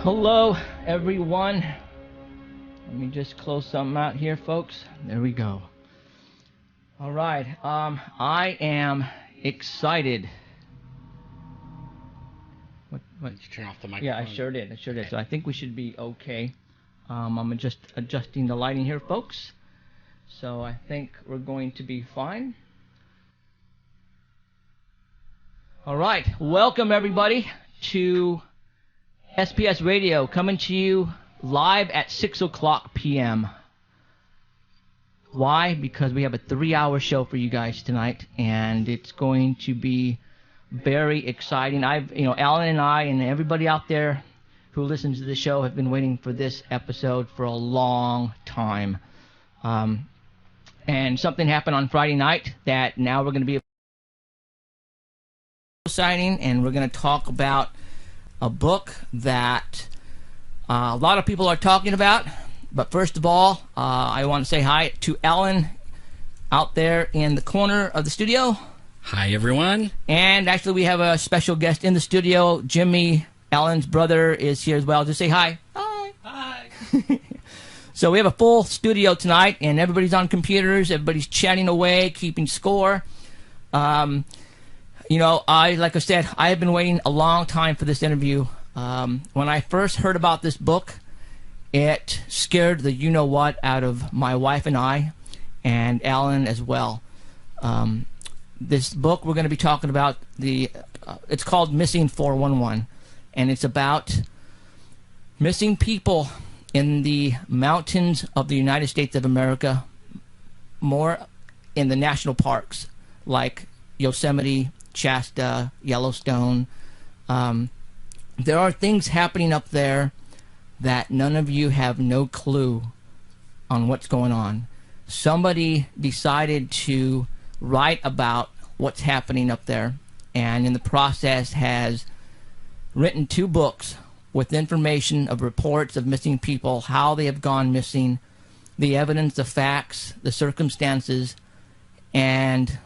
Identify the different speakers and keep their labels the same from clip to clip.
Speaker 1: Hello, everyone. Let me just close something out here, folks. There we go. All right. I am excited. What?
Speaker 2: Did you turn off the microphone?
Speaker 1: Yeah, I sure did. So I think we should be okay. I'm just adjusting the lighting here, folks. So I think we're going to be fine. All right. Welcome, everybody, to SPS Radio, coming to you live at 6 o'clock p.m. Why? Because we have a 3-hour show for you guys tonight, and it's going to be very exciting. Alan and I and everybody out there who listens to the show have been waiting for this episode for a long time. And something happened on Friday night that now we're going to be signing, and we're going to talk about a book that a lot of people are talking about. But first of all, I want to say hi to Alan out there in the corner of the studio.
Speaker 2: Hi, everyone.
Speaker 1: And actually, we have a special guest in the studio. Jimmy, Alan's brother, is here as well. Just say hi. Hi.
Speaker 2: Hi.
Speaker 1: So we have a full studio tonight, and everybody's on computers. Everybody's chatting away, keeping score. Like I said, I have been waiting a long time for this interview. When I first heard about this book, it scared the you-know-what out of my wife and I, and Alan as well. This book we're going to be talking about, it's called Missing 411, and it's about missing people in the mountains of the United States of America, more in the national parks like Yosemite, Shasta, Yellowstone. There are things happening up there that none of you have no clue on what's going on. Somebody decided to write about what's happening up there, and in the process has written 2 books with information of reports of missing people, how they have gone missing, the evidence, the facts, the circumstances, and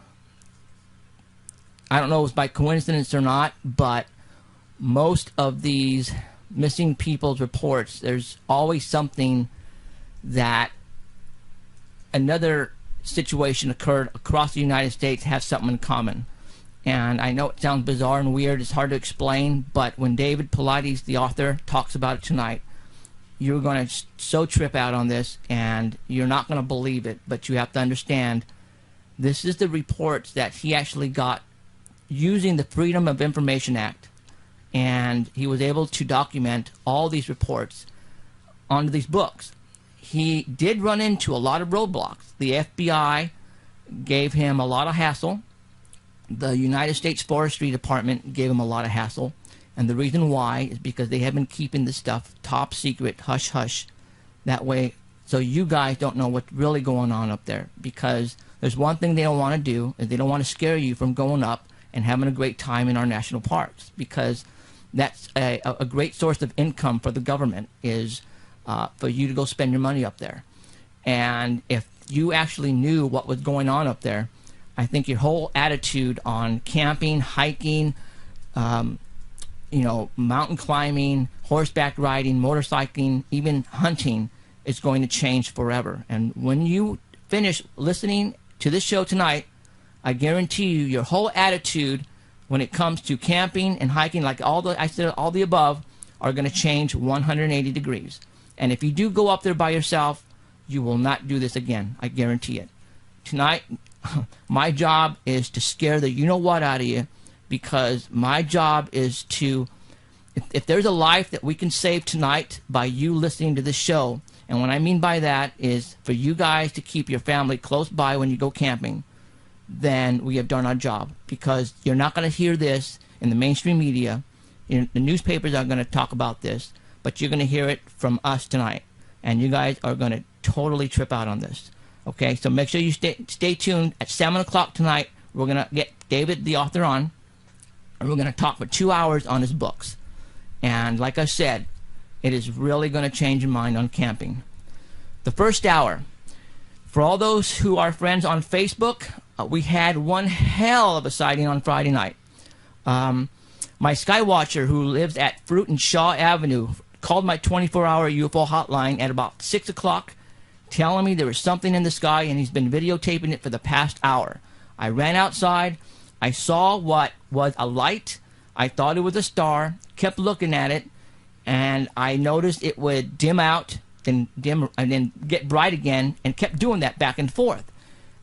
Speaker 1: I don't know if it's by coincidence or not, but most of these missing people's reports, there's always something that another situation occurred across the United States has something in common. And I know it sounds bizarre and weird, it's hard to explain, but when David Paulides, the author, talks about it tonight, you're going to so trip out on this, and you're not going to believe it, but you have to understand, this is the reports that he actually got using the Freedom of Information Act, and he was able to document all these reports onto these books. He did run into a lot of roadblocks. The FBI gave him a lot of hassle. The United States Forestry Department gave him a lot of hassle, and the reason why is because they have been keeping this stuff top secret, hush hush, that way so you guys don't know what's really going on up there, because there's one thing they don't want to do, is they don't want to scare you from going up and having a great time in our national parks, because that's a great source of income for the government, is for you to go spend your money up there. And if you actually knew what was going on up there, I think your whole attitude on camping, hiking, mountain climbing, horseback riding, motorcycling, even hunting is going to change forever. And when you finish listening to this show tonight, I guarantee you your whole attitude when it comes to camping and hiking, like all the above, are going to change 180 degrees. And if you do go up there by yourself, you will not do this again. I guarantee it. Tonight, my job is to scare the you-know-what out of you, because my job is to, if there's a life that we can save tonight by you listening to this show, and what I mean by that is for you guys to keep your family close by when you go camping, then we have done our job, because you're not going to hear this in the mainstream media. The newspapers aren't going to talk about this, but you're going to hear it from us tonight, and you guys are going to totally trip out on this. Okay, so make sure you stay tuned. At 7 o'clock tonight, we're going to get David, the author, on, and we're going to talk for 2 hours on his books. And like I said, it is really going to change your mind on camping. The first hour, for all those who are friends on Facebook, we had one hell of a sighting on Friday night. My skywatcher, who lives at Fruit and Shaw Avenue, called my 24-hour UFO hotline at about 6 o'clock, telling me there was something in the sky, and he's been videotaping it for the past hour. I ran outside. I saw what was a light. I thought it was a star, kept looking at it, and I noticed it would dim out, then dim, and then get bright again, and kept doing that back and forth.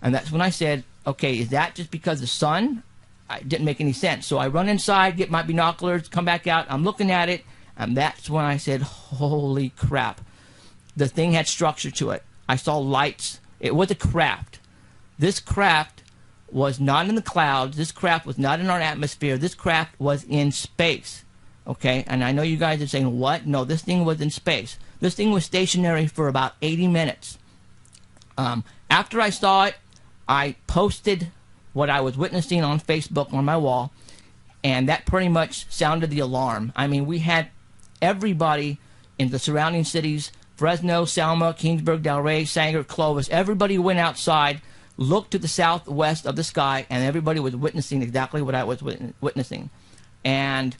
Speaker 1: And that's when I said, okay, is that just because the sun? It didn't make any sense. So I run inside, get my binoculars, come back out. I'm looking at it, and that's when I said, holy crap. The thing had structure to it. I saw lights. It was a craft. This craft was not in the clouds. This craft was not in our atmosphere. This craft was in space. Okay? And I know you guys are saying, what? No, this thing was in space. This thing was stationary for about 80 minutes. After I saw it, I posted what I was witnessing on Facebook on my wall, and that pretty much sounded the alarm. I mean, we had everybody in the surrounding cities, Fresno, Selma, Kingsburg, Delray, Sanger, Clovis, everybody went outside, looked to the southwest of the sky, and everybody was witnessing exactly what I was witnessing. And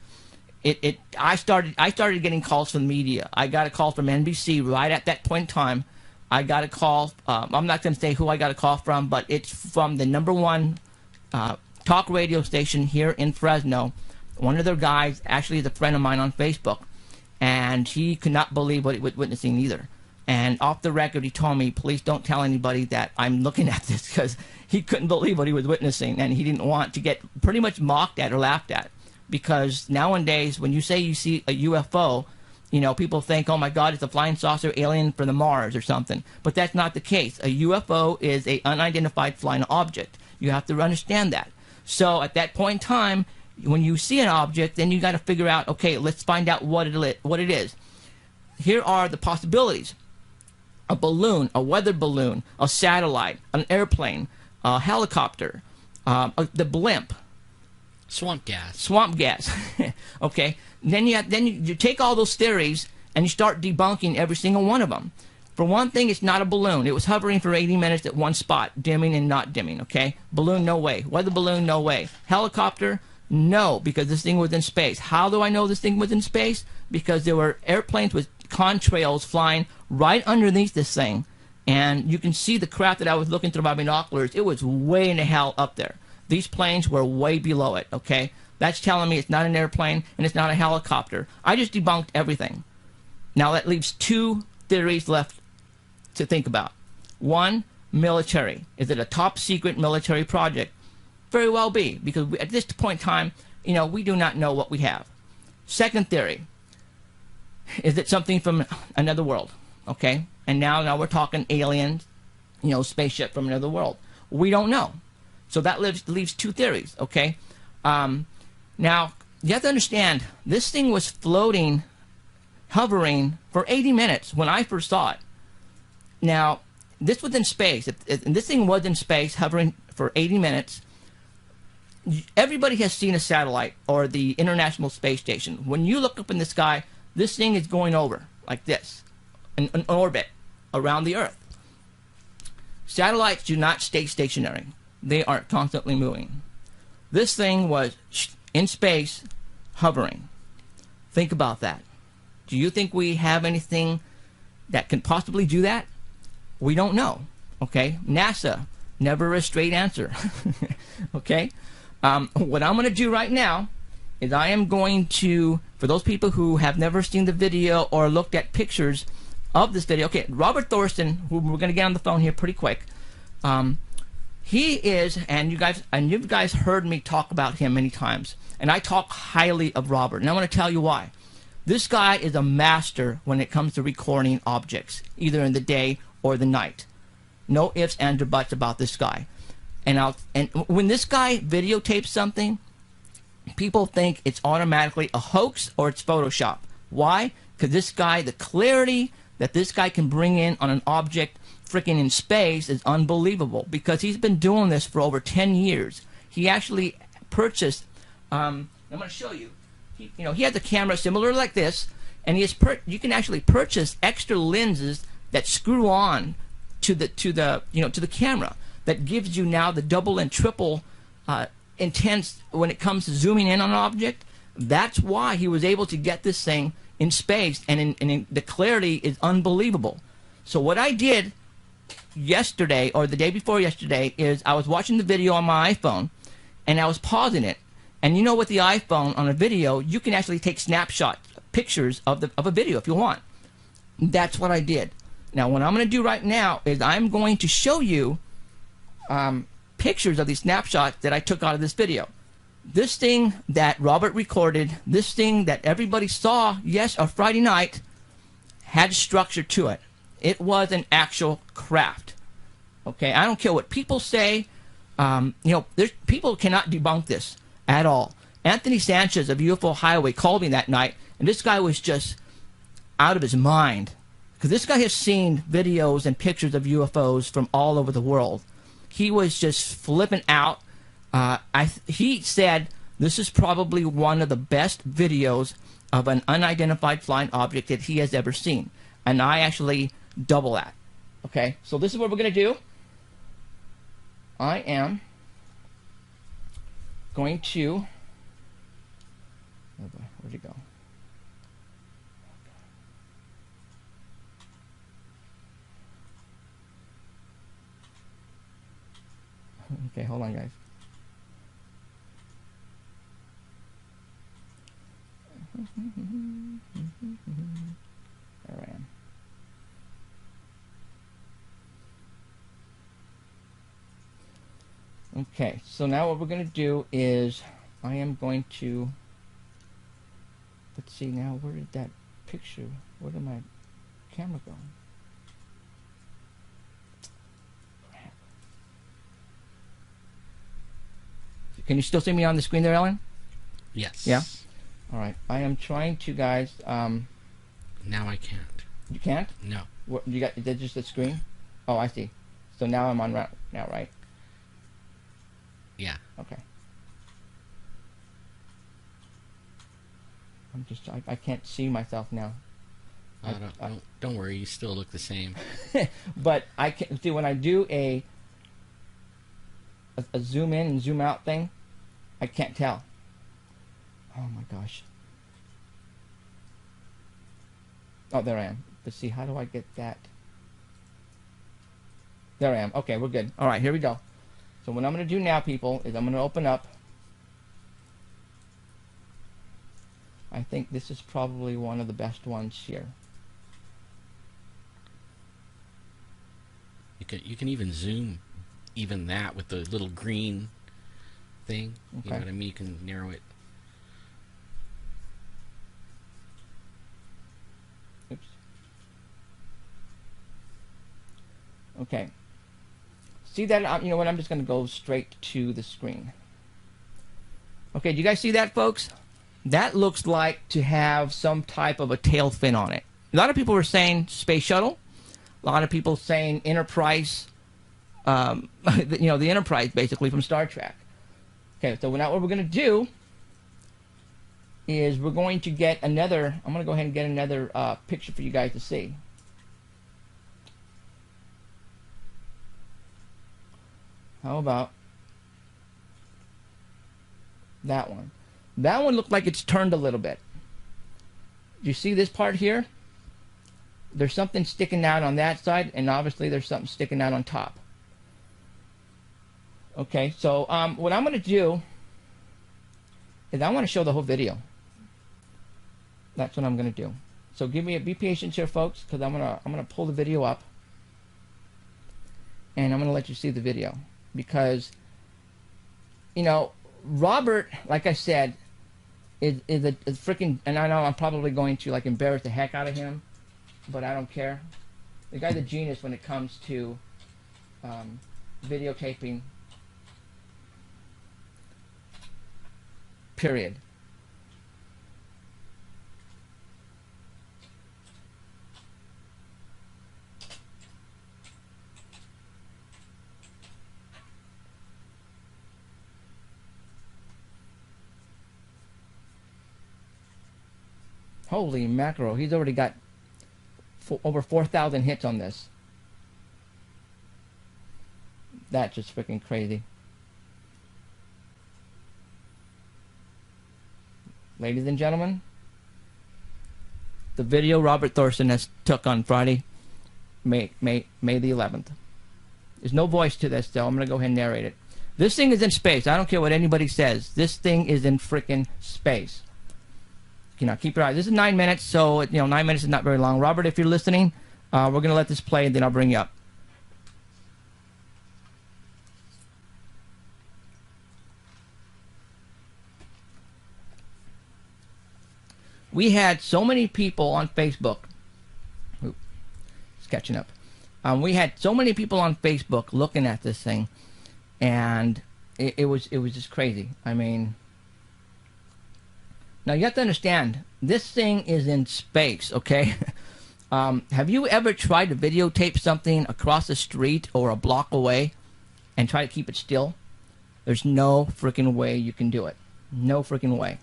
Speaker 1: I started getting calls from the media. I got a call from NBC right at that point in time. I got a call. I'm not going to say who I got a call from, but it's from the #1 talk radio station here in Fresno. One of their guys actually is a friend of mine on Facebook, and he could not believe what he was witnessing either. And off the record, he told me, please don't tell anybody that I'm looking at this, because he couldn't believe what he was witnessing, and he didn't want to get pretty much mocked at or laughed at. Because nowadays, when you say you see a UFO, you know, people think, oh my God, it's a flying saucer alien from the Mars or something. But that's not the case. A UFO is an unidentified flying object. You have to understand that. So at that point in time, when you see an object, then you got to figure out, okay, let's find out what it is. Here are the possibilities. A balloon, a weather balloon, a satellite, an airplane, a helicopter, the blimp.
Speaker 2: Swamp gas.
Speaker 1: Swamp gas. Okay. Then you take all those theories and you start debunking every single one of them. For one thing, it's not a balloon. It was hovering for 80 minutes at one spot, dimming and not dimming, okay? Balloon, no way. Weather balloon, no way. Helicopter, no, because this thing was in space. How do I know this thing was in space? Because there were airplanes with contrails flying right underneath this thing, and you can see the craft that I was looking through my binoculars. It was way in the hell up there. These planes were way below it, okay? That's telling me it's not an airplane and it's not a helicopter. I just debunked everything. Now that leaves two theories left to think about. One, military. Is it a top secret military project? Very well be, because at this point in time, you know, we do not know what we have. Second theory, is it something from another world? Okay? And now we're talking aliens, you know, spaceship from another world. We don't know. So that leaves two theories, okay? Now, you have to understand, this thing was floating, hovering for 80 minutes when I first saw it. Now, this was in space. And this thing was in space, hovering for 80 minutes. Everybody has seen a satellite or the International Space Station. When you look up in the sky, this thing is going over like this, in an orbit around the Earth. Satellites do not stay stationary. They are constantly moving. This thing was in space, hovering. Think about that. Do you think we have anything that can possibly do that? We don't know. Okay? NASA, never a straight answer. Okay? What I'm going to do right now is I am going to, for those people who have never seen the video or looked at pictures of this video. Okay, Robert Thorson, who we're going to get on the phone here pretty quick. He is, and you guys heard me talk about him many times, and I talk highly of Robert, and I'm going to tell you why. This guy is a master when it comes to recording objects, either in the day or the night. No ifs, ands, or buts about this guy. And when this guy videotapes something, people think it's automatically a hoax or it's Photoshop. Why? Because this guy, the clarity that this guy can bring in on an object freaking in space is unbelievable, because he's been doing this for over 10 years. He actually purchased, I'm going to show you, he has a camera similar like this, and you can actually purchase extra lenses that screw on to the camera that gives you now the double and triple intense when it comes to zooming in on an object. That's why he was able to get this thing in space, and the clarity is unbelievable. So what I did yesterday, or the day before yesterday, is I was watching the video on my iPhone, and I was pausing it. And you know, with the iPhone on a video, you can actually take snapshots, pictures of a video if you want. That's what I did. Now, what I'm going to do right now is I'm going to show you pictures of these snapshots that I took out of this video. This thing that Robert recorded, this thing that everybody saw Friday night, had structure to it. It was an actual craft. Okay, I don't care what people say. People cannot debunk this at all. Anthony Sanchez of UFO Highway called me that night, and this guy was just out of his mind. Because this guy has seen videos and pictures of UFOs from all over the world. He was just flipping out. He said this is probably one of the best videos of an unidentified flying object that he has ever seen. And I actually double that. Okay, so this is what we're going to do. I am going to... Oh boy, where'd it go? Okay, hold on, guys. There I am. Okay, so now what we're going to do is I am going to, let's see now, where did that picture, where did my camera go? Crap. Can you still see me on the screen there, Ellen?
Speaker 2: Yes.
Speaker 1: Yeah? All right. I am trying to, guys.
Speaker 2: Now I can't.
Speaker 1: You can't?
Speaker 2: No.
Speaker 1: What, you got? Is that just the screen? Oh, I see. So now I'm on now, right?
Speaker 2: Yeah.
Speaker 1: Okay. I can't see myself now.
Speaker 2: Don't worry. You still look the same.
Speaker 1: But I can see when I do a zoom in and zoom out thing, I can't tell. Oh my gosh. Oh, there I am. Let's see, how do I get that? There I am. Okay, we're good. All right, here we go. So what I'm going to do now, people, is I'm going to open up. I think this is probably one of the best ones here.
Speaker 2: You can even zoom even that with the little green thing. Okay. You know what I mean? You can narrow it.
Speaker 1: Oops. Okay. See that? You know what? I'm just going to go straight to the screen. Okay, do you guys see that, folks? That looks like to have some type of a tail fin on it. A lot of people were saying space shuttle. A lot of people saying Enterprise. The Enterprise, basically, from Star Trek. Okay, so now what we're going to do is we're going to get another... I'm going to go ahead and get another picture for you guys to see. How about that one? That one looked like it's turned a little bit. Do you see this part here? There's something sticking out on that side, and obviously there's something sticking out on top. Okay, so what I'm going to do is I want to show the whole video. That's what I'm going to do. So be patient here, folks, because I'm gonna pull the video up, and I'm going to let you see the video, because Robert, like I said, is a freaking, and I know I'm probably going to embarrass the heck out of him, but I don't care. The guy's a genius when it comes to videotaping. Period. Holy mackerel, he's already got over 4,000 hits on this. That's just freaking crazy. Ladies and gentlemen, the video Robert Thorson has took on Friday, May the 11th. There's no voice to this, though. I'm going to go ahead and narrate it. This thing is in space. I don't care what anybody says. This thing is in freaking space. You know, keep your eyes. This is 9 minutes, so 9 minutes is not very long. Robert, if you're listening, we're going to let this play, and then I'll bring you up. We had so many people on Facebook. Oops, it's catching up. We had so many people on Facebook looking at this thing, and it was just crazy. I mean, now you have to understand, this thing is in space, okay? Have you ever tried to videotape something across the street or a block away and try to keep it still? There's no freaking way you can do it. No freaking way.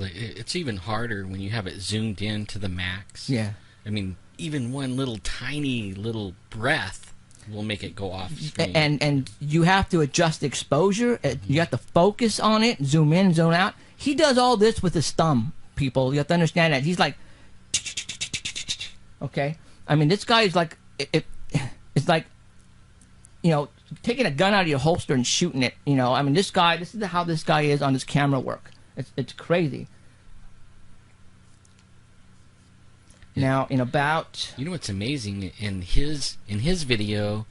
Speaker 2: It's even harder when you have it zoomed in to the max.
Speaker 1: Yeah.
Speaker 2: I mean, even one little tiny little breath will make it go off screen.
Speaker 1: And you have to adjust the exposure. You have to focus on it, zoom in, zoom out. He does all this with his thumb, people. You have to understand that. He's like, okay? I mean, this guy is like, it's like, taking a gun out of your holster and shooting it. I mean, this is how this guy is on his camera work. It's crazy. Now, in about...
Speaker 2: You know what's amazing? In his video,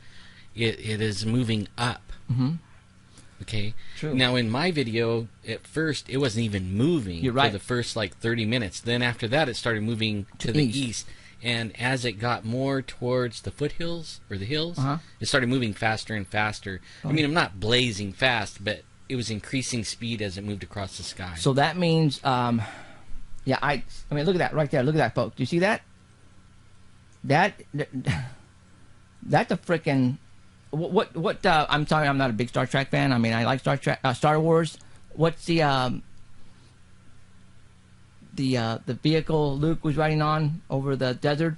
Speaker 2: it is moving up.
Speaker 1: Mm-hmm.
Speaker 2: Okay?
Speaker 1: True.
Speaker 2: Now, in my video, at first, it wasn't even moving.
Speaker 1: You're right.
Speaker 2: For the first, 30 minutes. Then after that, it started moving to the east. And as it got more towards the foothills, or the hills, it started moving faster and faster. I mean, I'm not blazing fast, but it was increasing speed as it moved across the sky.
Speaker 1: So that means, I mean, look at that right there. Look at that, folks. Do you see that? That's a freaking... I'm sorry, I'm not a big Star Trek fan. I mean, I like Star Wars. What's the vehicle Luke was riding on over the desert?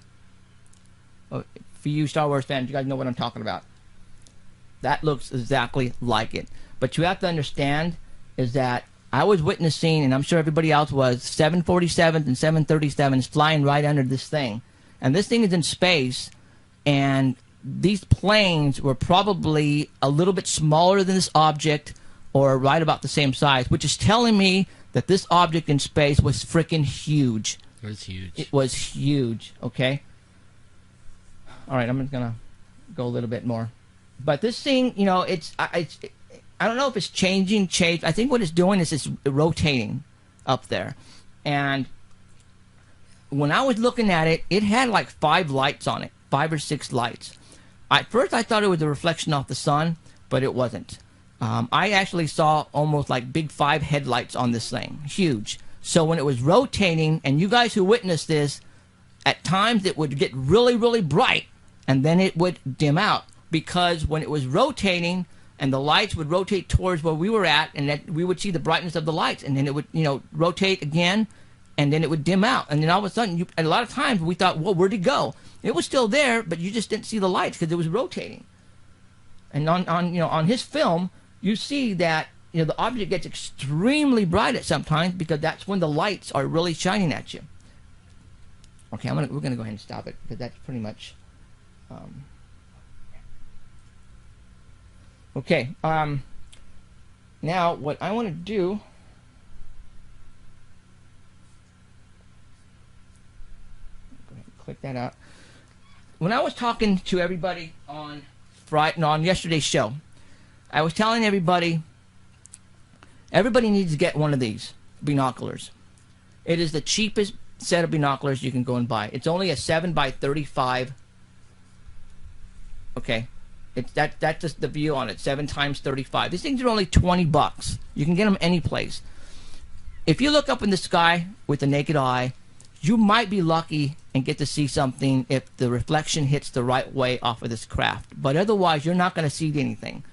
Speaker 1: For you Star Wars fans, you guys know what I'm talking about. That looks exactly like it. But you have to understand is that I was witnessing, and I'm sure everybody else was, 747s and 737s flying right under this thing. And this thing is in space, and these planes were probably a little bit smaller than this object, or right about the same size, which is telling me that this object in space was freaking huge.
Speaker 2: It was huge.
Speaker 1: It was huge, okay? All right, I'm just going to go a little bit more. But this thing, I don't know if it's changing. I think what it's doing is it's rotating up there. And when I was looking at it, it had like 5 lights on it, 5 or 6 lights. At first, I thought it was a reflection off the sun, but it wasn't. I actually saw almost like big 5 headlights on this thing, huge. So when it was rotating, and you guys who witnessed this, at times it would get really, really bright, and then it would dim out. Because when it was rotating, and the lights would rotate towards where we were at, and that we would see the brightness of the lights, and then it would, rotate again, and then it would dim out, and then all of a sudden, a lot of times we thought, well, where'd it go? It was still there, but you just didn't see the lights because it was rotating. And on his film, you see that the object gets extremely bright at sometimes because that's when the lights are really shining at you. Okay, we're gonna go ahead and stop it because that's pretty much. Okay, now what I want to do, go ahead and click that out. When I was talking to everybody on yesterday's show, I was telling everybody needs to get one of these binoculars. It is the cheapest set of binoculars you can go and buy. It's only a 7x35. Okay. That's just the view on it, 7 times 35. These things are only $20. You can get them any place. If you look up in the sky with the naked eye, you might be lucky and get to see something if the reflection hits the right way off of this craft. But otherwise, you're not going to see anything.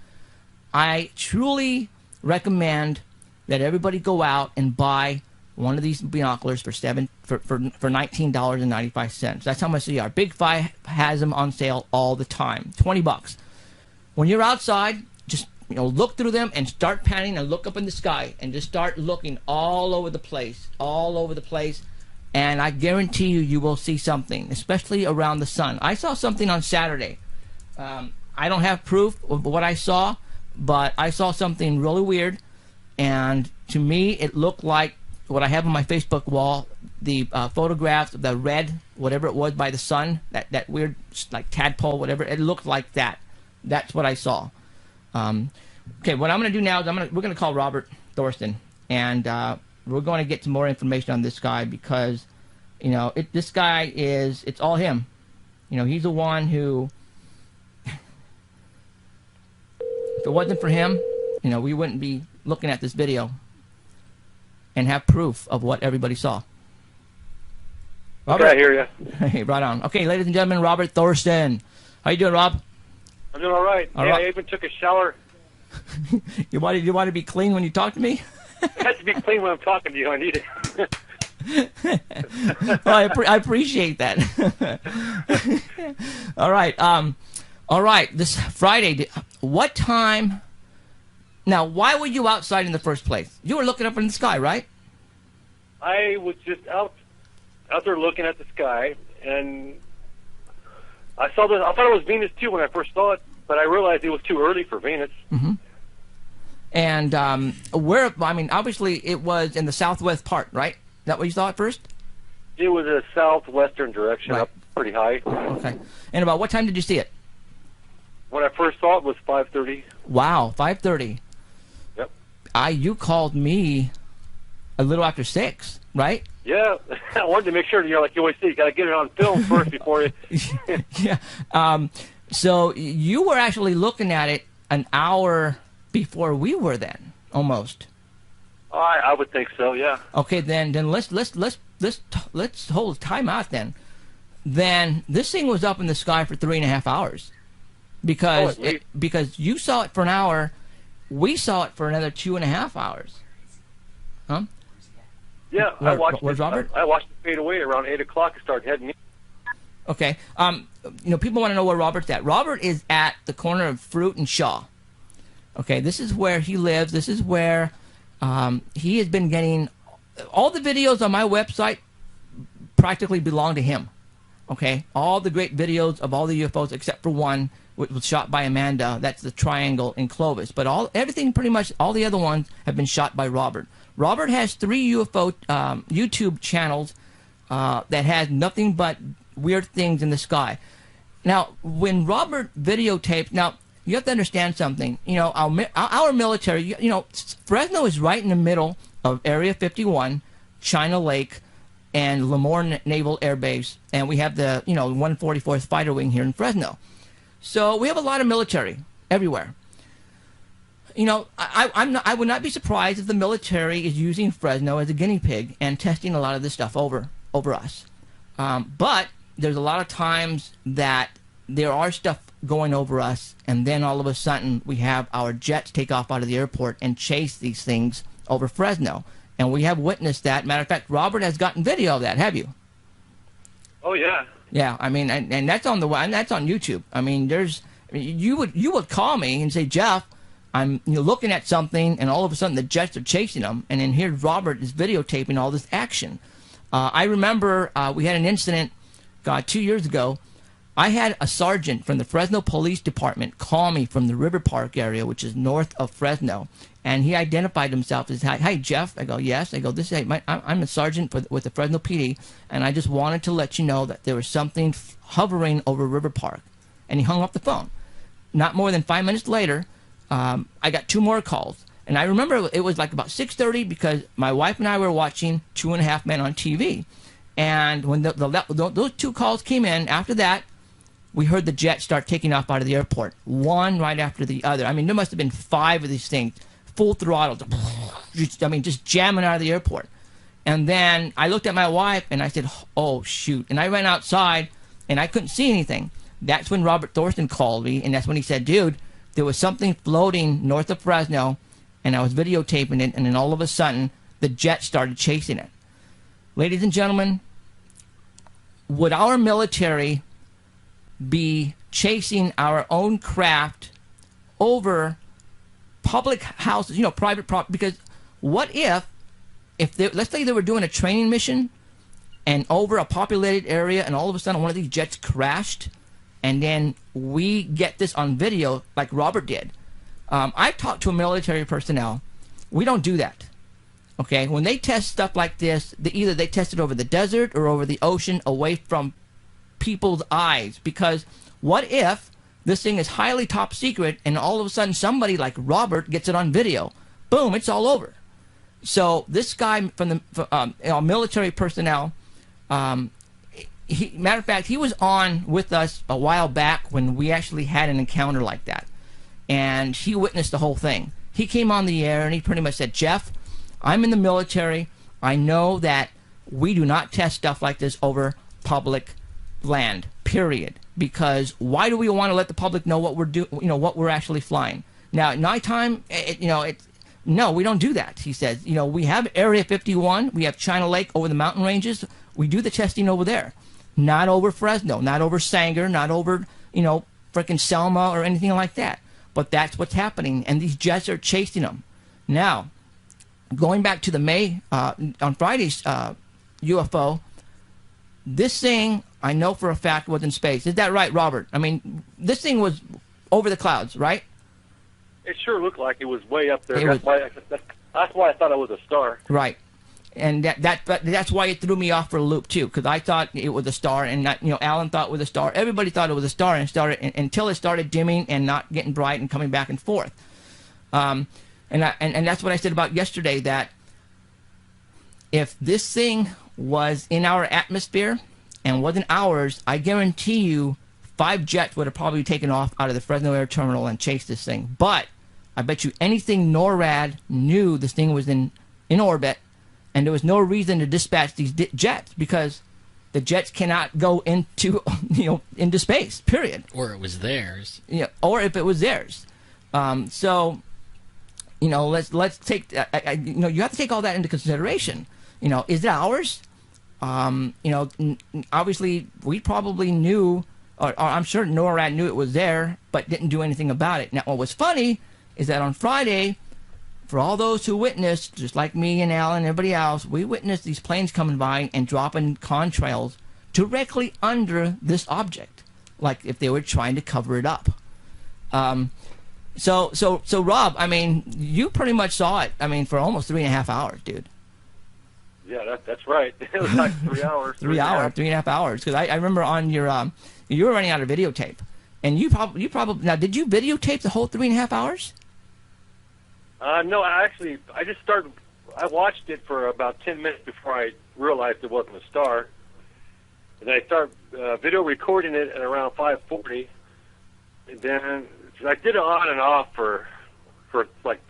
Speaker 1: I truly recommend that everybody go out and buy one of these binoculars for $19.95. That's how much they are. Big Five has them on sale all the time. $20. When you're outside, just look through them and start panning and look up in the sky and just start looking all over the place, and I guarantee you will see something, especially around the sun. I saw something on Saturday. I don't have proof of what I saw, but I saw something really weird, and to me it looked like what I have on my Facebook wall, the photographs of the red, whatever it was by the sun, that weird like tadpole, whatever, it looked like that. That's what I saw. Okay, what I'm going to do now is we're going to call Robert Thorsten, and we're going to get some more information on this guy because, you know, this guy it's all him. You know, he's the one who, if it wasn't for him, you know, we wouldn't be looking at this video and have proof of what everybody saw. Robert?
Speaker 3: Okay, I hear you.
Speaker 1: Hey, right on. Okay, ladies and gentlemen, Robert Thorsten. How you doing, Rob?
Speaker 3: I'm doing all right. I even took a shower.
Speaker 1: You want to be clean when you talk to me?
Speaker 3: I have to be clean when I'm talking to you. I need it.
Speaker 1: Well, I appreciate that. All right. All right. This Friday, what time? Now, why were you outside in the first place? You were looking up in the sky, right?
Speaker 3: I was just out there looking at the sky, and I thought it was Venus too when I first saw it, but I realized it was too early for Venus.
Speaker 1: Mm-hmm. And where? I mean, obviously, it was in the southwest part, right? Is that what you thought first?
Speaker 3: It was a southwestern direction,
Speaker 1: right.
Speaker 3: Up pretty high.
Speaker 1: Okay. And about what time did you see it?
Speaker 3: When I first saw it was 5:30.
Speaker 1: Wow, 5:30.
Speaker 3: Yep.
Speaker 1: You called me a little after 6, right?
Speaker 3: Yeah, I wanted to make sure that like you always say, you got to get it on film first before you.
Speaker 1: Yeah. So you were actually looking at it an hour before we were then, almost.
Speaker 3: I would think so. Yeah.
Speaker 1: Okay, then let's hold time out then. Then this thing was up in the sky for 3.5 hours, because because you saw it for an hour, we saw it for another 2.5 hours. Huh?
Speaker 3: Yeah,
Speaker 1: Where's Robert?
Speaker 3: I watched it fade away around 8 o'clock and started heading in.
Speaker 1: Okay. You know, people want to know where Robert's at. Robert is at the corner of Fruit and Shaw. Okay, this is where he lives. This is where he has been getting all the videos on my website. Practically belong to him. Okay, all the great videos of all the UFOs except for one, which was shot by Amanda. That's the triangle in Clovis. But everything, pretty much all the other ones have been shot by Robert. Robert has 3 UFO YouTube channels that has nothing but weird things in the sky. Now, when Robert videotaped, now you have to understand something. You know, our military. You know, Fresno is right in the middle of Area 51, China Lake, and Lemoore Naval Air Base, and we have the 144th Fighter Wing here in Fresno. So we have a lot of military everywhere. You know, I would not be surprised if the military is using Fresno as a guinea pig and testing a lot of this stuff over us. But there's a lot of times that there are stuff going over us, and then all of a sudden we have our jets take off out of the airport and chase these things over Fresno. And we have witnessed that. Matter of fact, Robert has gotten video of that. Have you?
Speaker 3: Oh yeah.
Speaker 1: Yeah, I mean, and that's on that's on YouTube. I mean, you would call me and say, Jeff, I'm looking at something, and all of a sudden the jets are chasing them, and then here Robert is videotaping all this action. I remember we had an incident, 2 years ago. I had a sergeant from the Fresno Police Department call me from the River Park area, which is north of Fresno, and he identified himself as, "Hi, Jeff." I go, "Yes." I go, I'm a sergeant with the Fresno PD, and I just wanted to let you know that there was something hovering over River Park. And he hung up the phone. Not more than 5 minutes later, I got 2 more calls. And I remember it was like about 6:30 because my wife and I were watching 2.5 Men on TV. And when those 2 calls came in, after that, we heard the jet start taking off out of the airport, one right after the other. I mean, there must have been 5 of these things, full throttle, I mean, just jamming out of the airport. And then I looked at my wife and I said, "Oh, shoot." And I ran outside and I couldn't see anything. That's when Robert Thorsten called me, and that's when he said, "Dude, there was something floating north of Fresno," and I was videotaping it, and then all of a sudden, the jet started chasing it. Ladies and gentlemen, would our military be chasing our own craft over public houses, private property? Because what if let's say they were doing a training mission, and over a populated area, and all of a sudden one of these jets crashed, and then we get this on video like Robert did. I've talked to military personnel. We don't do that. Okay, when they test stuff like this, either they test it over the desert or over the ocean, away from people's eyes. Because what if this thing is highly top secret, and all of a sudden somebody like Robert gets it on video? Boom, it's all over. So this guy from the military personnel, matter of fact, he was on with us a while back when we actually had an encounter like that, and he witnessed the whole thing. He came on the air and he pretty much said, Jeff, I'm in the military. I know that we do not test stuff like this over public land, period. Because why do we want to let the public know what we're doing? What we're actually flying. Now at nighttime, no, we don't do that. He says, we have Area 51, we have China Lake over the mountain ranges. We do the testing over there, not over Fresno, not over Sanger, not over frickin' Selma or anything like that. But that's what's happening, and these jets are chasing them. Now, going back to the May on Friday's UFO, this thing I know for a fact was in space. Is that right, Robert? I mean, this thing was over the clouds, right?
Speaker 3: It sure looked like it was way up there. That's why I thought it was a star.
Speaker 1: Right, and that's why it threw me off for a loop too, because I thought it was a star, and not, Alan thought it was a star. Everybody thought it was a star, and until it started dimming and not getting bright and coming back and forth. And that's what I said about yesterday, that if this thing was in our atmosphere and wasn't ours, I guarantee you 5 jets would have probably taken off out of the Fresno Air Terminal and chased this thing. But I bet you anything NORAD knew this thing was in orbit, and there was no reason to dispatch these jets, because the jets cannot go into into space, period.
Speaker 2: Or it was theirs.
Speaker 1: Yeah, or if it was theirs. So let's take you have to take all that into consideration. Is it ours? Obviously we probably knew, or I'm sure NORAD knew it was there, but didn't do anything about it. Now, what was funny is that on Friday, for all those who witnessed, just like me and Alan and everybody else, we witnessed these planes coming by and dropping contrails directly under this object, like if they were trying to cover it up. So Rob, I mean, you pretty much saw it, for almost 3.5 hours, dude.
Speaker 3: Yeah, that's right. It was like 3 hours.
Speaker 1: 3.5 hours. Because I remember on your, you were running out of videotape. And you probably, now, did you videotape the whole 3.5 hours?
Speaker 3: No, I watched it for about 10 minutes before I realized it wasn't a star. And I started video recording it at around 5:40. And then I did it on and off for like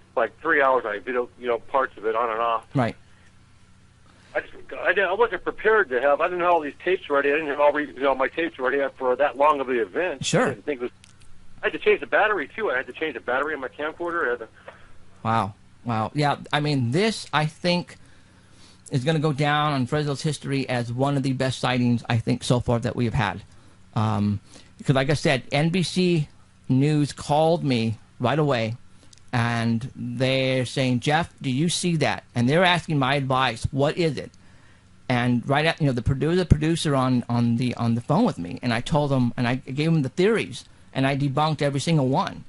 Speaker 3: 3 hours. I video, parts of it on and off.
Speaker 1: Right.
Speaker 3: I wasn't prepared to have. I didn't have all these tapes ready. I didn't have all my tapes ready for that long of the event.
Speaker 1: Sure.
Speaker 3: I had to change the battery too. I had to change the battery in my camcorder.
Speaker 1: Wow. Yeah, this, I think, is going to go down on Fresno's history as one of the best sightings, I think, so far that we have had. Because, like I said, NBC News called me right away, and they're saying, Jeff, do you see that? And they're asking my advice. What is it? And right at, the producer on the phone with me, and I told them, and I gave him the theories, and I debunked every single one.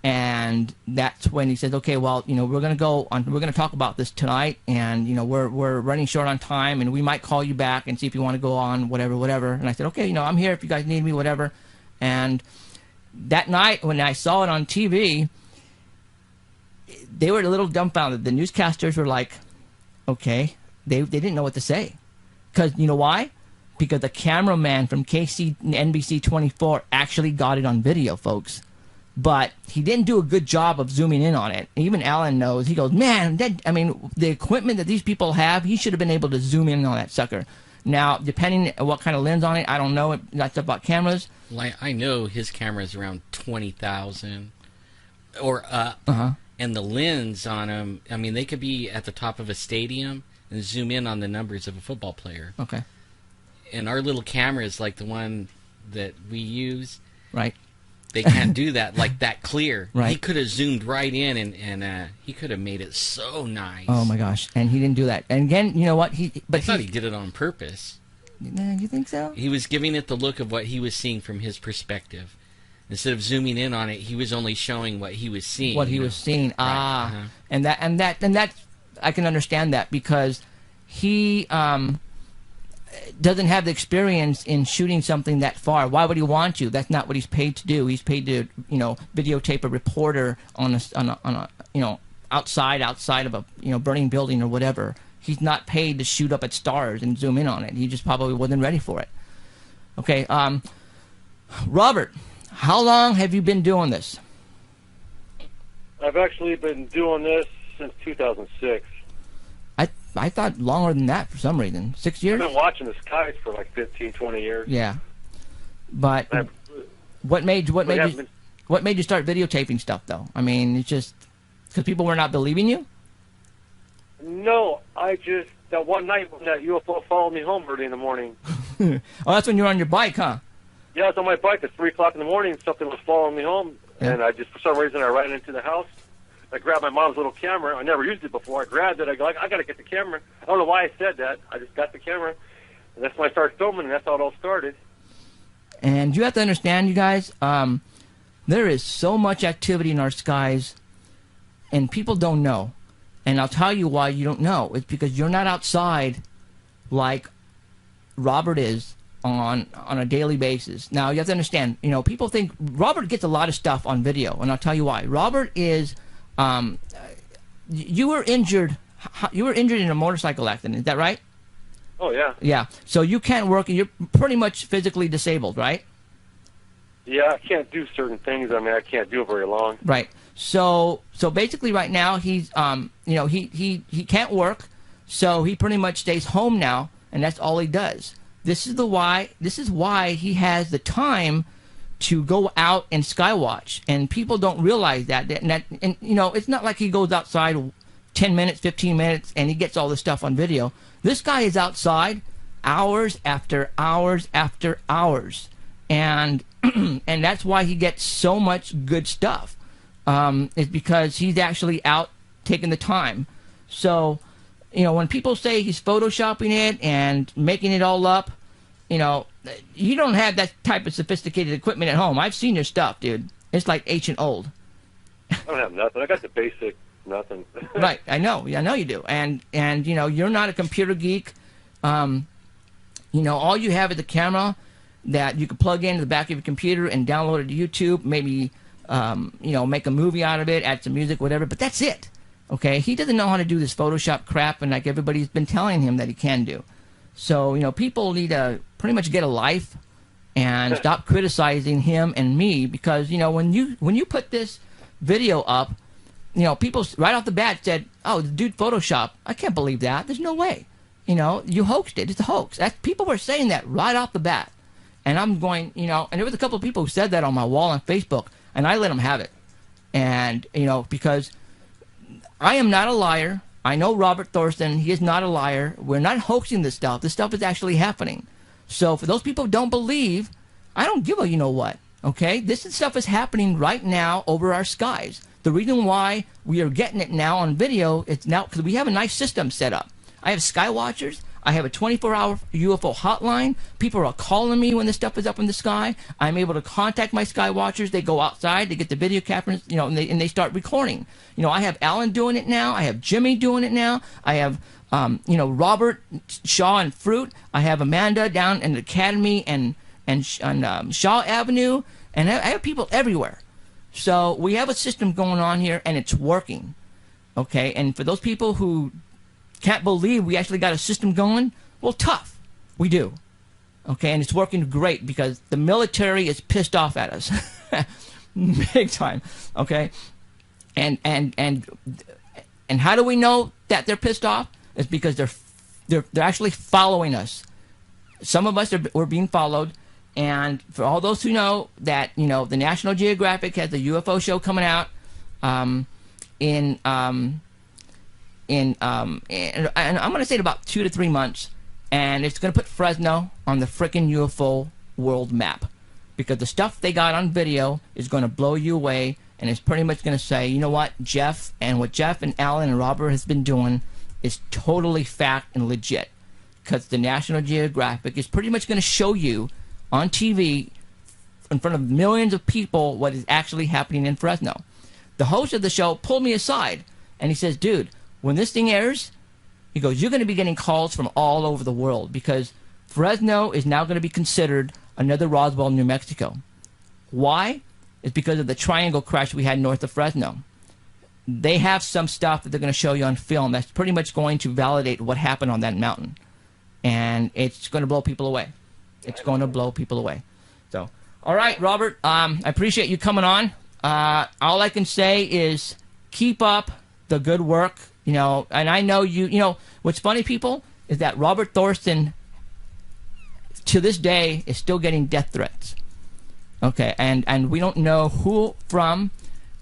Speaker 1: And that's when he says, okay, well, we're going to talk about this tonight, and, we're running short on time, and we might call you back and see if you want to go on, whatever. And I said, okay, I'm here if you guys need me, whatever. And that night when I saw it on TV, they were a little dumbfounded. The newscasters were like, okay, they didn't know what to say. Because, you know why? Because the cameraman from NBC 24 actually got it on video, folks. But he didn't do a good job of zooming in on it. Even Alan knows. He goes, man, the equipment that these people have, he should have been able to zoom in on that sucker. Now, depending on what kind of lens on it, I don't know. That's about cameras.
Speaker 2: Like, I know his camera is around 20,000 or up. And the lens on them, they could be at the top of a stadium and zoom in on the numbers of a football player.
Speaker 1: Okay.
Speaker 2: And our little camera is like the one that we use.
Speaker 1: Right.
Speaker 2: They can't do that like that clear.
Speaker 1: Right.
Speaker 2: He could have zoomed right in and he could have made it so nice.
Speaker 1: Oh my gosh! And he didn't do that. And again, you know what?
Speaker 2: I thought he did it on purpose.
Speaker 1: You think so?
Speaker 2: He was giving it the look of what he was seeing from his perspective. Instead of zooming in on it, he was only showing what he was seeing.
Speaker 1: What he was seeing.
Speaker 2: Right.
Speaker 1: And that I can understand that, because he doesn't have the experience in shooting something that far. Why would he want to? That's not what he's paid to do. He's paid to, videotape a reporter on a outside of a burning building or whatever. He's not paid to shoot up at stars and zoom in on it. He just probably wasn't ready for it. Okay, Robert, how long have you been doing this?
Speaker 3: I've actually been doing this since 2006.
Speaker 1: I thought longer than that for some reason. 6 years?
Speaker 3: I've been watching the skies for like 15, 20 years.
Speaker 1: Yeah. But what made you start videotaping stuff, though? I mean, it's just because people were not believing you?
Speaker 3: No, that one night when that UFO followed me home early in the morning.
Speaker 1: Oh, that's when you were on your bike, huh?
Speaker 3: Yeah, I was on my bike at 3 o'clock in the morning. Something was following me home, and for some reason, I ran into the house. I grabbed my mom's little camera. I never used it before. I grabbed it. I go, I got to get the camera. I don't know why I said that. I just got the camera, and that's when I started filming, and that's how it all started.
Speaker 1: And you have to understand, you guys, there is so much activity in our skies, and people don't know. And I'll tell you why you don't know. It's because you're not outside like Robert is on a daily basis. Now, you have to understand, people think Robert gets a lot of stuff on video, and I'll tell you why. Robert is, you were injured in a motorcycle accident, is that right?
Speaker 3: Oh, yeah.
Speaker 1: Yeah, so you can't work, and you're pretty much physically disabled, right?
Speaker 3: Yeah, I can't do certain things. I mean, I can't do it very long.
Speaker 1: Right. So basically right now he's, he can't work, so he pretty much stays home now, and that's all he does. This is why he has the time to go out and skywatch, and people don't realize that. And it's not like he goes outside 10 minutes, 15 minutes, and he gets all this stuff on video. This guy is outside hours after hours after hours, and and that's why he gets so much good stuff. Is because he's actually out taking the time. So, when people say he's photoshopping it and making it all up, you don't have that type of sophisticated equipment at home. I've seen your stuff, dude. It's like ancient old.
Speaker 3: I don't have nothing. I got the basic nothing.
Speaker 1: Right, I know you do. And you're not a computer geek. All you have is a camera that you can plug into the back of your computer and download it to YouTube, maybe make a movie out of it, add some music, whatever, but that's it. Okay, he doesn't know how to do this Photoshop crap, and like everybody's been telling him that he can do. So, people need to pretty much get a life and stop criticizing him and me, because, when you put this video up, people right off the bat said, oh, the dude Photoshop. I can't believe that. There's no way. You hoaxed it. It's a hoax. People were saying that right off the bat. And I'm going, and there was a couple of people who said that on my wall on Facebook, and I let them have it. And, because I am not a liar. I know Robert Thorson. He is not a liar. We're not hoaxing this stuff. This stuff is actually happening. So for those people who don't believe, I don't give a you-know-what, okay? This stuff is happening right now over our skies. The reason why we are getting it now on video is now because we have a nice system set up. I have skywatchers. I have a 24-hour UFO hotline. People are calling me when this stuff is up in the sky. I'm able to contact my sky watchers. They go outside, they get the video cameras, and they start recording. I have Alan doing it now. I have Jimmy doing it now. I have, Robert Shaw and Fruit. I have Amanda down in the Academy and Shaw Avenue, and I have people everywhere. So we have a system going on here, and it's working. Okay, and for those people who can't believe we actually got a system going, well, tough. We do. Okay, and it's working great because the military is pissed off at us. Big time. Okay? And how do we know that they're pissed off? It's because they're actually following us. Some of us we're being followed, and for all those who know that, the National Geographic has a UFO show coming out and I'm going to say in about 2 to 3 months, and it's going to put Fresno on the frickin' UFO world map, because the stuff they got on video is going to blow you away, and it's pretty much going to say, you know what, what Jeff and Alan and Robert has been doing is totally fact and legit. because the National Geographic is pretty much going to show you on TV in front of millions of people what is actually happening in Fresno. The host of the show pulled me aside, and he says, dude, when this thing airs, he goes, you're going to be getting calls from all over the world because Fresno is now going to be considered another Roswell, New Mexico. Why? It's because of the triangle crash we had north of Fresno. They have some stuff that they're going to show you on film that's pretty much going to validate what happened on that mountain. And it's going to blow people away. It's going to blow people away. So, all right, Robert, I appreciate you coming on. All I can say is keep up the good work, you know, and I know you know, what's funny, people, is that Robert Thorson, to this day, is still getting death threats. Okay, and we don't know who from.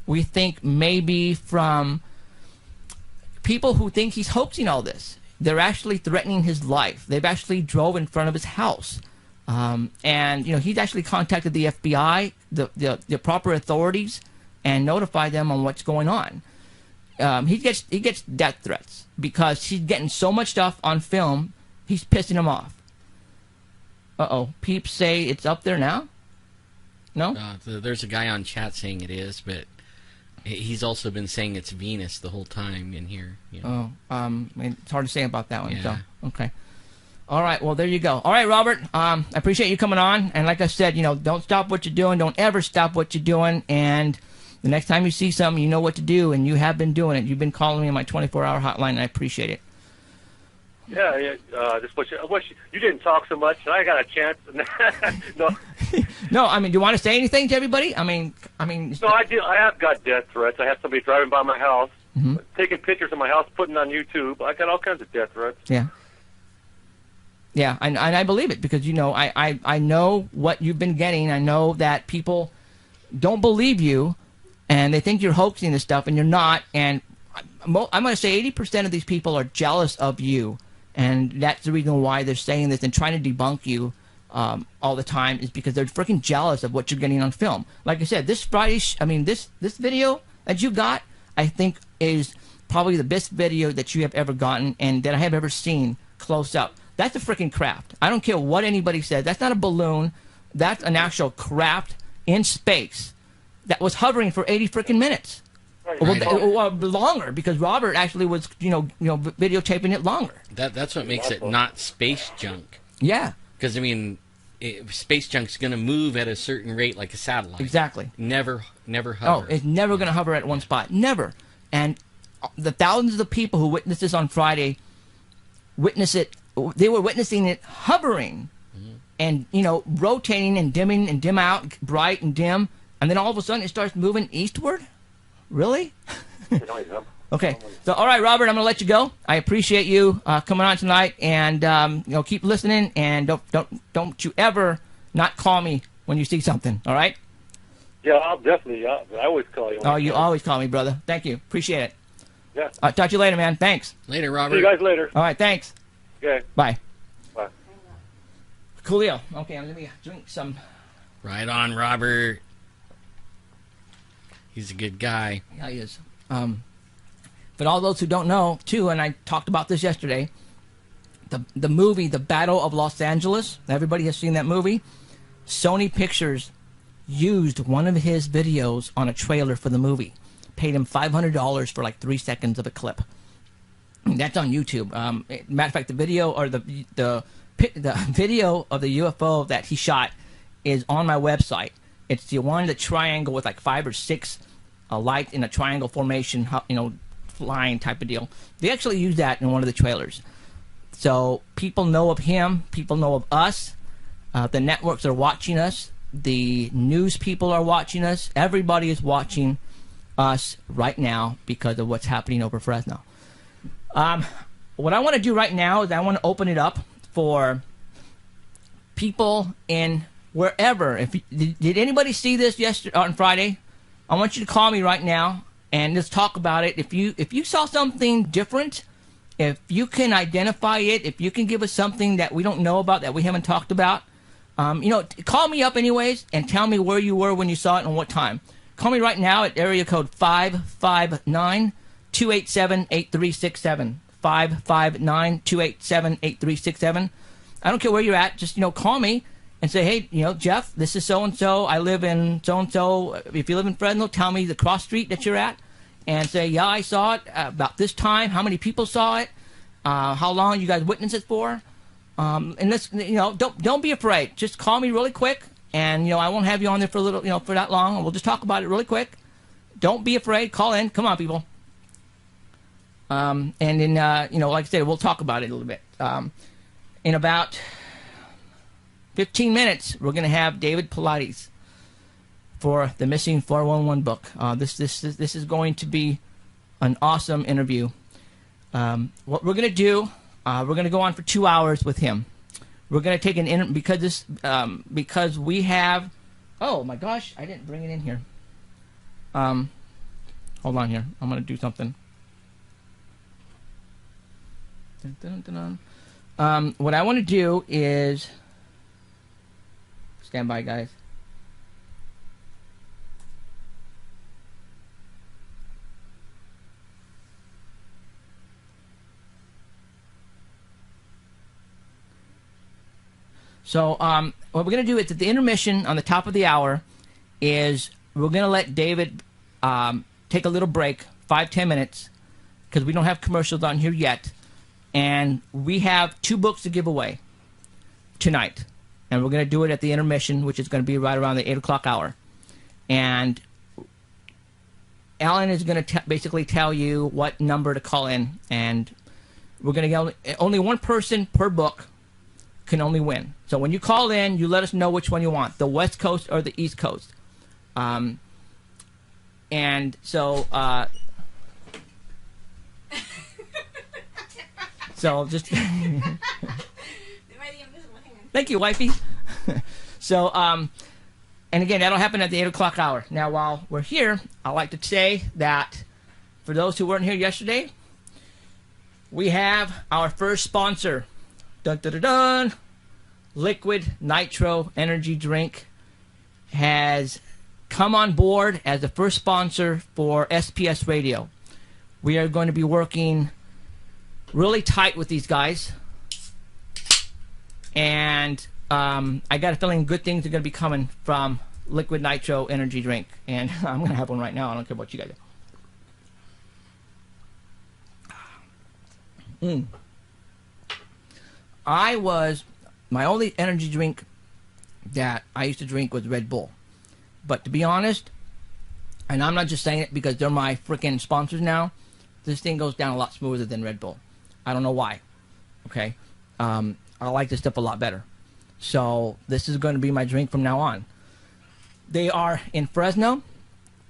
Speaker 1: We think maybe from people who think he's hoaxing all this. They're actually threatening his life. They've actually drove in front of his house. And, you know, he's actually contacted the FBI, the proper authorities, and notified them on what's going on. He gets death threats because he's getting so much stuff on film, he's pissing them off. Uh-oh. Peeps say it's up there now? No?
Speaker 2: There's a guy on chat saying it is, but he's also been saying it's Venus the whole time in here. You know.
Speaker 1: It's hard to say about that one.
Speaker 2: Yeah.
Speaker 1: So, okay. All right, well, there you go. All right, Robert, I appreciate you coming on. And like I said, you know, don't stop what you're doing. Don't ever stop what you're doing. And the next time you see something, you know what to do, and you have been doing it. You've been calling me on my 24-hour hotline, and I appreciate it.
Speaker 3: Yeah, just you didn't talk so much, and I got a chance. No.
Speaker 1: No, I mean, do you want to say anything to everybody? I mean.
Speaker 3: No, I do. I have got death threats. I have somebody driving by my house, taking pictures of my house, putting on YouTube. I got all kinds of death threats.
Speaker 1: Yeah. Yeah, and I believe it because, you know, I know what you've been getting. I know that people don't believe you, and they think you're hoaxing this stuff, and you're not. And I'm going to say 80% of these people are jealous of you, and that's the reason why they're saying this and trying to debunk you all the time is because they're freaking jealous of what you're getting on film. Like I said, this Friday, this video that you got, I think is probably the best video that you have ever gotten and that I have ever seen close up. That's a freaking craft. I don't care what anybody says. That's not a balloon. That's an actual craft in space that was hovering for 80 freaking minutes.
Speaker 2: Right.
Speaker 1: Or longer, because Robert actually was, you know, videotaping it longer.
Speaker 2: That's what makes it not space junk.
Speaker 1: Yeah.
Speaker 2: Because, I mean, space junk's going to move at a certain rate like a satellite.
Speaker 1: Exactly.
Speaker 2: Never hover.
Speaker 1: Oh, it's never going to hover at one spot. Never. And the thousands of people who witnessed this on Friday they were witnessing it hovering and, you know, rotating and dimming and dim out, bright and dim, and then all of a sudden it starts moving eastward? Really? Okay. So, all right, Robert, I'm going to let you go. I appreciate you coming on tonight, and you know, keep listening, and don't you ever not call me when you see something. All right?
Speaker 3: Yeah, I'll definitely. I always call you.
Speaker 1: Oh, you always call me, brother. Thank you. Appreciate it.
Speaker 3: Yeah.
Speaker 1: Talk to you later, man. Thanks.
Speaker 2: Later, Robert.
Speaker 3: See you guys later.
Speaker 1: All right. Thanks.
Speaker 3: Okay.
Speaker 1: Bye.
Speaker 3: Bye.
Speaker 1: Coolio. Okay, let me drink some.
Speaker 2: Right on, Robert. He's a good guy.
Speaker 1: Yeah, he is. But all those who don't know, too, and I talked about this yesterday, the movie, The Battle of Los Angeles, everybody has seen that movie. Sony Pictures used one of his videos on a trailer for the movie. Paid him $500 for like 3 seconds of a clip. That's on YouTube. Matter of fact, the video or the video of the UFO that he shot is on my website. It's the one, the triangle with like 5 or 6 lights in a triangle formation, you know, flying type of deal. They actually use that in one of the trailers. So people know of him. People know of us. The networks are watching us. The news people are watching us. Everybody is watching us right now because of what's happening over Fresno. What I want to do right now is I want to open it up for people in wherever. Did anybody see this yesterday on Friday? I want you to call me right now and let's talk about it. If you saw something different, if you can identify it, if you can give us something that we don't know about, that we haven't talked about, you know, call me up anyways and tell me where you were when you saw it and what time. Call me right now at area code 559-287-8367. 559-287-8367. I don't care where you're at. Just, call me and say, hey, Jeff, this is so-and-so. I live in so-and-so. If you live in Fresno, tell me the cross street that you're at. And say, yeah, I saw it about this time. How many people saw it? How long you guys witnessed it for? And let's, don't be afraid. Just call me really quick. And, I won't have you on there for a little, for that long. We'll just talk about it really quick. Don't be afraid. Call in. Come on, people. And then, like I said, we'll talk about it a little bit. In about 15 minutes, we're going to have David Paulides for the Missing 411 book. This is going to be an awesome interview. What we're going to do, we're going to go on for 2 hours with him. We're going to take an because we have. Oh my gosh, I didn't bring it in here. Hold on here. I'm going to do something. Dun, dun, dun, dun. What I want to do is stand by, guys. So what we're going to do is at the intermission on the top of the hour is we're going to let David take a little break, 5-10 minutes, because we don't have commercials on here yet. And we have 2 books to give away tonight. And we're going to do it at the intermission, which is going to be right around the 8 o'clock hour. And Alan is going to basically tell you what number to call in. And we're going to get only one person per book can only win. So when you call in, you let us know which one you want, the West Coast or the East Coast. And so so just thank you, wifey. So and again, that'll happen at the 8 o'clock hour. Now, while we're here, I'd like to say that for those who weren't here yesterday, we have our first sponsor. Dun, dun, dun, dun. Liquid Nitro Energy Drink has come on board as the first sponsor for SPS Radio. We are going to be working really tight with these guys. And I got a feeling good things are going to be coming from Liquid Nitro Energy Drink. And I'm going to have one right now. I don't care what you guys do. My only energy drink that I used to drink was Red Bull. But to be honest, and I'm not just saying it because they're my freaking sponsors now, this thing goes down a lot smoother than Red Bull. I don't know why. Okay? I like this stuff a lot better. So this is going to be my drink from now on. They are in Fresno,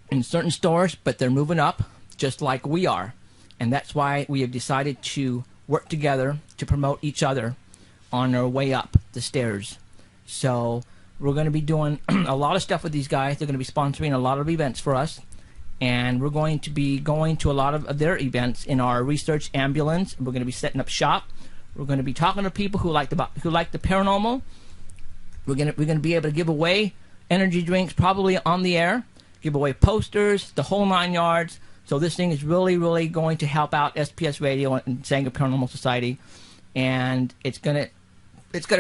Speaker 1: in certain stores, but they're moving up just like we are. And that's why we have decided to work together to promote each other on our way up the stairs. So we're going to be doing a lot of stuff with these guys. They're going to be sponsoring a lot of events for us. And we're going to be going to a lot of their events in our research ambulance. We're going to be setting up shop. We're going to be talking to people who like the paranormal. We're going to be able to give away energy drinks probably on the air, give away posters, the whole 9 yards. So this thing is really, really going to help out SPS Radio and Sanger Paranormal Society. And it's gonna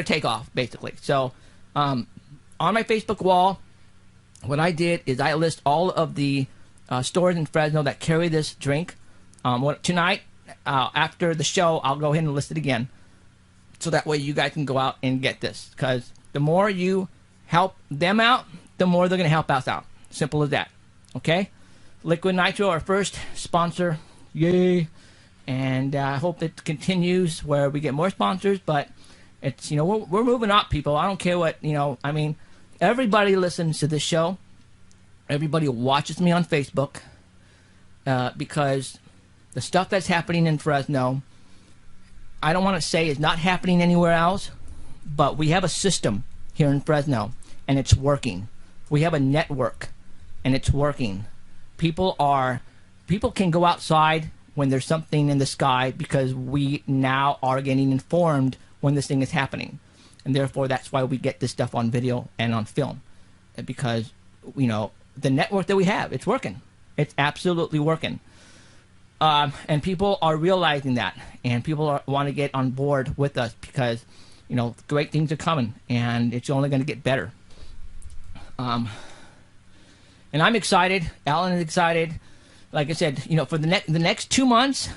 Speaker 1: take off, basically. So on my Facebook wall, what I did is I list all of the stores in Fresno that carry this drink. Tonight, after the show, I'll go ahead and list it again. So that way you guys can go out and get this. Because the more you help them out, the more they're going to help us out. Simple as that. Okay? Liquid Nitro, our first sponsor. Yay! And I hope it continues where we get more sponsors. But it's, we're moving up, people. I don't care what, I mean, everybody listens to this show. Everybody watches me on Facebook. Because the stuff that's happening in Fresno, I don't want to say is not happening anywhere else. But we have a system here in Fresno, and it's working. We have a network, and it's working. People can go outside when there's something in the sky because we now are getting informed when this thing is happening. And therefore, that's why we get this stuff on video and on film. Because, the network that we have, it's working. It's absolutely working. And people are realizing that, and people want to get on board with us because, great things are coming, and it's only going to get better. And I'm excited. Alan is excited. Like I said, for the next 2 months,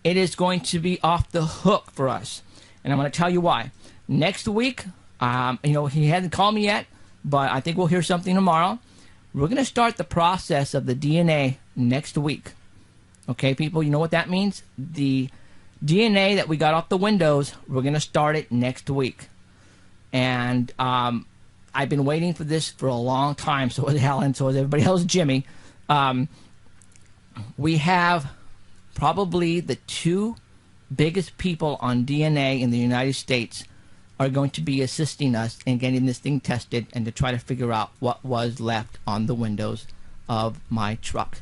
Speaker 1: it is going to be off the hook for us, and I'm going to tell you why. Next week, he hasn't called me yet, but I think we'll hear something tomorrow. We're going to start the process of the DNA next week. Okay, people, you know what that means? The DNA that we got off the windows, we're going to start it next week. And I've been waiting for this for a long time. So is Alan, so is everybody else, Jimmy. We have probably the 2 biggest people on DNA in the United States are going to be assisting us in getting this thing tested and to try to figure out what was left on the windows of my truck.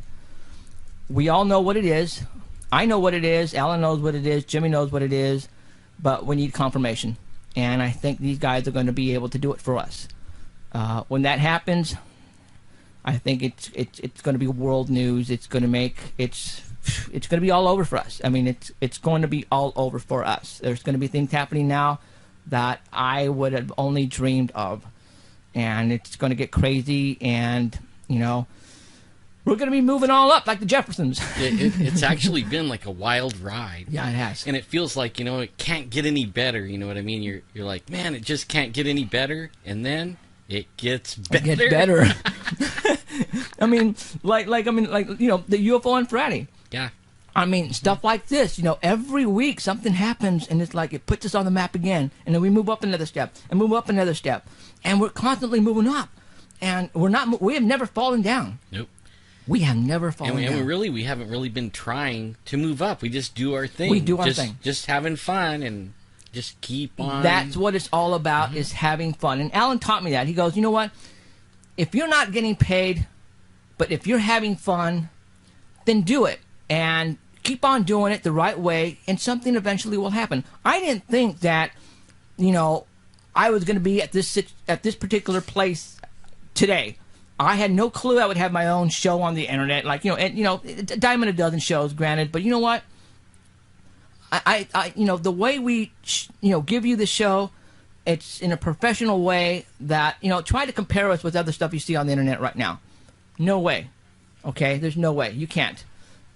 Speaker 1: We all know what it is. I know what it is. Alan knows what it is. Jimmy knows what it is. But we need confirmation. And I think these guys are going to be able to do it for us. When that happens, I think it's going to be world news. It's going to be all over for us. I mean, it's going to be all over for us. There's going to be things happening now that I would have only dreamed of. And it's going to get crazy, and, we're going to be moving all up like the Jeffersons.
Speaker 2: It's actually been like a wild ride.
Speaker 1: Yeah, it has.
Speaker 2: And it feels like, it can't get any better. You know what I mean? You're like, man, it just can't get any better. And then it gets better.
Speaker 1: It gets better. I mean, like the UFO on Friday.
Speaker 2: Yeah.
Speaker 1: I mean, stuff like this, every week something happens, and it's like it puts us on the map again, and then we move up another step, and move up another step, and we're constantly moving up, and we have never fallen down.
Speaker 2: Nope.
Speaker 1: We have never fallen down.
Speaker 2: And we haven't really been trying to move up. We just do our thing.
Speaker 1: We do our thing.
Speaker 2: Just having fun and just keep on.
Speaker 1: That's what it's all about, is having fun. And Alan taught me that. He goes, you know what? If you're not getting paid, but if you're having fun, then do it. And keep on doing it the right way, and something eventually will happen. I didn't think that, I was going to be at this particular place today. I had no clue I would have my own show on the internet, a dime a dozen shows, granted. But you know what? I the way we, give you the show, it's in a professional way that, try to compare us with other stuff you see on the internet right now. No way. Okay? There's no way. You can't.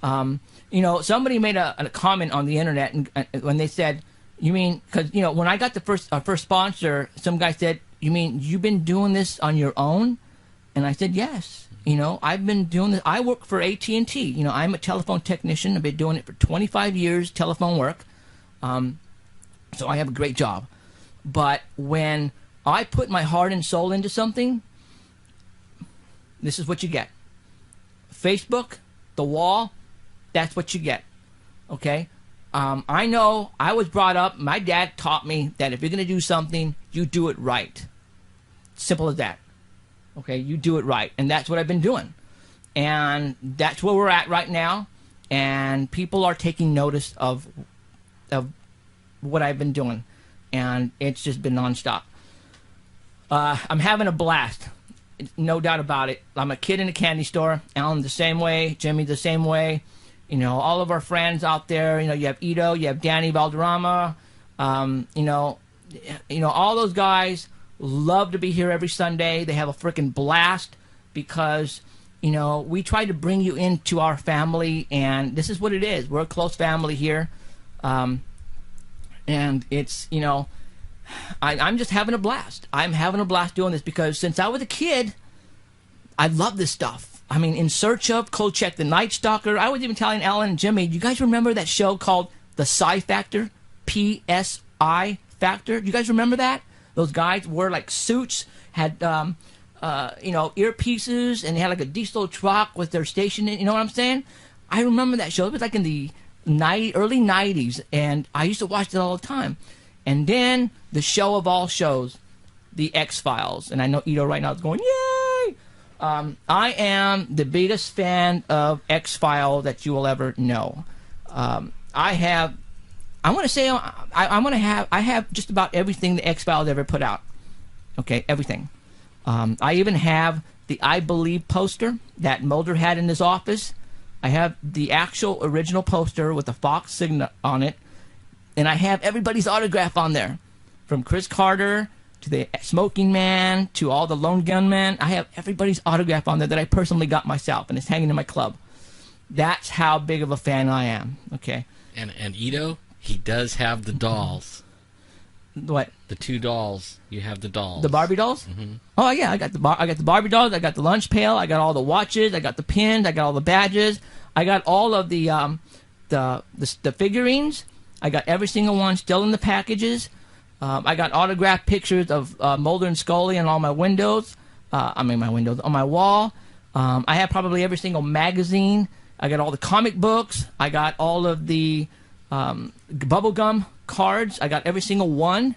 Speaker 1: Somebody made a comment on the internet and when they said, you mean, because, when I got our first sponsor, some guy said, you mean you've been doing this on your own? And I said, yes. I've been doing this. I work for AT&T. I'm a telephone technician. I've been doing it for 25 years, telephone work. So I have a great job. But when I put my heart and soul into something, this is what you get. Facebook, the wall, that's what you get. Okay? I know I was brought up, my dad taught me that if you're going to do something, you do it right. Simple as that. Okay, you do it right. And that's what I've been doing. And that's where we're at right now. And people are taking notice of what I've been doing. And it's just been nonstop. I'm having a blast. No doubt about it. I'm a kid in a candy store. Alan the same way. Jimmy the same way. All of our friends out there. You have Ito. You have Danny Valderrama. All those guys love to be here every Sunday. They have a freaking blast because, we try to bring you into our family, and this is what it is. We're a close family here. And it's, I'm just having a blast. I'm having a blast doing this because since I was a kid, I love this stuff. I mean, In Search of, Cold Check the Night Stalker. I was even telling Alan and Jimmy, do you guys remember that show called The Psi Factor? P-S-I Factor? Do you guys remember that? Those guys wore like suits, had earpieces, and they had like a diesel truck with their station in. You know what I'm saying? I remember that show. It was like in the early 90s, and I used to watch it all the time. And then the show of all shows, The X-Files. And I know Ito right now is going, yay! I am the biggest fan of X-File that you will ever know. I have just about everything the X-Files ever put out. Okay, everything. I even have the I Believe poster that Mulder had in his office. I have the actual original poster with the Fox signet on it, and I have everybody's autograph on there, from Chris Carter to the Smoking Man to all the Lone Gunmen. I have everybody's autograph on there that I personally got myself, and it's hanging in my club. That's how big of a fan I am. Okay.
Speaker 2: And Ito, he does have the dolls.
Speaker 1: What?
Speaker 2: The 2 dolls. You have the dolls.
Speaker 1: The Barbie dolls?
Speaker 2: Mm-hmm.
Speaker 1: Oh yeah, I got the Barbie dolls. I got the lunch pail. I got all the watches. I got the pins. I got all the badges. I got all of the figurines. I got every single one still in the packages. I got autographed pictures of Mulder and Scully on all my windows. On my wall. I have probably every single magazine. I got all the comic books. I got all of the bubblegum cards. I got every single one.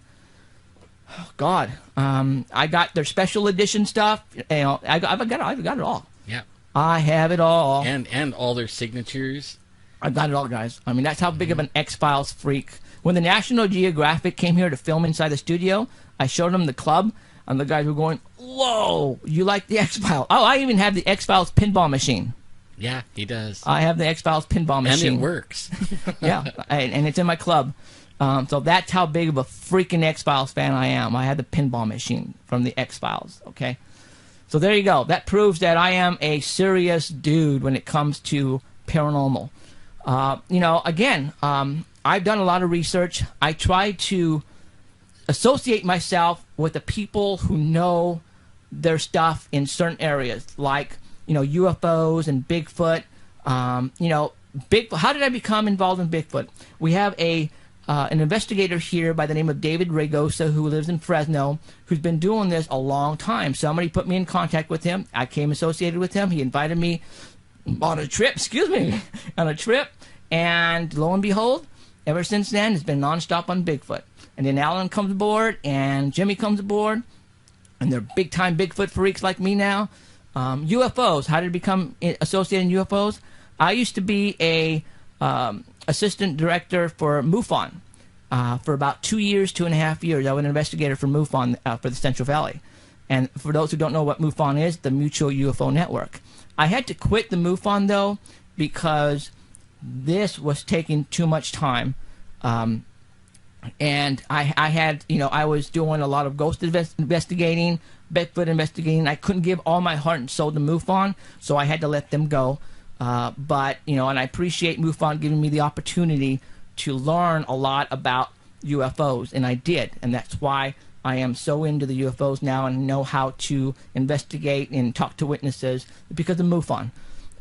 Speaker 1: Oh, God. I got their special edition stuff. You know, I've got it all.
Speaker 2: Yeah.
Speaker 1: I have it all.
Speaker 2: And all their signatures.
Speaker 1: I've got it all, guys. I mean, that's how big of an X-Files freak. When the National Geographic came here to film inside the studio, I showed them the club, and the guys were going, "Whoa, you like the X-Files?" Oh, I even have the X-Files pinball machine.
Speaker 2: Yeah, he does.
Speaker 1: I have the X-Files pinball machine.
Speaker 2: And it works.
Speaker 1: Yeah, and it's in my club. So that's how big of a freaking X-Files fan I am. I had the pinball machine from the X-Files, okay? So there you go. That proves that I am a serious dude when it comes to paranormal. You know, again, I've done a lot of research. I try to associate myself with the people who know their stuff in certain areas, like, you know, UFOs and Bigfoot. You know, how did I become involved in Bigfoot? We have an investigator here by the name of David Ragosa, who lives in Fresno, who's been doing this a long time. Somebody put me in contact with him. I came associated with him. He invited me on a trip, and lo and behold, ever since then, it's been nonstop on Bigfoot. And then Alan comes aboard, and Jimmy comes aboard, and they're big-time Bigfoot freaks like me now. UFOs, how did I become associated in UFOs? I used to be a assistant director for MUFON for about 2 years, 2.5 years. I was an investigator for MUFON for the Central Valley. And for those who don't know what MUFON is, the Mutual UFO Network. I had to quit the MUFON, though, because this was taking too much time. And I had, you know, I was doing a lot of ghost investigating, Bigfoot investigating. I couldn't give all my heart and soul to MUFON, so I had to let them go. But, you know, and I appreciate MUFON giving me the opportunity to learn a lot about UFOs, and I did. And that's why I am so into the UFOs now and know how to investigate and talk to witnesses, because of MUFON.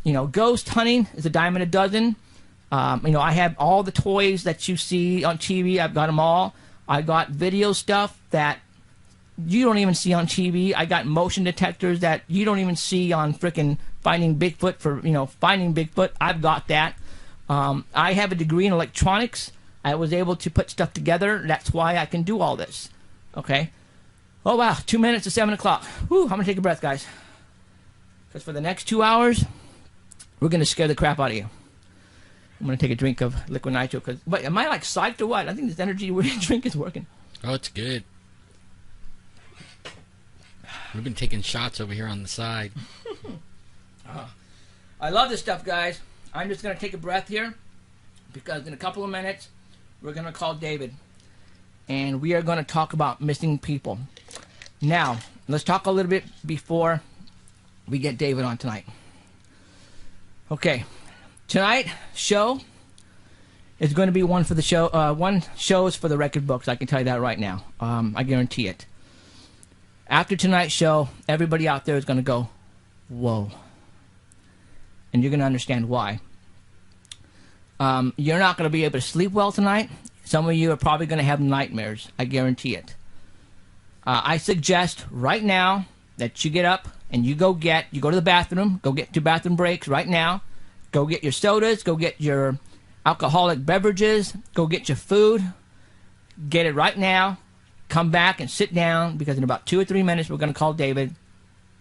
Speaker 1: You know, ghost hunting is a dime a dozen. You know, I have all the toys that you see on TV. I've got them all. I got video stuff that you don't even see on TV. I got motion detectors that you don't even see on frickin' Finding Bigfoot for, you know, Finding Bigfoot. I've got that. I have a degree in electronics. I was able to put stuff together. That's why I can do all this. Okay? Oh, wow. 2 minutes to 7 o'clock. Whew, I'm going to take a breath, guys. Because for the next 2 hours, we're going to scare the crap out of you. I'm going to take a drink of liquid nitro. But am I like psyched or what? I think this energy drink is working.
Speaker 2: Oh, it's good. We've been taking shots over here on the side.
Speaker 1: I love this stuff, guys. I'm just going to take a breath here, because in a couple of minutes, we're going to call David. And we are going to talk about missing people. Now, let's talk a little bit before we get David on tonight. Okay. Tonight's show is going to be one shows for the record books. I can tell you that right now. I guarantee it. After tonight's show, everybody out there is going to go, whoa. And you're going to understand why. You're not going to be able to sleep well tonight. Some of you are probably going to have nightmares. I guarantee it. I suggest right now that you get up and you go to the bathroom. Go get 2 bathroom breaks right now. Go get your sodas. Go get your alcoholic beverages. Go get your food. Get it right now. Come back and sit down, because in about 2 or 3 minutes we're going to call David.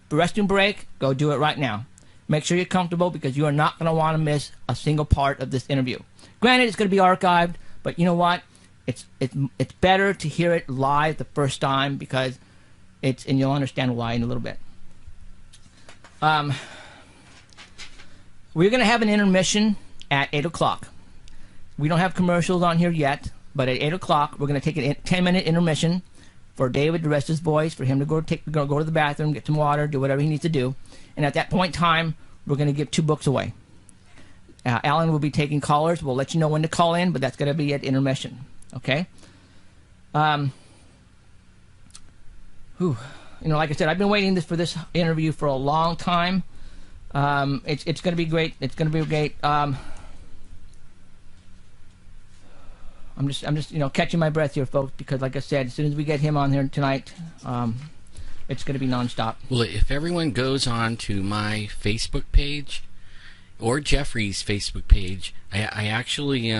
Speaker 1: Restroom break. Go do it right now. Make sure you're comfortable, because you are not going to want to miss a single part of this interview. Granted, it's going to be archived, but you know what? It's better to hear it live the first time, because and you'll understand why in a little bit. We're going to have an intermission at 8 o'clock. We don't have commercials on here yet, but at 8 o'clock, we're going to take a 10-minute intermission for David to rest his voice, for him to go to the bathroom, get some water, do whatever he needs to do. And at that point in time, we're going to give 2 books away. Alan will be taking callers. We'll let you know when to call in, but that's going to be at intermission. Okay? Like I said, I've been waiting for this interview for a long time. It's going to be great. It's going to be great. I'm just catching my breath here, folks, because like I said, as soon as we get him on here tonight, it's going to be nonstop.
Speaker 2: Well, if everyone goes on to my Facebook page or Jeffrey's Facebook page, I actually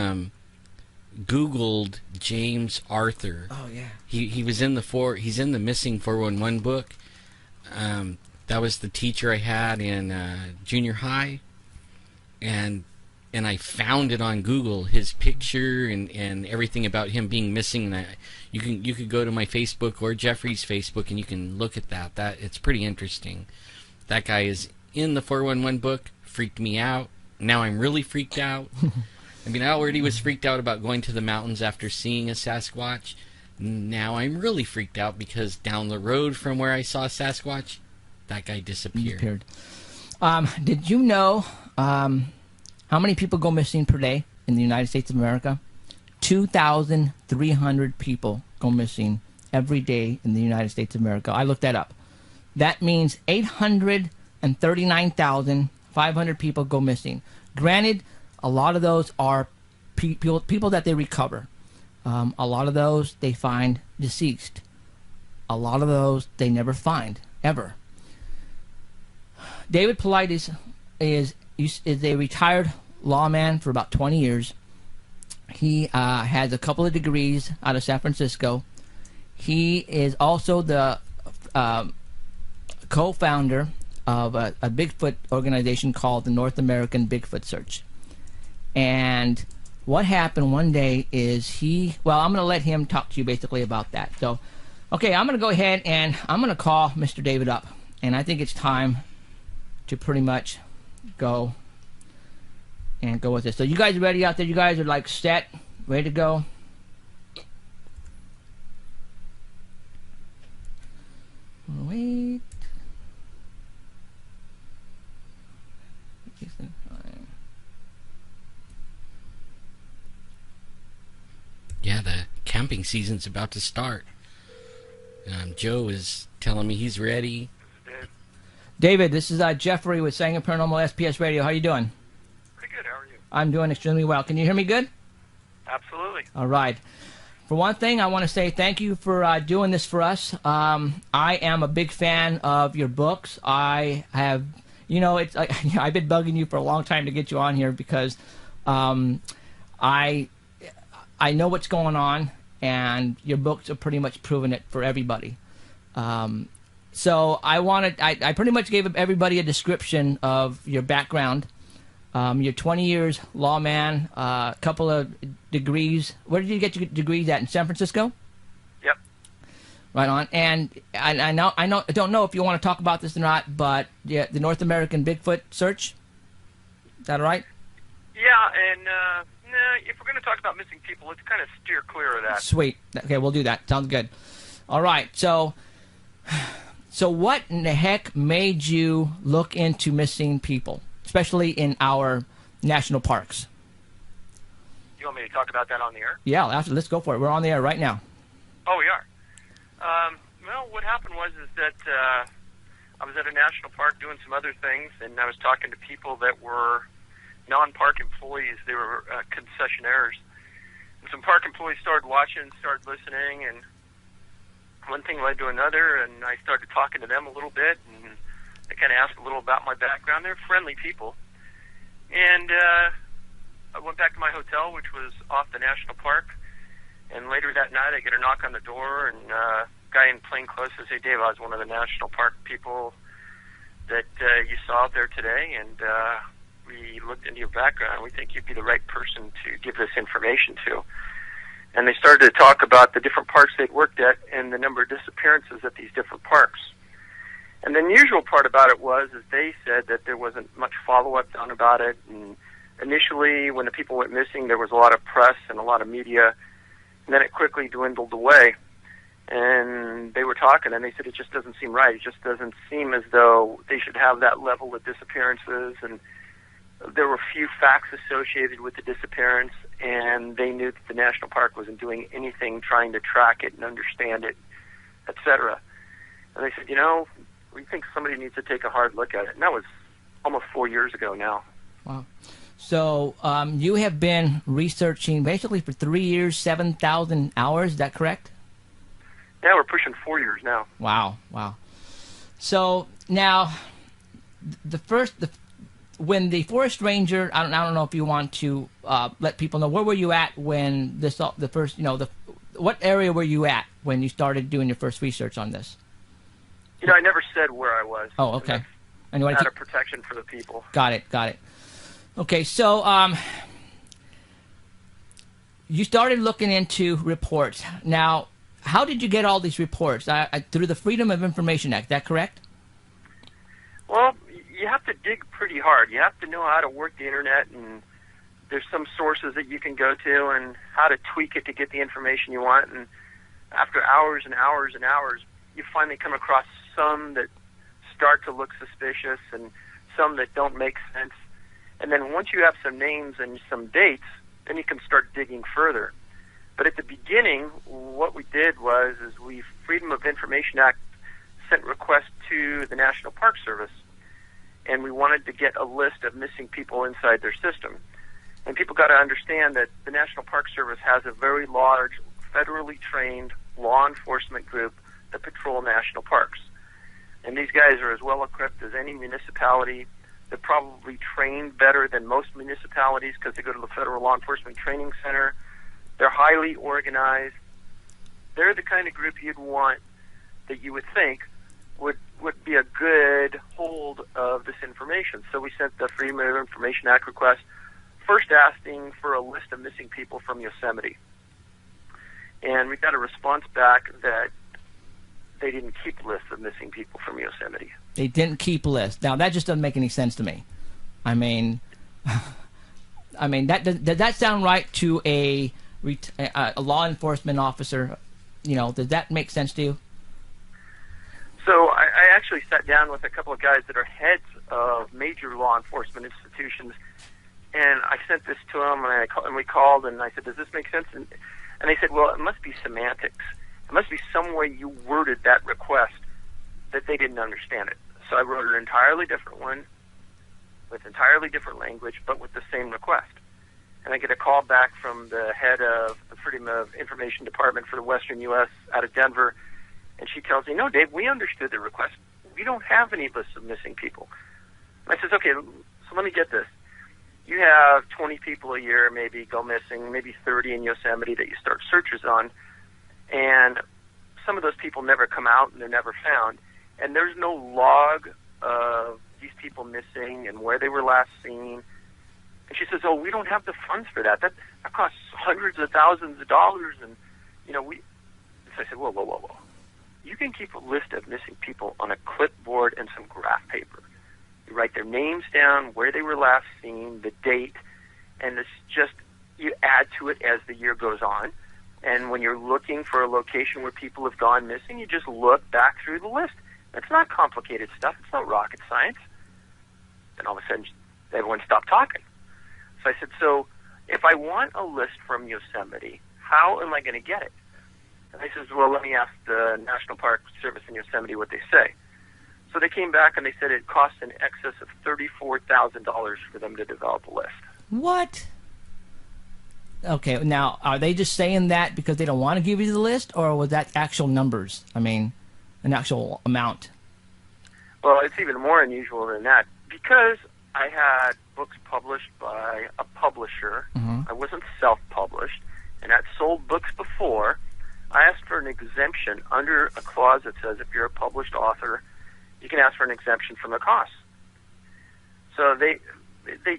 Speaker 2: Googled James Arthur.
Speaker 1: Oh yeah.
Speaker 2: He was in he's in the missing 411 book. That was the teacher I had in junior high, and I found it on Google, his picture and everything about him being missing. And you could go to my Facebook or Jeffrey's Facebook and you can look at that. It's pretty interesting. That guy is in the 411 book. Freaked me out. Now I'm really freaked out. I mean, I already was freaked out about going to the mountains after seeing a Sasquatch. Now I'm really freaked out because down the road from where I saw a Sasquatch, that guy disappeared.
Speaker 1: Did you know how many people go missing per day in the United States of America? 2,300 people go missing every day in the United States of America. I looked that up. That means 839,500 people go missing. Granted, a lot of those are people that they recover. A lot of those they find deceased. A lot of those they never find, ever. David Paulides is a retired lawman for about 20 years. He has a couple of degrees out of San Francisco. He is also the co-founder of a Bigfoot organization called the North American Bigfoot Search. And what happened one day is I'm going to let him talk to you basically about that. So, okay, I'm going to go ahead and I'm going to call Mr. David up. And I think it's time to pretty much go with this. So you guys are ready out there? You guys are like set, ready to go? Wait.
Speaker 2: Yeah, the camping season's about to start. Joe is telling me he's ready.
Speaker 1: David, this is Jeffrey with Sanger Paranormal SPS Radio. How you doing?
Speaker 3: Pretty good. How are you?
Speaker 1: I'm doing extremely well. Can you hear me good?
Speaker 3: Absolutely.
Speaker 1: All right. For one thing, I want to say thank you for doing this for us. I am a big fan of your books. I have, I've been bugging you for a long time to get you on here because I know what's going on, and your books are pretty much proving it for everybody. So I pretty much gave everybody a description of your background. You're 20 years lawman, a couple of degrees. Where did you get your degrees at? In San Francisco?
Speaker 3: Yep.
Speaker 1: Right on. And I don't know if you want to talk about this or not, but the North American Bigfoot Search. Is that right?
Speaker 3: Yeah, and if we're going to talk about missing people, let's kind of steer clear of that.
Speaker 1: Sweet. Okay, we'll do that. Sounds good. All right. So what in the heck made you look into missing people, especially in our national parks?
Speaker 3: You want me to talk about that on the air?
Speaker 1: Yeah, let's go for it. We're on the air right now.
Speaker 3: Oh, we are. Well, what happened was that I was at a national park doing some other things, and I was talking to people that were non-park employees. They were concessionaires. And some park employees started watching, started listening, and one thing led to another, and I started talking to them a little bit, and I kind of asked a little about my background. They're friendly people. And I went back to my hotel, which was off the national park, and later that night I get a knock on the door, and a guy in plain clothes says, "Hey, Dave, I was one of the national park people that you saw out there today, and we looked into your background, and we think you'd be the right person to give this information to." And they started to talk about the different parks they'd worked at and the number of disappearances at these different parks.
Speaker 4: And the unusual part about it was, is they said that there wasn't much follow-up done about it. And initially, when the people went missing, there was a lot of press and a lot of media, and then it quickly dwindled away. And they were talking, and they said it just doesn't seem right. It just doesn't seem as though they should have that level of disappearances, and there were few facts associated with the disappearance, and they knew that the national park wasn't doing anything trying to track it and understand it, etc. And they said, we think somebody needs to take a hard look at it. And that was almost 4 years ago now.
Speaker 1: Wow. So you have been researching basically for 3 years, 7,000 hours. Is that correct?
Speaker 4: Yeah, we're pushing 4 years now.
Speaker 1: Wow. So now, when the forest ranger, I don't know if you want to let people know, where were you at when what area were you at when you started doing your first research on this?
Speaker 4: I never said where I was.
Speaker 1: Oh, okay.
Speaker 4: And out of protection for the people.
Speaker 1: Got it. Okay, so you started looking into reports. Now, how did you get all these reports? Through the Freedom of Information Act, is that correct?
Speaker 4: Well, you have to dig pretty hard. You have to know how to work the internet, and there's some sources that you can go to and how to tweak it to get the information you want. And after hours and hours and hours, you finally come across some that start to look suspicious and some that don't make sense. And then once you have some names and some dates, then you can start digging further. But at the beginning, what we did was we Freedom of Information Act sent requests to the National Park Service, and we wanted to get a list of missing people inside their system. And people got to understand that the National Park Service has a very large, federally trained law enforcement group that patrol national parks. And these guys are as well equipped as any municipality. They're probably trained better than most municipalities because they go to the Federal Law Enforcement Training Center. They're highly organized. They're the kind of group you'd want, that you would think would be a good hold of this information. So we sent the Freedom of Information Act request, first asking for a list of missing people from Yosemite. And we got a response back that they didn't keep lists of missing people from Yosemite.
Speaker 1: They didn't keep lists. Now, that just doesn't make any sense to me. I mean, does that sound right to a law enforcement officer? Does that make sense to you?
Speaker 4: So I actually sat down with a couple of guys that are heads of major law enforcement institutions, and I sent this to them, and we called, and I said, does this make sense? And they said, well, it must be semantics. It must be some way you worded that request that they didn't understand it. So I wrote an entirely different one with entirely different language, but with the same request. And I get a call back from the head of the Freedom of Information Department for the Western U.S. out of Denver, and she tells me, no, Dave, we understood the request. We don't have any lists of missing people. And I says, okay, so let me get this. You have 20 people a year maybe go missing, maybe 30 in Yosemite that you start searches on, and some of those people never come out and they're never found. And there's no log of these people missing and where they were last seen. And she says, oh, we don't have the funds for that. That costs hundreds of thousands of dollars. And, So I said, whoa. You can keep a list of missing people on a clipboard and some graph paper. You write their names down, where they were last seen, the date, and it's just, you add to it as the year goes on. And when you're looking for a location where people have gone missing, you just look back through the list. It's not complicated stuff. It's not rocket science. Then all of a sudden, everyone stopped talking. So I said, so if I want a list from Yosemite, how am I going to get it? And I said, well, let me ask the National Park Service in Yosemite what they say. So they came back and they said it costs in excess of $34,000 for them to develop a list.
Speaker 1: What? Okay, now, are they just saying that because they don't want to give you the list, or was that actual numbers? I mean, an actual amount?
Speaker 4: Well, it's even more unusual than that. Because I had books published by a publisher, I wasn't self-published, and I'd sold books before, I asked for an exemption under a clause that says if you're a published author, you can ask for an exemption from the costs. So they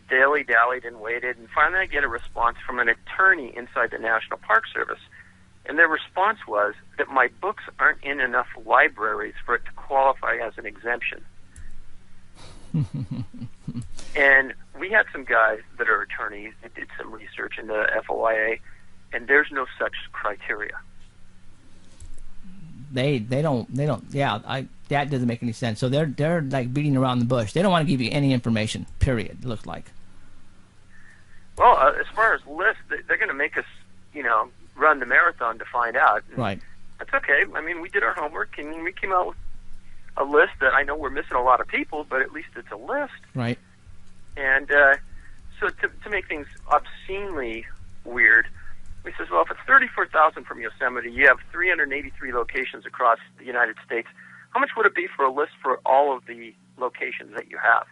Speaker 4: dilly-dallied and waited, and finally I get a response from an attorney inside the National Park Service. And their response was that my books aren't in enough libraries for it to qualify as an exemption. And we had some guys that are attorneys that did some research into FOIA, and there's no such criteria.
Speaker 1: They don't. Yeah, that doesn't make any sense. So they're like beating around the bush. They don't want to give you any information. Period. It looks like.
Speaker 4: Well, as far as lists, they're going to make us, run the marathon to find out. And
Speaker 1: right.
Speaker 4: That's okay. I mean, we did our homework, and we came out with a list that I know we're missing a lot of people, but at least it's a list.
Speaker 1: Right.
Speaker 4: And so to make things obscenely weird, we says, well, if it's 34,000 from Yosemite, you have 383 locations across the United States. How much would it be for a list for all of the locations that you have?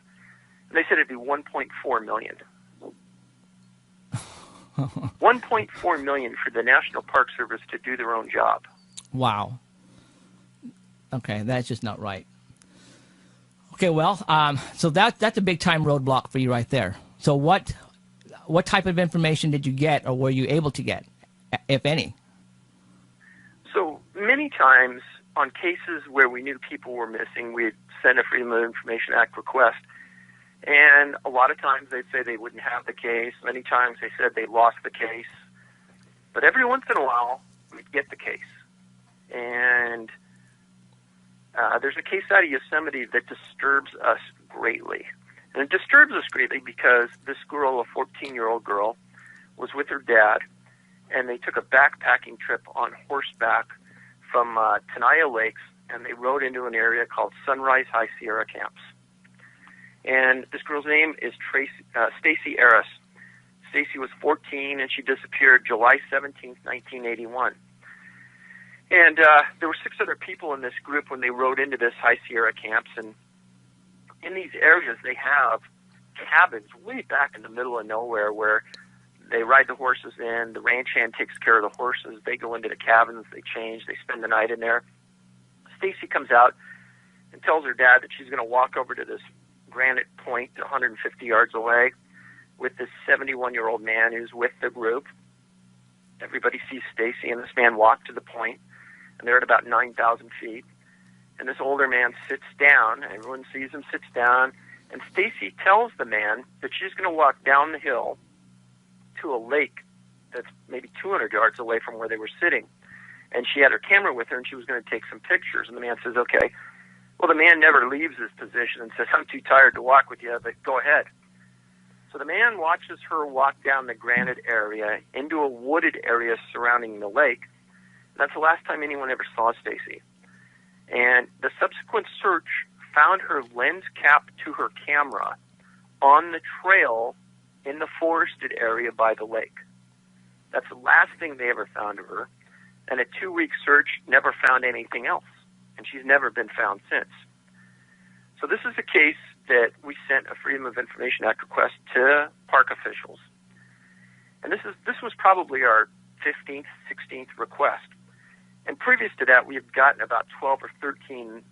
Speaker 4: And they said it'd be 1.4 million. 1.4 million for the National Park Service to do their own job.
Speaker 1: Wow. Okay, that's just not right. Okay, well, so that's a big time roadblock for you right there. So what type of information did you get, or were you able to get, if any?
Speaker 4: So many times on cases where we knew people were missing, we'd send a Freedom of Information Act request. And a lot of times they'd say they wouldn't have the case. Many times they said they lost the case. But every once in a while, we'd get the case. And there's a case out of Yosemite that disturbs us greatly. And it disturbs us greatly because this girl, a 14-year-old girl, was with her dad, and they took a backpacking trip on horseback from Tenaya Lakes, and they rode into an area called Sunrise High Sierra Camps. And this girl's name is Stacy Harris. Stacy was 14, and she disappeared July 17th, 1981. And there were 6 other people in this group when they rode into this High Sierra camps. And in these areas, they have cabins way back in the middle of nowhere where they ride the horses in. The ranch hand takes care of the horses. They go into the cabins. They change. They spend the night in there. Stacy comes out and tells her dad that she's going to walk over to this granite point 150 yards away with this 71-year-old man who's with the group. Everybody sees Stacy and this man walk to the point, and they're at about 9,000 feet. And this older man sits down. Everyone sees him, sits down, and Stacy tells the man that she's going to walk down the hill to a lake that's maybe 200 yards away from where they were sitting. And she had her camera with her, and she was going to take some pictures. And the man says, okay. Well, the man never leaves his position and says, I'm too tired to walk with you, but go ahead. So the man watches her walk down the granite area into a wooded area surrounding the lake. And that's the last time anyone ever saw Stacy. And the subsequent search found her lens cap to her camera on the trail in the forested area by the lake. That's the last thing they ever found of her. And a 2-week search never found anything else. And she's never been found since. So this is a case that we sent a Freedom of Information Act request to park officials. And this was probably our 15th, 16th request. And previous to that, we had gotten about 12 or 13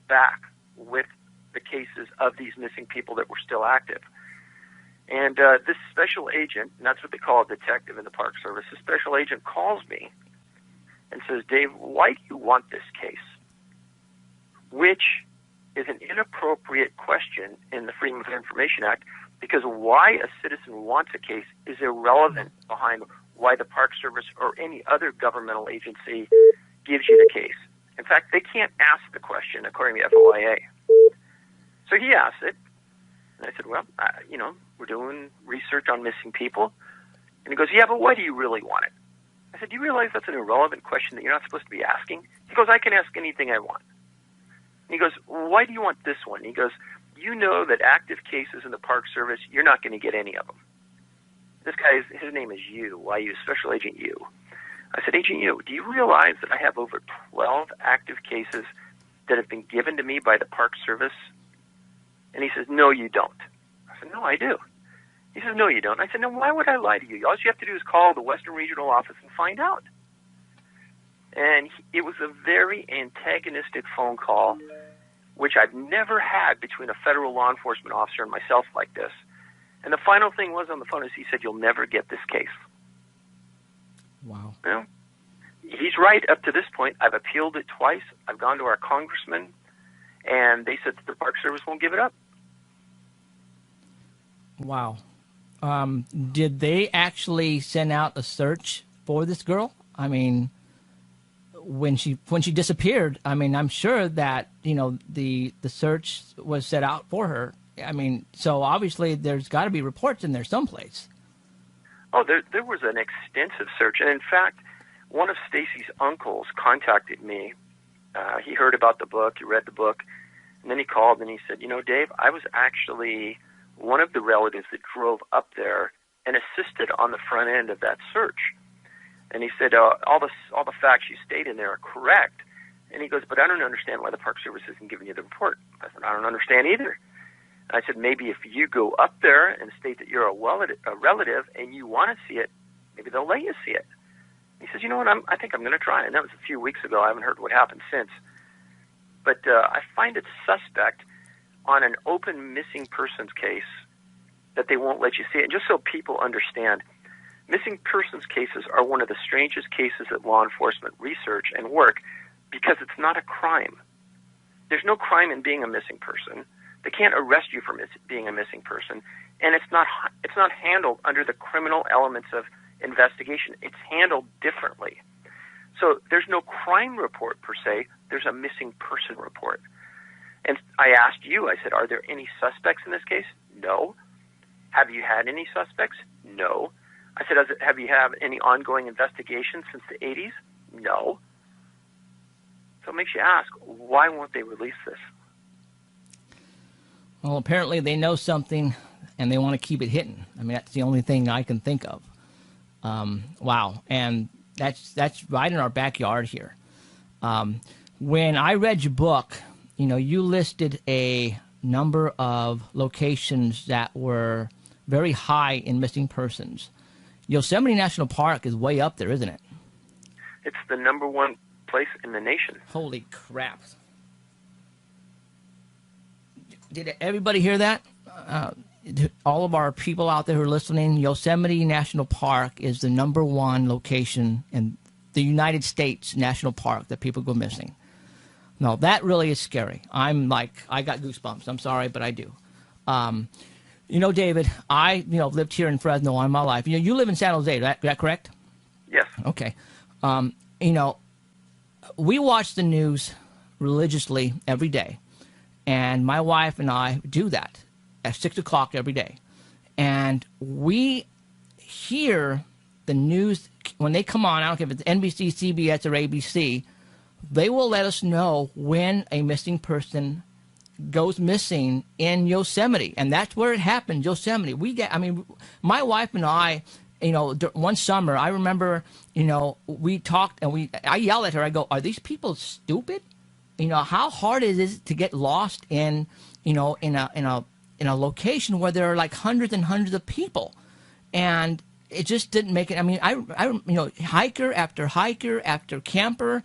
Speaker 4: back with the cases of these missing people that were still active. And this special agent, and that's what they call a detective in the Park Service, the special agent calls me and says, Dave, why do you want this case? Which is an inappropriate question in the Freedom of Information Act, because why a citizen wants a case is irrelevant behind why the Park Service or any other governmental agency gives you the case. In fact, they can't ask the question according to FOIA. So he asked it, and I said, well, we're doing research on missing people. And he goes, yeah, but why do you really want it? I said, do you realize that's an irrelevant question that you're not supposed to be asking? He goes, I can ask anything I want. And he goes, why do you want this one? And he goes, you know that active cases in the Park Service, you're not going to get any of them. This guy, his name is Yu, Y-U, Special Agent Yu. I said, Agent Yu, do you realize that I have over 12 active cases that have been given to me by the Park Service? And he says, no, you don't. I said, no, I do. He says, no, you don't. I said, no, why would I lie to you? All you have to do is call the Western Regional Office and find out. And it was a very antagonistic phone call, which I've never had between a federal law enforcement officer and myself like this. And the final thing was on the phone is he said, you'll never get this case.
Speaker 1: Wow.
Speaker 4: he's right up to this point. I've appealed it twice. I've gone to our congressman, and they said that the Park Service won't give it up.
Speaker 1: Wow. Did they actually send out a search for this girl? I mean, when she disappeared, I mean, I'm sure that, the search was set out for her. I mean, so obviously there's got to be reports in there someplace.
Speaker 4: Oh, there was an extensive search. And in fact, one of Stacy's uncles contacted me. He heard about the book, he read the book, and then he called and he said, Dave, I was actually one of the relatives that drove up there and assisted on the front end of that search. And he said, all the facts you state in there are correct. And he goes, but I don't understand why the Park Service isn't giving you the report. I said, I don't understand either. And I said, maybe if you go up there and state that you're a relative and you want to see it, maybe they'll let you see it. He says, you know what, I think I'm going to try. And that was a few weeks ago. I haven't heard what happened since. But I find it suspect on an open missing persons case that they won't let you see it. And just so people understand, missing persons cases are one of the strangest cases that law enforcement research and work because it's not a crime. There's no crime in being a missing person. They can't arrest you for being a missing person. And it's not handled under the criminal elements of investigation. It's handled differently. So there's no crime report per se. There's a missing person report. And I asked you, I said, are there any suspects in this case? No. Have you had any suspects? No. I said, have you had any ongoing investigations since the 80s? No. So it makes you ask, why won't they release this?
Speaker 1: Well, apparently they know something and they want to keep it hidden. I mean, that's the only thing I can think of. Wow. And that's right in our backyard here. When I read your book, you listed a number of locations that were very high in missing persons. Yosemite National Park is way up there, isn't it?
Speaker 4: It's the number one place in the nation.
Speaker 1: Holy crap. Did everybody hear that? All of our people out there who are listening, Yosemite National Park is the number one location in the United States National Park that people go missing. No, that really is scary. I got goosebumps. I'm sorry, but I do. David, I lived here in Fresno all my life. You live in San Jose, is that correct?
Speaker 4: Yes.
Speaker 1: Okay. We watch the news religiously every day, and my wife and I do that at 6 o'clock every day. And we hear the news when they come on. I don't care if it's NBC, CBS, or ABC. They will let us know when a missing person goes missing in Yosemite, and that's where it happened, Yosemite. My wife and I, one summer, I remember, we talked and I yelled at her. I go, "Are these people stupid? How hard is it to get lost in a location where there are like hundreds and hundreds of people?" And it just didn't make it. I mean, hiker after hiker after camper,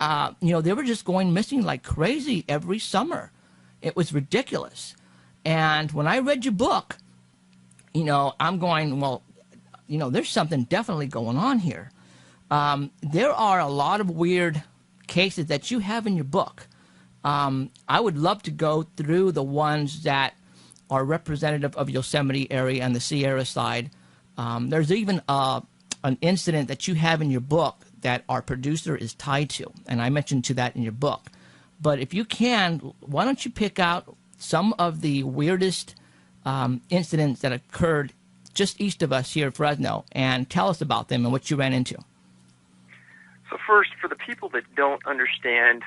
Speaker 1: they were just going missing like crazy every summer. It was ridiculous. And when I read your book, I'm going, well, there's something definitely going on here. There are a lot of weird cases that you have in your book. I would love to go through the ones that are representative of Yosemite area and the Sierra side. There's even an incident that you have in your book that our producer is tied to, and I mentioned to that in your book. But if you can, why don't you pick out some of the weirdest incidents that occurred just east of us here in Fresno and tell us about them and what you ran into.
Speaker 4: So first, for the people that don't understand,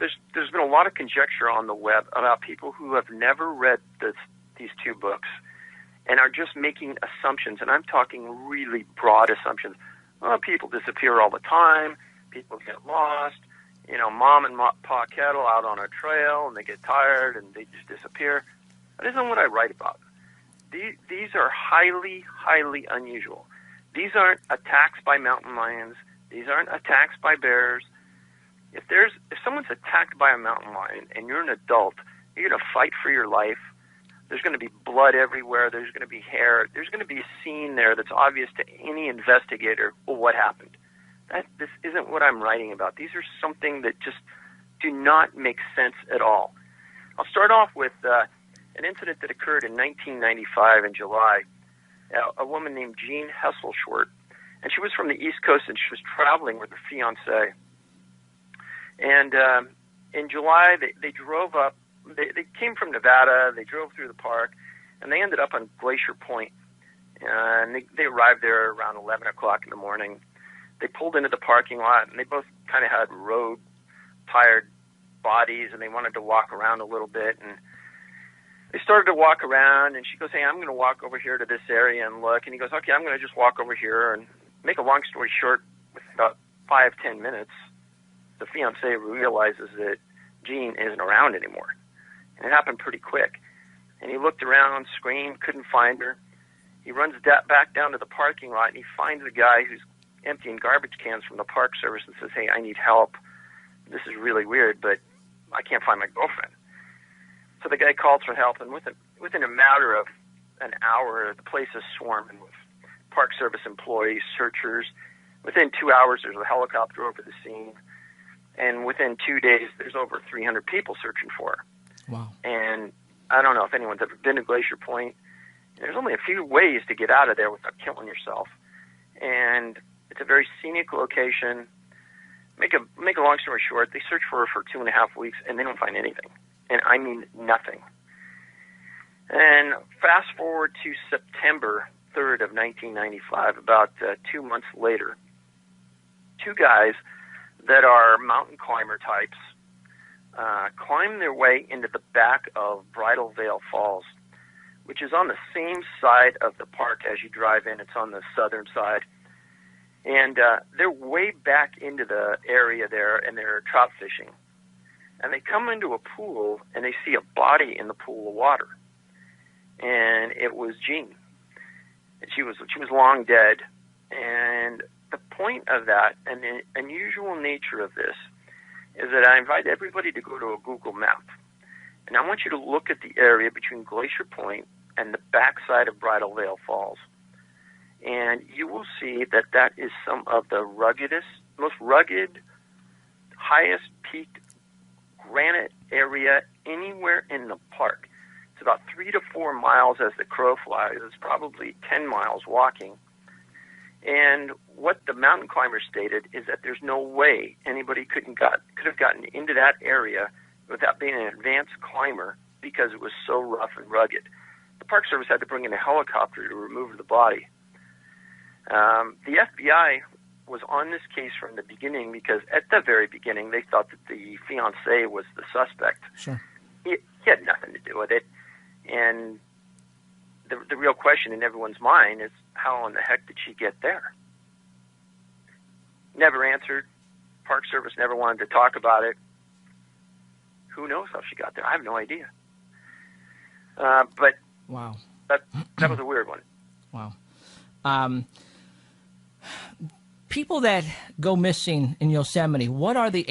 Speaker 4: there's been a lot of conjecture on the web about people who have never read these two books and are just making assumptions, and I'm talking really broad assumptions. People disappear all the time, people get lost, mom and pa cattle out on a trail and they get tired and they just disappear. That isn't what I write about. These are highly, highly unusual. These aren't attacks by mountain lions. These aren't attacks by bears. If someone's attacked by a mountain lion and you're an adult, you're going to fight for your life. There's going to be blood everywhere. There's going to be hair. There's going to be a scene there that's obvious to any investigator. Well, what happened? this isn't what I'm writing about. These are something that just do not make sense at all. I'll start off with an incident that occurred in 1995 in July. A woman named Jean Hesselschwart, and she was from the East Coast, and she was traveling with her fiancé. And in July, they drove up. They came from Nevada. They drove through the park, and they ended up on Glacier Point. And they arrived there around 11 o'clock in the morning. They pulled into the parking lot, and they both kind of had road-tired bodies, and they wanted to walk around a little bit. And they started to walk around, and she goes, "Hey, I'm going to walk over here to this area and look." And he goes, "Okay, I'm going to just walk over here." And make a long story short, with about 5-10 minutes, the fiancé realizes that Jean isn't around anymore. And it happened pretty quick. And he looked around, screamed, couldn't find her. He runs back down to the parking lot, and he finds a guy who's emptying garbage cans from the Park Service and says, "Hey, I need help. This is really weird, but I can't find my girlfriend." So the guy calls for help, and within a matter of an hour, the place is swarming with Park Service employees, searchers. Within 2 hours, there's a helicopter over the scene. And within 2 days, there's over 300 people searching for her.
Speaker 1: Wow.
Speaker 4: And I don't know if anyone's ever been to Glacier Point. There's only a few ways to get out of there without killing yourself. And it's a very scenic location. Make a long story short, they search for her for 2.5 weeks, and they don't find anything. And I mean nothing. And fast forward to September 3rd of 1995, about 2 months later, two guys that are mountain climber types climb their way into the back of Bridal Veil Falls, which is on the same side of the park as you drive in. It's on the southern side. And they're way back into the area there, and they're trout fishing. And they come into a pool, and they see a body in the pool of water. And it was Jean. And she was long dead. And the point of that, and the unusual nature of this, is that I invite everybody to go to a Google map. And I want you to look at the area between Glacier Point and the backside of Bridal Veil Falls. And you will see that that is some of the most rugged, highest peaked granite area anywhere in the park. It's about 3 to 4 miles as the crow flies. It's probably 10 miles walking. And what the mountain climber stated is that there's no way anybody could have gotten into that area without being an advanced climber because it was so rough and rugged. The Park Service had to bring in a helicopter to remove the body. The FBI was on this case from the beginning because at the very beginning they thought that the fiancé was the suspect.
Speaker 1: Sure.
Speaker 4: He had nothing to do with it. And the real question in everyone's mind is, how in the heck did she get there? Never answered. Park Service never wanted to talk about it. Who knows how she got there? I have no idea. But
Speaker 1: wow,
Speaker 4: that was a weird one.
Speaker 1: Wow. People that go missing in Yosemite, what are the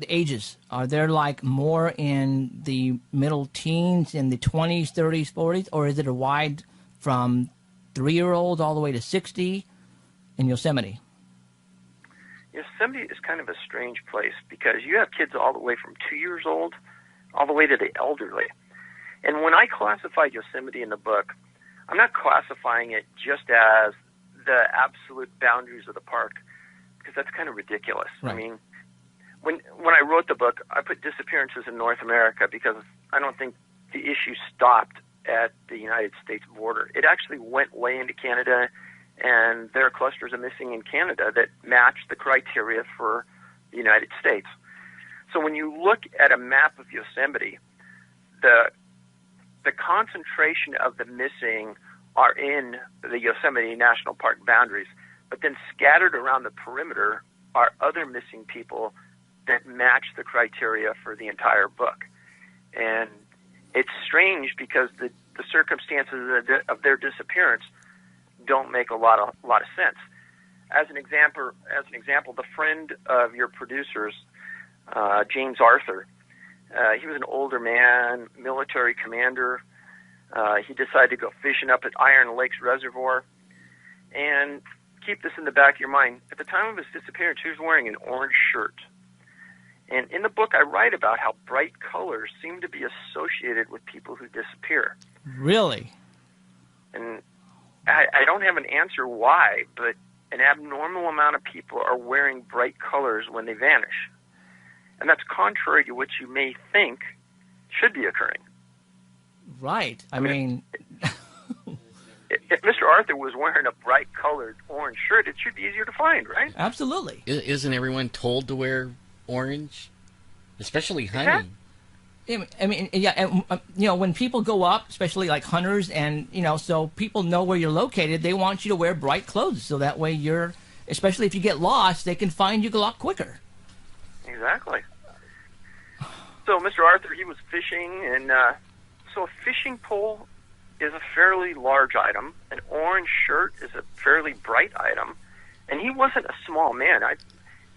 Speaker 1: the ages? Are there like more in the middle teens, in the 20s, 30s, 40s, or is it a wide from 3-year-olds all the way to 60 in Yosemite?
Speaker 4: Yosemite is kind of a strange place because you have kids all the way from 2 years old all the way to the elderly. And when I classified Yosemite in the book, I'm not classifying it just as the absolute boundaries of the park, because that's kind of ridiculous. Right. I mean, when I wrote the book, I put disappearances in North America because I don't think the issue stopped at the United States border. It actually went way into Canada, and there are clusters of missing in Canada that match the criteria for the United States. So when you look at a map of Yosemite, the concentration of the missing are in the Yosemite National Park boundaries, but then scattered around the perimeter are other missing people that match the criteria for the entire book. And it's strange because the circumstances of their disappearance don't make a lot of sense. As an example, the friend of your producers, James Arthur, he was an older man, military commander. He decided to go fishing up at Iron Lakes Reservoir, and keep this in the back of your mind. At the time of his disappearance, he was wearing an orange shirt. And in the book, I write about how bright colors seem to be associated with people who disappear.
Speaker 1: Really?
Speaker 4: And I don't have an answer why, but an abnormal amount of people are wearing bright colors when they vanish. And that's contrary to what you may think should be occurring.
Speaker 1: Right. I mean...
Speaker 4: If Mr. Arthur was wearing a bright-colored orange shirt, it should be easier to find, right?
Speaker 1: Absolutely.
Speaker 2: Isn't everyone told to wear orange? Especially honey.
Speaker 1: I mean, yeah, and, you know, when people go up, especially like hunters, and, you know, so people know where you're located, they want you to wear bright clothes, so that way you're, especially if you get lost, they can find you a lot quicker.
Speaker 4: Exactly. So Mr. Arthur, he was fishing, and so a fishing pole is a fairly large item. An orange shirt is a fairly bright item, and he wasn't a small man.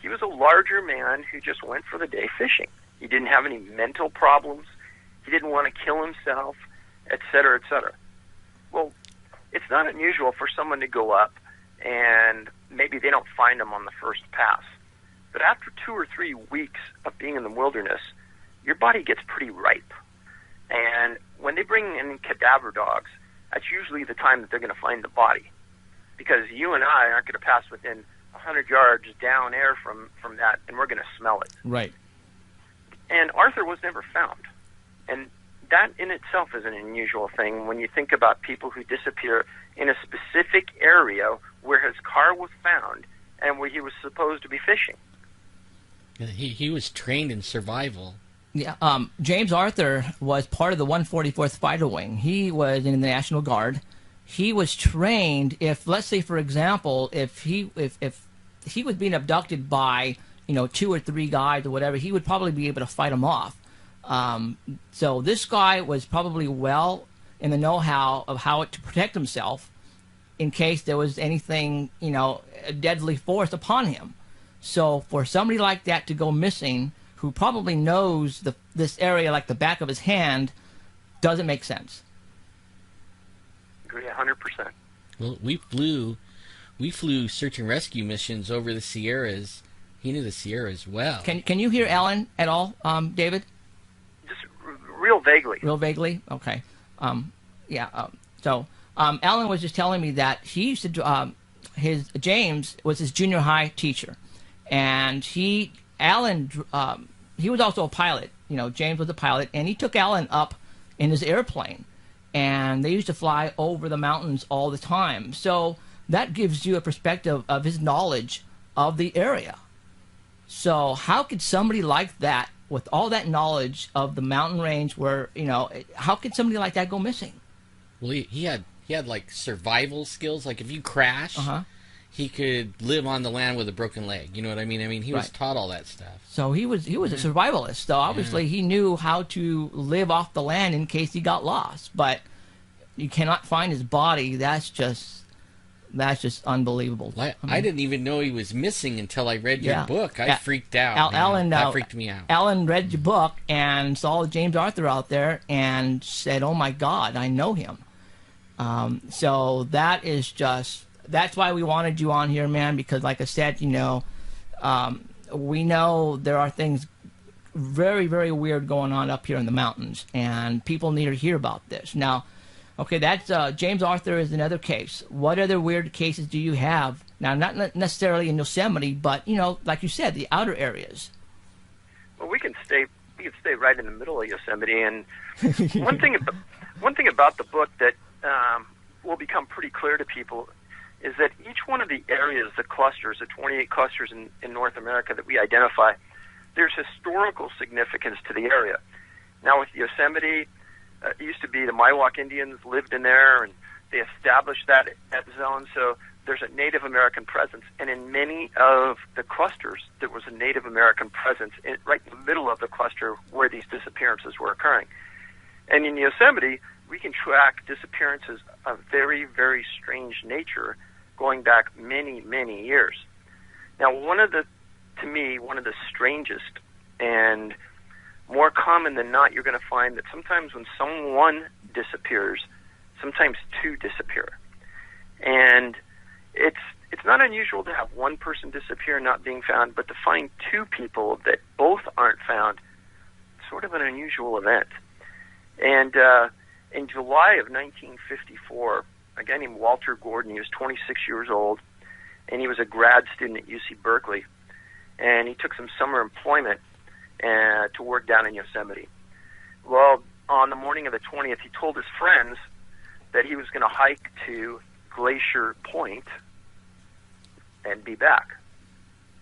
Speaker 4: He was a larger man who just went for the day fishing. He didn't have any mental problems. He didn't want to kill himself, et cetera, et cetera. Well, it's not unusual for someone to go up and maybe they don't find him on the first pass. But after 2 or 3 weeks of being in the wilderness, your body gets pretty ripe. And when they bring in cadaver dogs, that's usually the time that they're going to find the body. Because you and I aren't going to pass within 100 yards down air from that, and we're going to smell it.
Speaker 1: Right.
Speaker 4: And Arthur was never found. And that in itself is an unusual thing when you think about people who disappear in a specific area where his car was found and where he was supposed to be fishing.
Speaker 2: He was trained in survival.
Speaker 1: Yeah, James Arthur was part of the 144th Fighter Wing. He was in the National Guard. He was trained. If, let's say, for example, if he was being abducted by, you know, 2 or 3 guys or whatever, he would probably be able to fight them off. So this guy was probably well in the know-how of how to protect himself in case there was anything, you know, a deadly force upon him. So for somebody like that to go missing, who probably knows this area like the back of his hand, doesn't make sense.
Speaker 4: Agree 100%.
Speaker 2: Well, we flew search and rescue missions over the Sierras. He knew the Sierras well.
Speaker 1: Can you hear Alan at all, David?
Speaker 4: Just real vaguely.
Speaker 1: Real vaguely? Okay. So Alan was just telling me that he used to James was his junior high teacher, and Alan was also a pilot. You know, James was a pilot, and he took Alan up in his airplane, and they used to fly over the mountains all the time. So that gives you a perspective of his knowledge of the area. So how could somebody like that, with all that knowledge of the mountain range, where, you know, how could somebody like that go missing?
Speaker 2: Well, he had like survival skills. Like if you crash, he could live on the land with a broken leg. You know what I mean? I mean, he was taught all that stuff.
Speaker 1: So he was a survivalist. So obviously he knew how to live off the land in case he got lost. But you cannot find his body. That's just unbelievable.
Speaker 2: I didn't even know he was missing until I read your book. I freaked out. That freaked me out.
Speaker 1: Alan read your book and saw James Arthur out there and said, "Oh my God, I know him." So that's why we wanted you on here, man, because like I said, you know, we know there are things very, very weird going on up here in the mountains, and people need to hear about this. Now, okay, that's James Arthur is another case. What other weird cases do you have? Now, not necessarily in Yosemite, but, you know, like you said, the outer areas.
Speaker 4: Well, we can stay right in the middle of Yosemite, and one thing about the book that will become pretty clear to people is that each one of the areas, the clusters, the 28 clusters in North America that we identify, there's historical significance to the area. Now with Yosemite, it used to be the Miwok Indians lived in there, and they established that zone, so there's a Native American presence. And in many of the clusters, there was a Native American presence right in the middle of the cluster where these disappearances were occurring. And in Yosemite, we can track disappearances of very, very strange nature going back many, many years. Now, to me, one of the strangest and more common than not, you're going to find that sometimes when someone disappears, sometimes 2 disappear. And it's it's not unusual to have one person disappear and not being found, but to find two people that both aren't found, sort of an unusual event. And in July of 1954, a guy named Walter Gordon, he was 26 years old, and he was a grad student at UC Berkeley, and he took some summer employment to work down in Yosemite. Well, on the morning of the 20th, he told his friends that he was going to hike to Glacier Point and be back.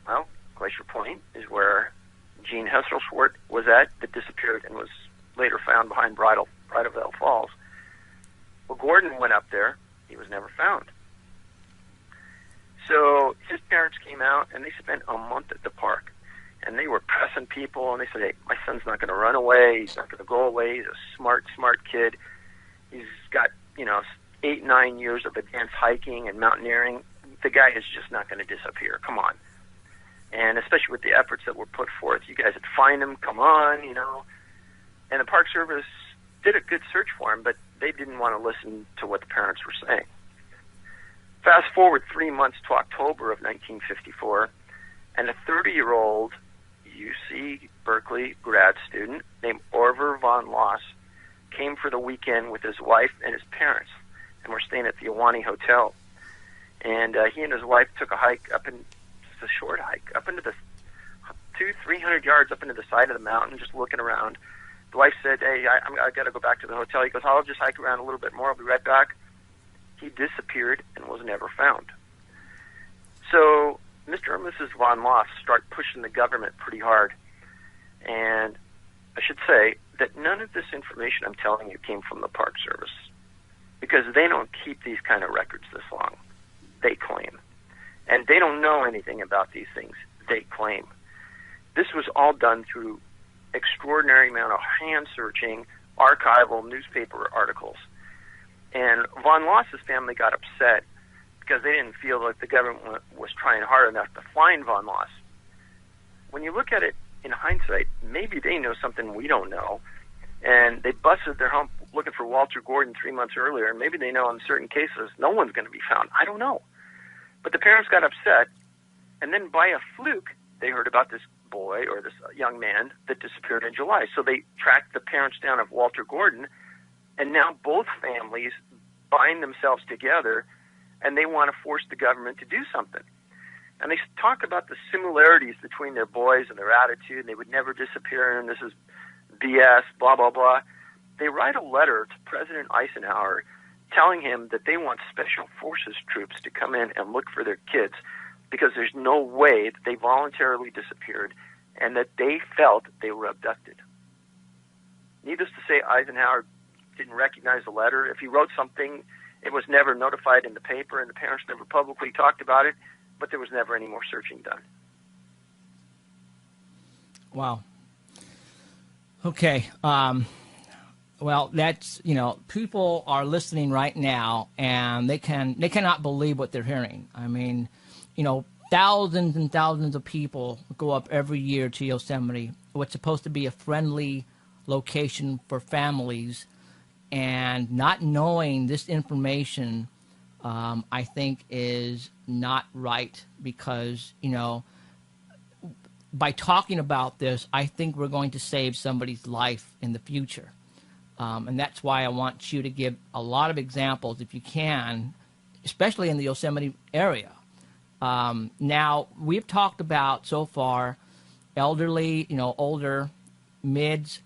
Speaker 4: Well, Glacier Point is where Gene Hesselschwart was at, that disappeared and was later found behind Bridalveil Falls. Well, Gordon went up there. He was never found. So his parents came out, and they spent a month at the park. And they were pressing people, and they said, hey, my son's not going to run away. He's not going to go away. He's a smart kid. He's got, 8, 9 years of advanced hiking and mountaineering. The guy is just not going to disappear. Come on. And especially with the efforts that were put forth, you guys would find him, come on, And the Park Service did a good search for him, but they didn't want to listen to what the parents were saying. Fast forward 3 months to October of 1954, and a 30-year-old UC Berkeley grad student named Orver von Loss came for the weekend with his wife and his parents, and were staying at the Ahwahnee Hotel. And he and his wife took a hike just a short hike, up into the 200-300 yards up into the side of the mountain, just looking around. The wife said, hey, I got to go back to the hotel. He goes, I'll just hike around a little bit more. I'll be right back. He disappeared and was never found. So Mr. and Mrs. von Loss start pushing the government pretty hard. And I should say that none of this information I'm telling you came from the Park Service, because they don't keep these kind of records this long, they claim. And they don't know anything about these things, they claim. This was all done through extraordinary amount of hand-searching, archival newspaper articles. And von Loss's family got upset because they didn't feel like the government was trying hard enough to find von Loss. When you look at it in hindsight, maybe they know something we don't know, and they busted their hump looking for Walter Gordon 3 months earlier, and maybe they know in certain cases no one's going to be found. I don't know. But the parents got upset, and then by a fluke, they heard about this boy or this young man that disappeared in July. So they tracked the parents down of Walter Gordon, and now both families bind themselves together, and they want to force the government to do something. And they talk about the similarities between their boys and their attitude, and they would never disappear, and this is BS, blah, blah, blah. They write a letter to President Eisenhower telling him that they want special forces troops to come in and look for their kids, because there's no way that they voluntarily disappeared and that they felt they were abducted. Needless to say, Eisenhower didn't recognize the letter. If he wrote something, it was never notified in the paper, and the parents never publicly talked about it, but there was never any more searching done.
Speaker 1: Wow. Okay. Well, that's, people are listening right now, and they cannot believe what they're hearing. I mean, thousands and thousands of people go up every year to Yosemite, what's supposed to be a friendly location for families, and not knowing this information, I think, is not right, because, by talking about this, I think we're going to save somebody's life in the future. And that's why I want you to give a lot of examples, if you can, especially in the Yosemite area. Now, we've talked about so far elderly, older, mids,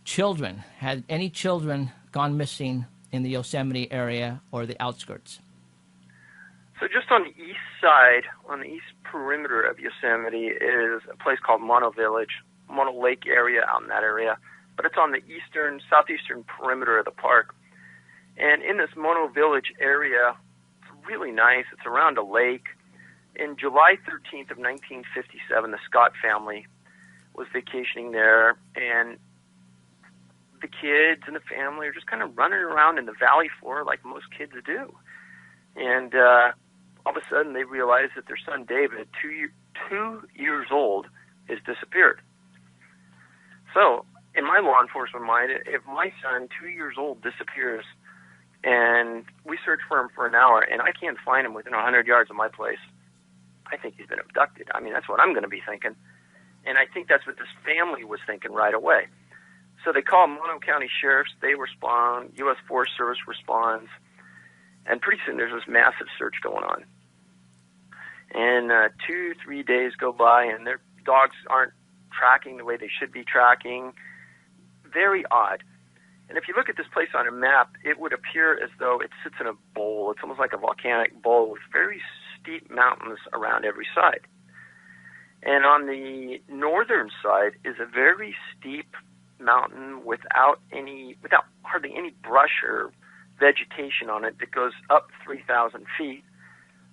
Speaker 1: children. Had any children gone missing in the Yosemite area or the outskirts?
Speaker 4: So just on the east side, on the east perimeter of Yosemite, is a place called Mono Village, Mono Lake area out in that area. But it's on the southeastern perimeter of the park. And in this Mono Village area, it's really nice. It's around a lake. In July 13th of 1957, the Scott family was vacationing there, and the kids and the family are just kind of running around in the valley floor like most kids do. And all of a sudden, they realize that their son David, 2 years old, has disappeared. So, in my law enforcement mind, if my son, 2 years old, disappears, And we searched for him for an hour, and I can't find him within 100 yards of my place. I think he's been abducted. I mean, that's what I'm going to be thinking. And I think that's what this family was thinking right away. So they call Mono County Sheriffs. They respond. U.S. Forest Service responds. And pretty soon there's this massive search going on. And 2-3 days go by, and their dogs aren't tracking the way they should be tracking. Very odd. And if you look at this place on a map, it would appear as though it sits in a bowl. It's almost like a volcanic bowl with very steep mountains around every side. And on the northern side is a very steep mountain without hardly any brush or vegetation on it that goes up 3,000 feet,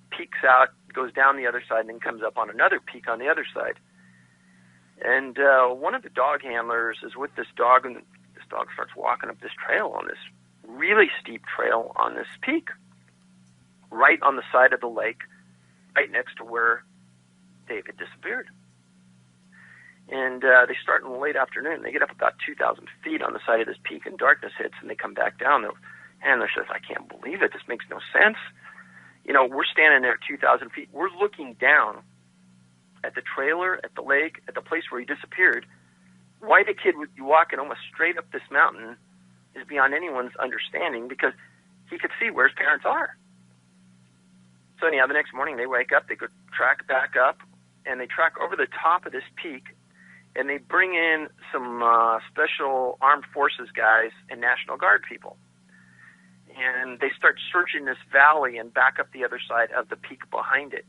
Speaker 4: peaks out, goes down the other side, and then comes up on another peak on the other side. And one of the dog handlers is with this dog, and this dog starts walking up this trail on this really steep trail on this peak, right on the side of the lake, right next to where David disappeared. And they start in the late afternoon. They get up about 2,000 feet on the side of this peak, and darkness hits, and they come back down. The handler says, I can't believe it. This makes no sense. You know, we're standing there at 2,000 feet. We're looking down at the trailer, at the lake, at the place where he disappeared. Why the kid would be walking almost straight up this mountain is beyond anyone's understanding, because he could see where his parents are. So anyhow, the next morning they wake up, they go track back up, and they track over the top of this peak, and they bring in some special armed forces guys and National Guard people. And they start searching this valley and back up the other side of the peak behind it.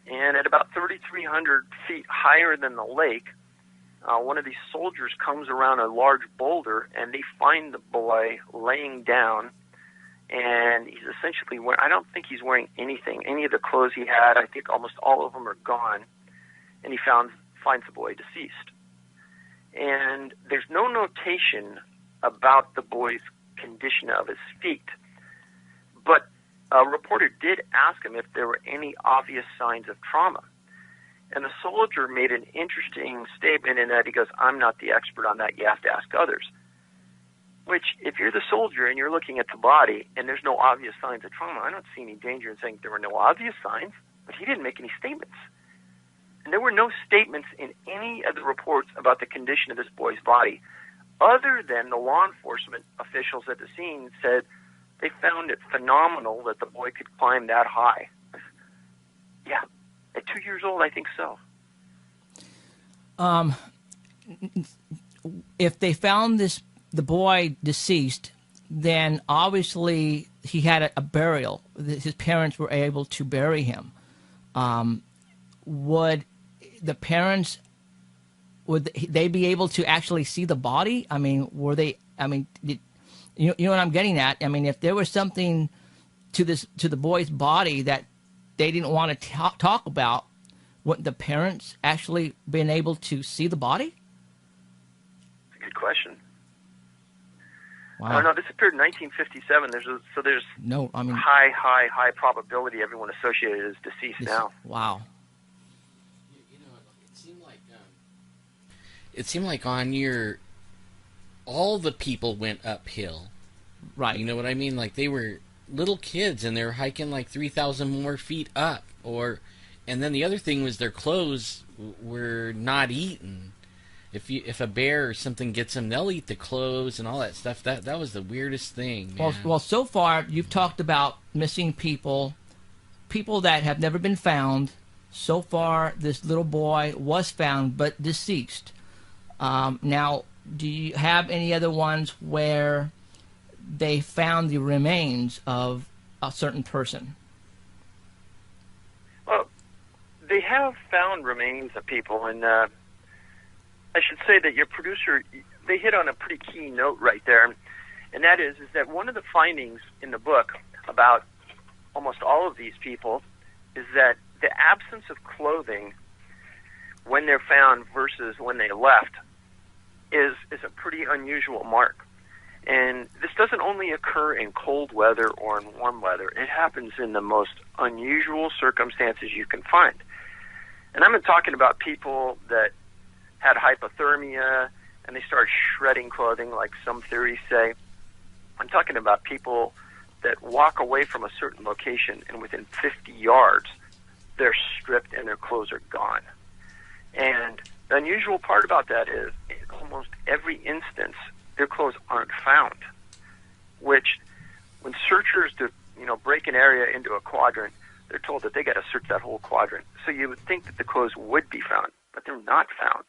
Speaker 4: And at about 3,300 feet higher than the lake, one of these soldiers comes around a large boulder, and they find the boy laying down. And he's essentially wearing, I don't think he's wearing anything, any of the clothes he had. I think almost all of them are gone. And he finds the boy deceased. And there's no notation about the boy's condition of his feet. But a reporter did ask him if there were any obvious signs of trauma. And the soldier made an interesting statement in that he goes, I'm not the expert on that. You have to ask others. Which, if you're the soldier and you're looking at the body and there's no obvious signs of trauma, I don't see any danger in saying there were no obvious signs, but he didn't make any statements. And there were no statements in any of the reports about the condition of this boy's body, other than the law enforcement officials at the scene said they found it phenomenal that the boy could climb that high. Yeah, at 2 years old, I think so.
Speaker 1: If they found the boy deceased, then obviously he had a burial. His parents were able to bury him. Would the parents, would they be able to actually see the body? I mean, were they? I mean, you know what I'm getting at? I mean, if there was something to the boy's body that they didn't want to talk about, wouldn't the parents actually been able to see the body?
Speaker 4: That's a good question.
Speaker 1: Wow.
Speaker 4: I don't know. This appeared in 1957. There's
Speaker 1: no. I mean,
Speaker 4: high probability everyone associated is deceased now.
Speaker 1: Wow.
Speaker 2: You know, it seemed like on your, all the people went uphill.
Speaker 1: Right.
Speaker 2: You know what I mean? Like they were little kids and they were hiking like 3,000 more feet up. And then the other thing was their clothes were not eaten. If a bear or something gets them, they'll eat the clothes and all that stuff. That was the weirdest thing.
Speaker 1: Well, so far you've talked about missing people that have never been found. So far, this little boy was found but deceased. Now, do you have any other ones where they found the remains of a certain person?
Speaker 4: Well, they have found remains of people, and I should say that your producer, they hit on a pretty key note right there, and that is that one of the findings in the book about almost all of these people is that the absence of clothing when they're found versus when they left is a pretty unusual mark. And this doesn't only occur in cold weather or in warm weather. It happens in the most unusual circumstances you can find. And I'm not talking about people that had hypothermia and they start shredding clothing like some theories say. I'm talking about people that walk away from a certain location, and within 50 yards, they're stripped and their clothes are gone. And the unusual part about that is, in almost every instance, their clothes aren't found. Which, when searchers break an area into a quadrant, they're told that they got to search that whole quadrant. So you would think that the clothes would be found, but they're not found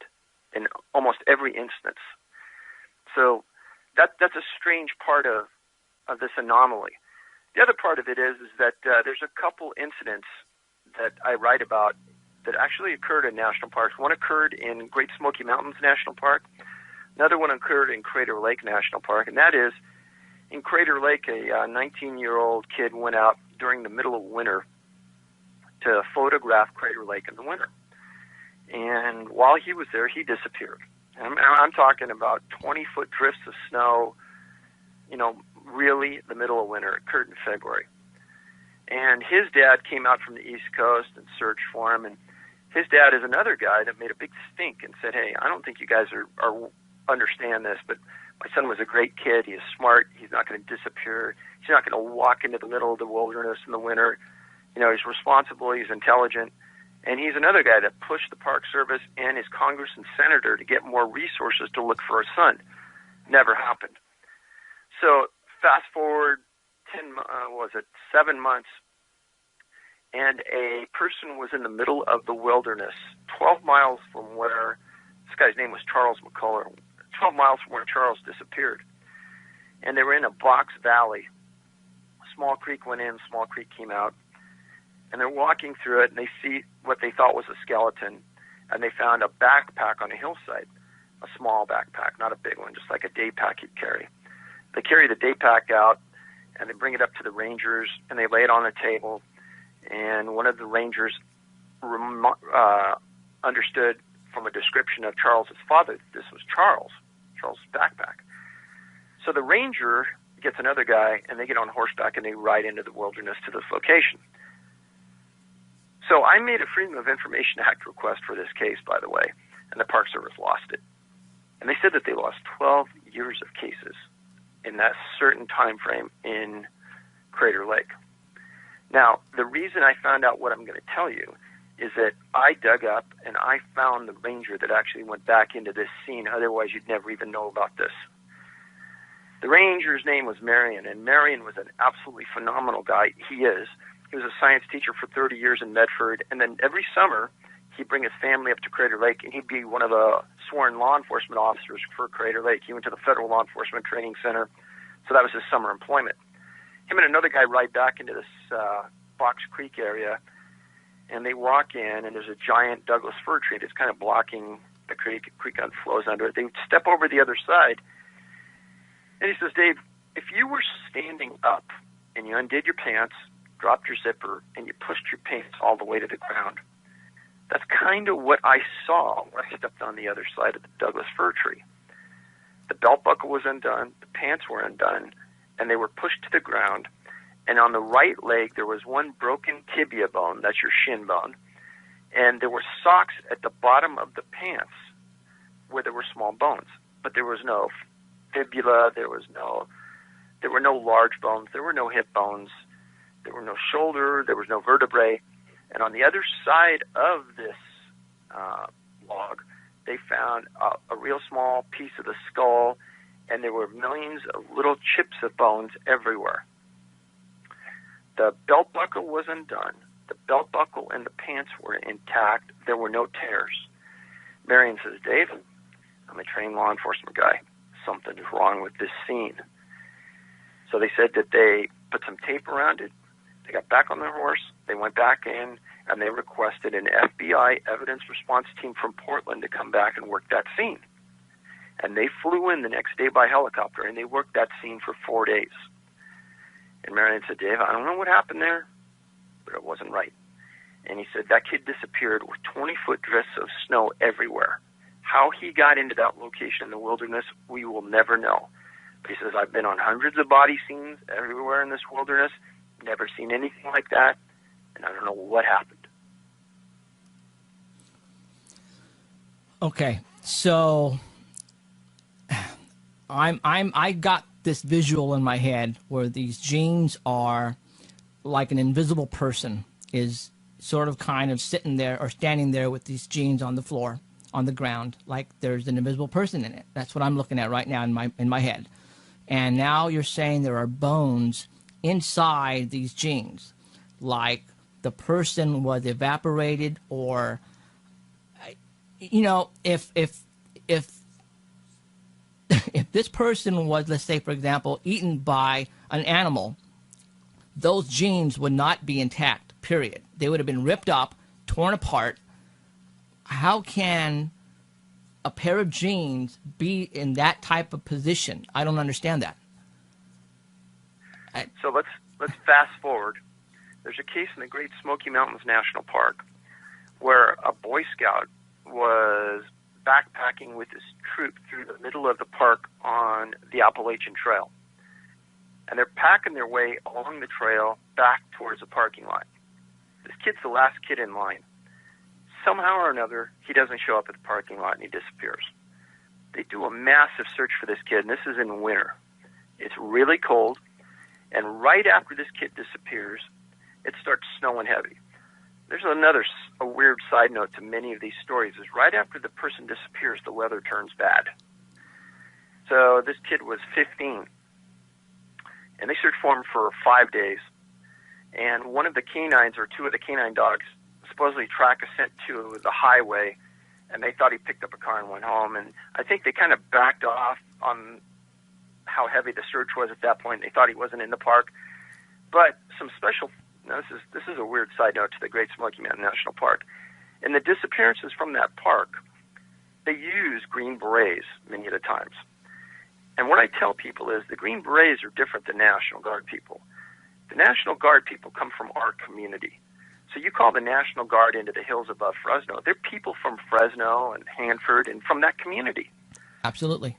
Speaker 4: in almost every instance. So that's a strange part of this anomaly. The other part of it is that there's a couple incidents that I write about that actually occurred in national parks. One occurred in Great Smoky Mountains National Park. Another one occurred in Crater Lake National Park, and that is, in Crater Lake, a 19-year-old kid went out during the middle of winter to photograph Crater Lake in the winter. And while he was there, he disappeared. I'm talking about 20-foot drifts of snow, really the middle of winter. It occurred in February. And his dad came out from the East Coast and searched for him. And his dad is another guy that made a big stink and said, hey, I don't think you guys are understand this, but my son was a great kid. He is smart. He's not going to disappear. He's not going to walk into the middle of the wilderness in the winter. He's responsible. He's intelligent. And he's another guy that pushed the Park Service and his Congress and senator to get more resources to look for his son. Never happened. So fast forward 7 months, and a person was in the middle of the wilderness, 12 miles from where this guy's name was Charles McCullough, 12 miles from where Charles disappeared. And they were in a box valley. Small creek went in, small creek came out. And they're walking through it, and they see what they thought was a skeleton. And they found a backpack on a hillside, a small backpack, not a big one, just like a day pack you'd carry. They carry the day pack out, and they bring it up to the rangers, and they lay it on the table. And one of the rangers understood from a description of Charles's father that this was Charles's backpack. So the ranger gets another guy, and they get on horseback, and they ride into the wilderness to this location. So I made a Freedom of Information Act request for this case, by the way, and the Park Service lost it. And they said that they lost 12 years of cases in that certain time frame in Crater Lake. Now, the reason I found out what I'm going to tell you is that I dug up and I found the ranger that actually went back into this scene. Otherwise, you'd never even know about this. The ranger's name was Marion, and Marion was an absolutely phenomenal guy. He is. He was a science teacher for 30 years in Medford, and then every summer he'd bring his family up to Crater Lake, and he'd be one of the sworn law enforcement officers for Crater Lake. He went to the Federal Law Enforcement Training Center, so that was his summer employment. Him and another guy ride back into this Box Creek area, and they walk in, and there's a giant Douglas fir tree that's kind of blocking the creek. The creek flows under it. They step over the other side, and he says, Dave, if you were standing up and you undid your pants, dropped your zipper, and you pushed your pants all the way to the ground, that's kind of what I saw when I stepped on the other side of the Douglas fir tree. The belt buckle was undone, the pants were undone, and they were pushed to the ground. And on the right leg, there was one broken tibia bone, that's your shin bone, and there were socks at the bottom of the pants where there were small bones. But there was no fibula, there were no large bones, there were no hip bones, there were no shoulder, there was no vertebrae. And on the other side of this log, they found a real small piece of the skull, and there were millions of little chips of bones everywhere. The belt buckle was undone. The belt buckle and the pants were intact. There were no tears. Marion says, Dave, I'm a trained law enforcement guy. Something's wrong with this scene. So they said that they put some tape around it. They got back on their horse. They went back in, and they requested an FBI evidence response team from Portland to come back and work that scene. And they flew in the next day by helicopter, and they worked that scene for 4 days. And Marion said, Dave, I don't know what happened there, but it wasn't right. And he said that kid disappeared with 20-foot drifts of snow everywhere. How he got into that location in the wilderness, we will never know. But he says, I've been on hundreds of body scenes everywhere in this wilderness, never seen anything like that, and I don't know what happened. Okay,
Speaker 1: so I got this visual in my head where these genes are like an invisible person is sort of kind of sitting there or standing there with these genes on the floor, on the ground, like there's an invisible person in it. That's what I'm looking at right now in my head. And now you're saying there are bones inside these genes, like the person was evaporated, or, you know, if this person was, let's say, for example, eaten by an animal, those genes would not be intact, period. They would have been ripped up, torn apart. How can a pair of genes be in that type of position? I don't understand that.
Speaker 4: So let's fast forward. There's a case in the Great Smoky Mountains National Park where a Boy Scout was backpacking with his troop through the middle of the park on the Appalachian Trail. And they're packing their way along the trail back towards the parking lot. This kid's the last kid in line. Somehow or another, he doesn't show up at the parking lot and he disappears. They do a massive search for this kid, and this is in winter. It's really cold, and right after this kid disappears, it starts snowing heavy. There's a weird side note to many of these stories is right after the person disappears, the weather turns bad. So this kid was 15, and they searched for him for 5 days. And one of the canines, or two of the canine dogs, supposedly track a scent to the highway, and they thought he picked up a car and went home. And I think they kind of backed off on how heavy the search was at that point. They thought he wasn't in the park. But some special, now this is a weird side note to the Great Smoky Mountain National Park. In the disappearances from that park, they use Green Berets many of the times. And what I tell people is the Green Berets are different than National Guard people. The National Guard people come from our community. So you call the National Guard into the hills above Fresno. They're people from Fresno and Hanford and from that community.
Speaker 1: Absolutely.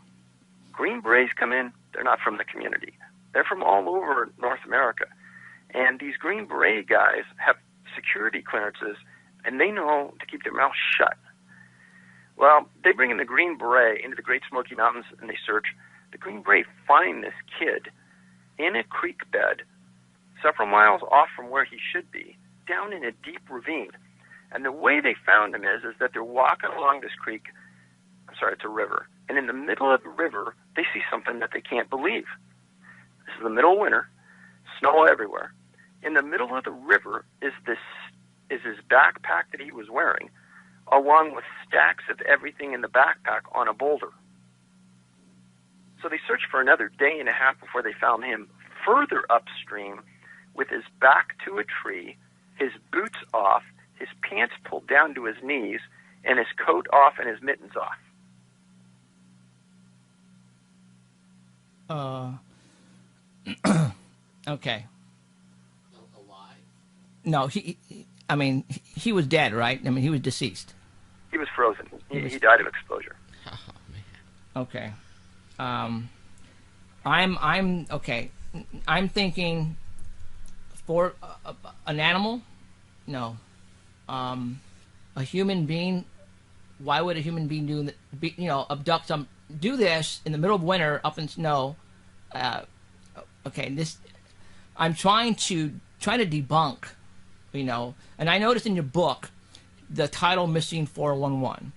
Speaker 4: Green Berets come in, they're not from the community. They're from all over North America. And these Green Beret guys have security clearances, and they know to keep their mouth shut. Well, they bring in the Green Beret into the Great Smoky Mountains, and they search. The Green Beret find this kid in a creek bed several miles off from where he should be, down in a deep ravine. And the way they found him is that they're walking along this creek. I'm sorry, it's a river. And in the middle of the river, they see something that they can't believe. This is the middle of winter, snow everywhere. In the middle of the river is his backpack that he was wearing, along with stacks of everything in the backpack on a boulder. So they searched for another day and a half before they found him further upstream with his back to a tree, his boots off, his pants pulled down to his knees, and his coat off and his mittens off.
Speaker 1: Okay.
Speaker 2: Alive?
Speaker 1: No, he was dead, right? I mean, he was deceased.
Speaker 4: He was frozen. He died of exposure.
Speaker 2: Oh, man.
Speaker 1: Okay. I'm okay. I'm thinking for an animal, no. A human being. Why would a human being abduct do this in the middle of winter up in snow? Okay, I'm trying to debunk, and I noticed in your book the title Missing 411.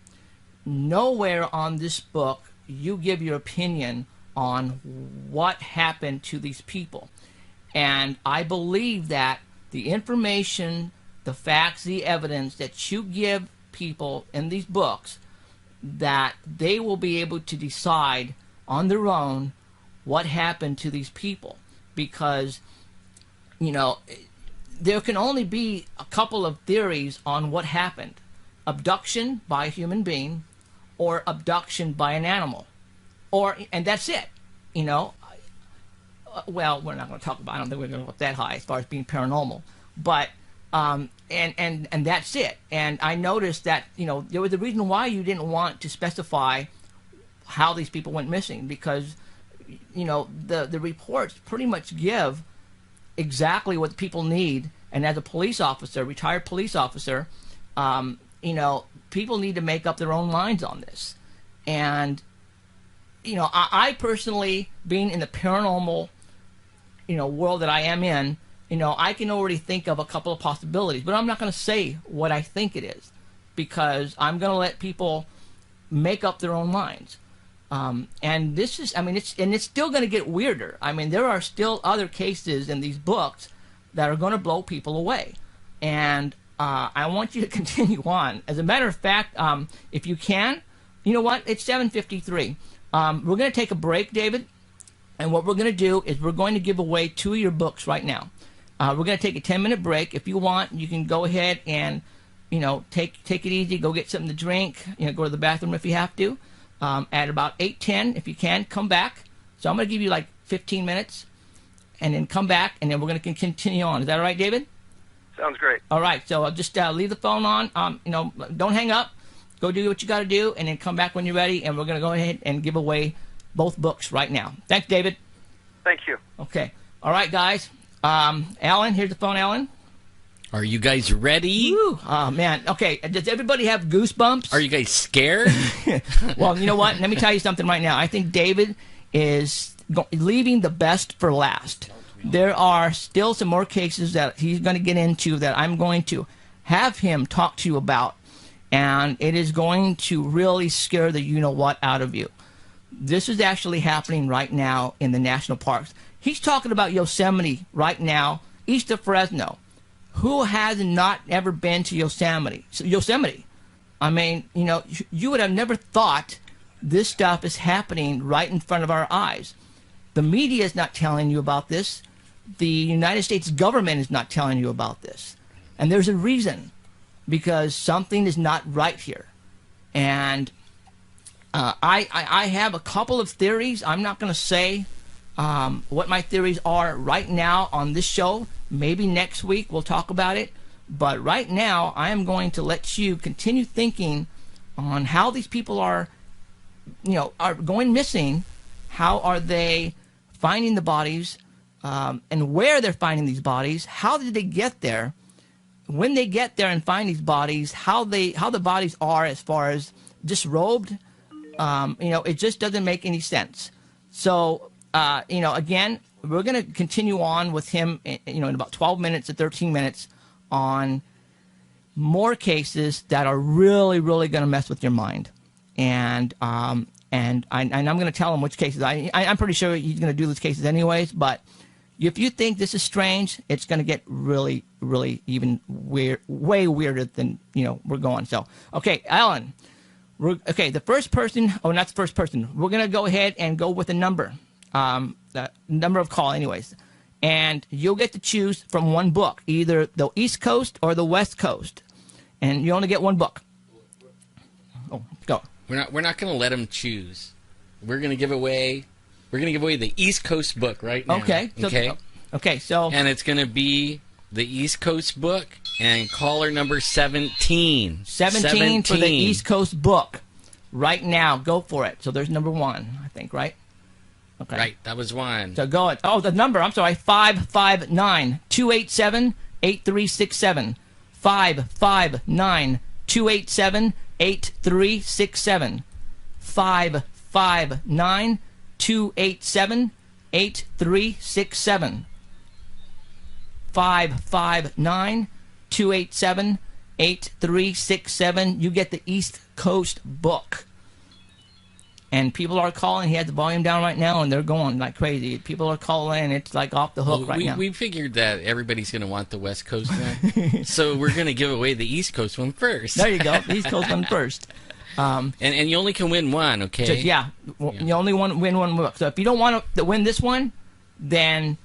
Speaker 1: Nowhere on this book you give your opinion on what happened to these people. And I believe that the information, the facts, the evidence that you give people in these books, that they will be able to decide on their own what happened to these people. Because, there can only be a couple of theories on what happened. Abduction by a human being or abduction by an animal. And that's it. Well, we're not going to talk about, I don't think we're going to go up that high as far as being paranormal. But, and that's it. And I noticed that, there was a reason why you didn't want to specify how these people went missing, because, the reports pretty much give exactly what people need. And as a police officer, retired police officer, people need to make up their own minds on this. And I personally, being in the paranormal, world that I am in, I can already think of a couple of possibilities, but I'm not going to say what I think it is, because I'm going to let people make up their own minds. And this is, it's still going to get weirder. There are still other cases in these books that are going to blow people away. And I want you to continue on. As a matter of fact, if you can, you know what? It's 7:53. We're going to take a break, David. And what we're going to do is we're going to give away 2 of your books right now. We're going to take a 10-minute break. If you want, you can go ahead and, take it easy. Go get something to drink. Go to the bathroom if you have to. At about 8:10, if you can, come back. So I'm going to give you like 15 minutes, and then come back, and then we're going to continue on. Is that all right, David?
Speaker 4: Sounds great.
Speaker 1: All right. So I'll just leave the phone on. Don't hang up. Go do what you got to do, and then come back when you're ready, and we're going to go ahead and give away both books right now. Thanks, David.
Speaker 4: Thank you.
Speaker 1: Okay. All right, guys. Alan, here's the phone, Alan.
Speaker 2: Are you guys ready?
Speaker 1: Woo. Oh, man. Okay. Does everybody have goosebumps?
Speaker 2: Are you guys scared?
Speaker 1: Well, you know what? Let me tell you something right now. I think David is leaving the best for last. There are still some more cases that he's going to get into that I'm going to have him talk to you about, and it is going to really scare the you-know-what out of you. This is actually happening right now in the national parks. He's talking about Yosemite right now, east of Fresno. Who has not ever been to Yosemite? Yosemite. You would have never thought this stuff is happening right in front of our eyes. The media is not telling you about this. The United States government is not telling you about this. And there's a reason, because something is not right here. And I have a couple of theories. I'm not going to say what my theories are right now on this show. Maybe next week we'll talk about it. But right now I am going to let you continue thinking on how these people are going missing. How are they finding the bodies, and where they're finding these bodies? How did they get there? When they get there and find these bodies, how the bodies are as far as disrobed. It just doesn't make any sense. So, again, we're going to continue on with him, in about 12 minutes to 13 minutes on more cases that are really, really going to mess with your mind. And I'm going to tell him which cases. I'm pretty sure he's going to do these cases anyways, but if you think this is strange, it's going to get really, really even weird, way weirder than, we're going. So, okay, Alan. The first person, not the first person. We're going to go ahead and go with a number, the number of call anyways. And you'll get to choose from one book, either the East Coast or the West Coast. And you only get one book. Oh, go.
Speaker 2: We're not going to let them choose. We're going to give away the East Coast book right now.
Speaker 1: Okay. So
Speaker 2: and it's going to be the East Coast book and caller number 17.
Speaker 1: 17 for the East Coast book. Right now, go for it. So there's number 1, I think, right? Okay.
Speaker 2: Right, that was 1.
Speaker 1: So go it. Oh, the number, I'm sorry, 559-287-8367. 559-287-8367. 559-287-8367. 559-287-8367. You get the East Coast book. And people are calling. He has the volume down right now, and they're going like crazy. People are calling. It's like off the hook now.
Speaker 2: We figured that everybody's going to want the West Coast one. So we're going to give away the East Coast one first.
Speaker 1: There you go. The East Coast one first.
Speaker 2: And you only can win one, okay?
Speaker 1: You only win one book. So if you don't want to win this one, then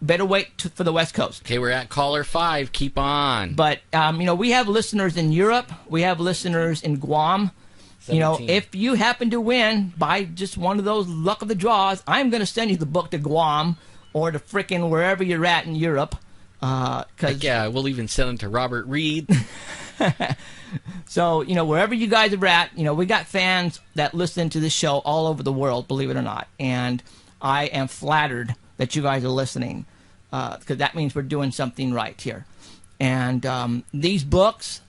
Speaker 1: better wait for the West Coast.
Speaker 2: Okay, we're at caller 5. Keep on.
Speaker 1: But, we have listeners in Europe. We have listeners in Guam.
Speaker 2: 17.
Speaker 1: If you happen to win by just one of those luck of the draws, I'm going to send you the book to Guam or to frickin' wherever you're at in Europe.
Speaker 2: We'll even send them to Robert Reed.
Speaker 1: So, wherever you guys are at, we got fans that listen to this show all over the world, believe it or not. And I am flattered that you guys are listening, because that means we're doing something right here. And these books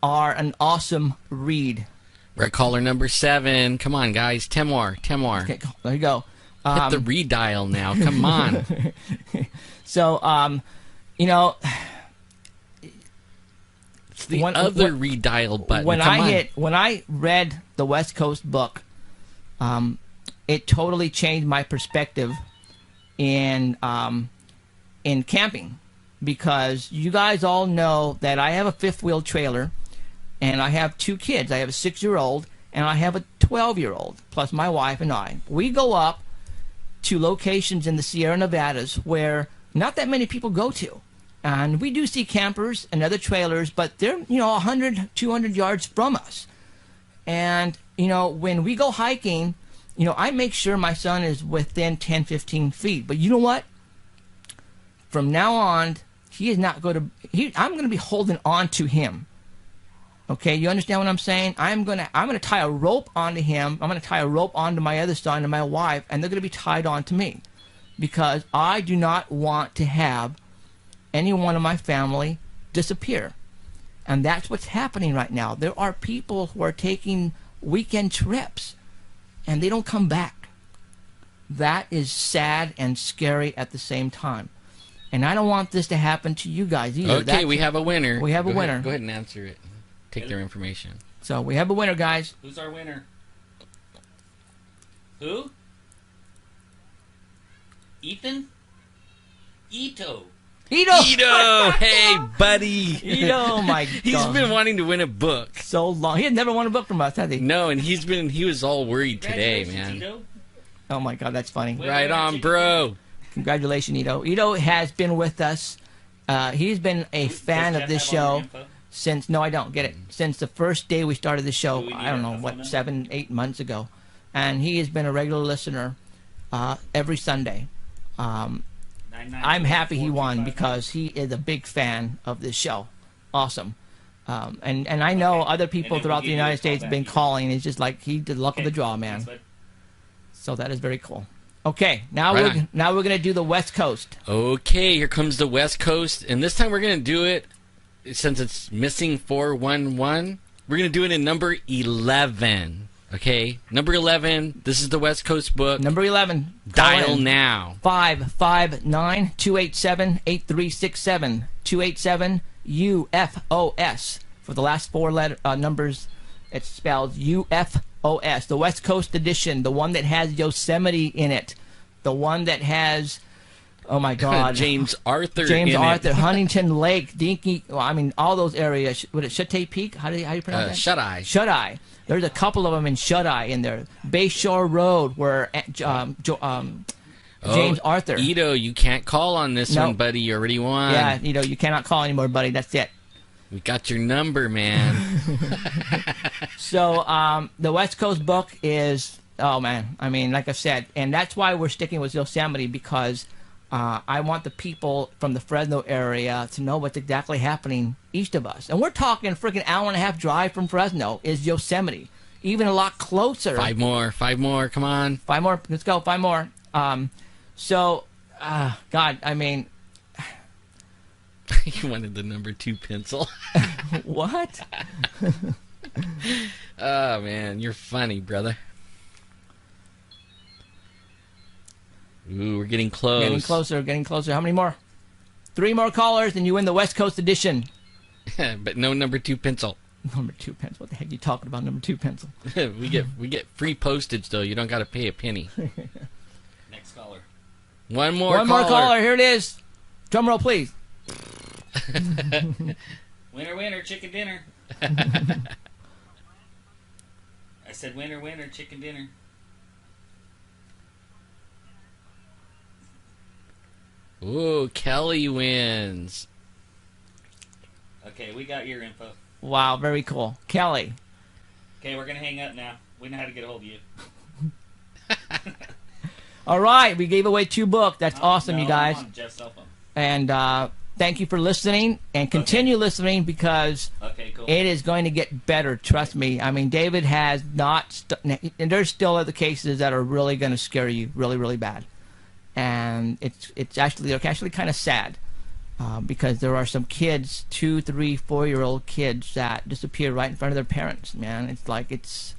Speaker 1: are an awesome read.
Speaker 2: We're at caller number 7. Come on, guys. 10 more. 10 more.
Speaker 1: Okay, there you go.
Speaker 2: Hit the redial now. Come on.
Speaker 1: So, you know,
Speaker 2: it's the other redial button.
Speaker 1: When I read the West Coast book, it totally changed my perspective in camping, because you guys all know that I have a fifth-wheel trailer, and I have 2 kids. I have a 6-year-old, and I have a 12-year-old, plus my wife and I. We go up to locations in the Sierra Nevadas where not that many people go to. And we do see campers and other trailers, but they're, 100, 200 yards from us. And, when we go hiking, I make sure my son is within 10, 15 feet. But you know what? From now on, he is not going to, I'm going to be holding on to him. Okay, you understand what I'm saying? I'm gonna tie a rope onto him. I'm gonna tie a rope onto my other son and my wife, and they're gonna be tied onto me, because I do not want to have any one of my family disappear. And that's what's happening right now. There are people who are taking weekend trips, and they don't come back. That is sad and scary at the same time. And I don't want this to happen to you guys either.
Speaker 2: Okay, we have a winner.
Speaker 1: We have a winner.
Speaker 2: Go ahead and answer it. Take their information.
Speaker 1: So we have a winner, guys.
Speaker 2: Who's our winner? Who? Ethan? Ito. Hey, buddy.
Speaker 1: Ito, my God.
Speaker 2: He's been wanting to win a book
Speaker 1: so long. He had never won a book from us, has he?
Speaker 2: No, and he was all worried today, man.
Speaker 1: Ito. Oh, my God, that's funny.
Speaker 2: Right on, bro.
Speaker 1: Congratulations, Ito. Ito has been with us. He's been a fan of this show since, no, I don't get it, since the first day we started the show. I don't know, what, 7, 8 months ago. And he has been a regular listener every Sunday. I'm happy he won, because he is a big fan of this show. Awesome. And I know other people throughout the United States have been calling. It's just like he did luck of the draw, man. So that is very cool. Okay, now we're going to do the West Coast.
Speaker 2: Okay, here comes the West Coast, and this time we're going to do it, since it's missing 411, we're going to do it in number 11. Okay, number 11, this is the West Coast book.
Speaker 1: Number 11.
Speaker 2: Dial now.
Speaker 1: 559-287-8367. 287-UFOS. For the last 4 numbers, it's spelled UFOS. The West Coast edition, the one that has Yosemite in it. The one that has, oh my God,
Speaker 2: James Arthur in it.
Speaker 1: Huntington Lake, Dinky, all those areas. What is it, Chute Peak? How do you pronounce that?
Speaker 2: Shut-Eye.
Speaker 1: Shut-Eye. There's a couple of them in Shut-Eye in there. Bayshore Road, where James Arthur.
Speaker 2: Ito, you can't call on this one, buddy. You already won.
Speaker 1: Yeah, Ito, you cannot call anymore, buddy. That's it.
Speaker 2: We got your number, man.
Speaker 1: So, the West Coast book is, oh, man. Like I said, and that's why we're sticking with Yosemite, because I want the people from the Fresno area to know what's exactly happening east of us. And we're talking freaking hour-and-a-half drive from Fresno is Yosemite. Even a lot closer.
Speaker 2: 5 more. 5 more. Come on.
Speaker 1: 5 more. Let's go. 5 more. God,
Speaker 2: You wanted the number 2 pencil.
Speaker 1: What?
Speaker 2: Oh, man. You're funny, brother. Ooh, we're getting close.
Speaker 1: Getting closer. How many more? 3 more callers, and you win the West Coast edition.
Speaker 2: But no number 2 pencil.
Speaker 1: Number 2 pencil. What the heck are you talking about, number 2 pencil?
Speaker 2: we get free postage, though. You don't got to pay a penny.
Speaker 5: Next caller.
Speaker 2: One more
Speaker 1: caller. Here it is. Drum roll, please.
Speaker 5: Winner, chicken dinner. I said winner, chicken dinner.
Speaker 2: Ooh, Kelly wins.
Speaker 5: Okay, we got your info.
Speaker 1: Wow, very cool. Kelly.
Speaker 5: Okay, we're going to hang up now. We know how to get a hold of you.
Speaker 1: All right, we gave away 2 books. That's awesome, you guys.
Speaker 5: I'm on Jeff's cell phone.
Speaker 1: And thank you for listening, and continue listening, because it is going to get better. Trust me. David has not, and there's still other cases that are really going to scare you really, really bad. And they're actually kind of sad. because there are some kids, 2, 3, 4-year-old kids that disappear right in front of their parents. Man, it's like it's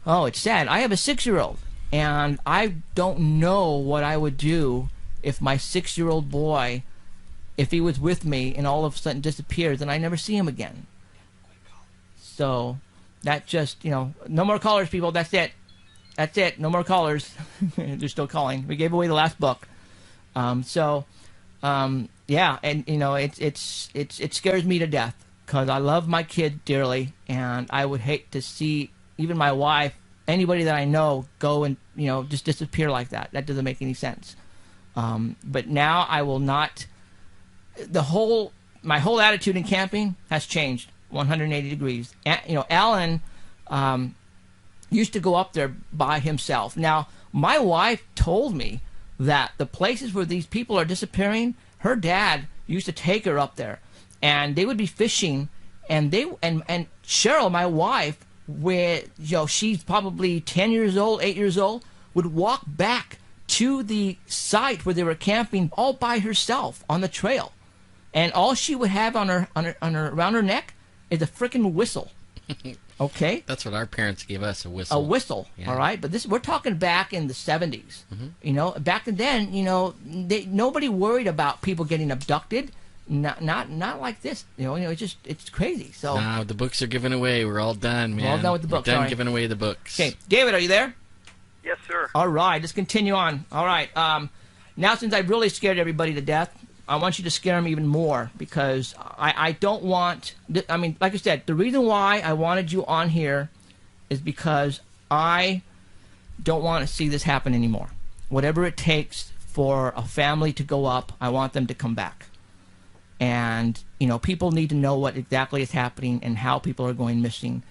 Speaker 1: sad. I have a 6-year-old, and I don't know what I would do if my 6-year-old boy, if he was with me and all of a sudden disappears and I never see him again. So that just, no more callers, people. That's it. That's it. No more callers. They're still calling. We gave away the last book. Yeah, and it scares me to death because I love my kid dearly, and I would hate to see even my wife, anybody that I know, go and just disappear like that. That doesn't make any sense. But now I will not. My whole attitude in camping has changed 180 degrees. Alan used to go up there by himself. Now, my wife told me that the places where these people are disappearing, her dad used to take her up there, and they would be fishing, and Cheryl, my wife, where she's probably 10 years old, 8 years old, would walk back to the site where they were camping all by herself on the trail, and all she would have on her around her neck is a freaking whistle. Okay,
Speaker 2: that's what our parents gave us, a whistle.
Speaker 1: A whistle, yeah. All right. But we're talking back in the 70s. Mm-hmm. Back then, nobody worried about people getting abducted. Not like this. It's crazy. So
Speaker 2: now the books are given away. We're all done, man.
Speaker 1: We're all done with the books.
Speaker 2: We're done giving away the books.
Speaker 1: Okay, David, are you there?
Speaker 4: Yes, sir.
Speaker 1: All right, let's continue on. All right. Now, since I've really scared everybody to death, I want you to scare them even more, because I don't want... like I said, the reason why I wanted you on here is because I don't want to see this happen anymore. Whatever it takes for a family to go up, I want them to come back. And, people need to know what exactly is happening and how people are going missing.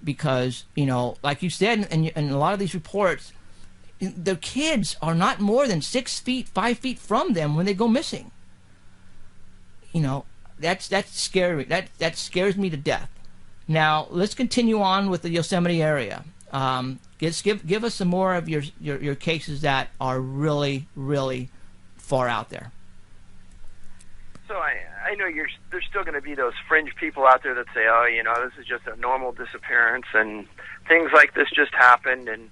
Speaker 1: Because, like you said, in a lot of these reports, the kids are not more than 6 feet, 5 feet from them when they go missing. That's scary. That scares me to death. Now, let's continue on with the Yosemite area. Give us some more of your cases that are really, really far out there.
Speaker 4: So I know there's still going to be those fringe people out there that say, oh, this is just a normal disappearance and things like this just happened. And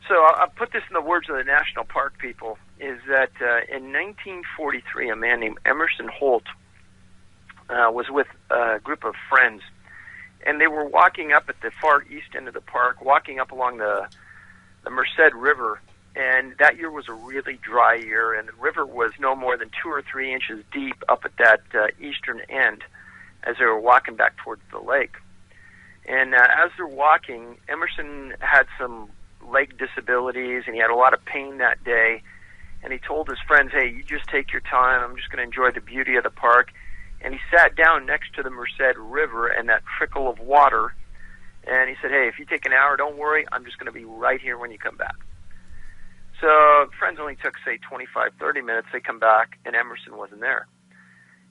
Speaker 4: so I'll put this in the words of the national park people, is that in 1943, a man named Emerson Holt was with a group of friends, and they were walking up at the far east end of the park, walking up along the Merced River, and that year was a really dry year, and the river was no more than 2 or 3 inches deep up at that eastern end as they were walking back towards the lake. And as they're walking, Emerson had some leg disabilities, and he had a lot of pain that day. And he told his friends, hey, you just take your time. I'm just going to enjoy the beauty of the park. And he sat down next to the Merced River and that trickle of water. And he said, hey, if you take an hour, don't worry. I'm just going to be right here when you come back. So friends only took, say, 25, 30 minutes. They come back, and Emerson wasn't there.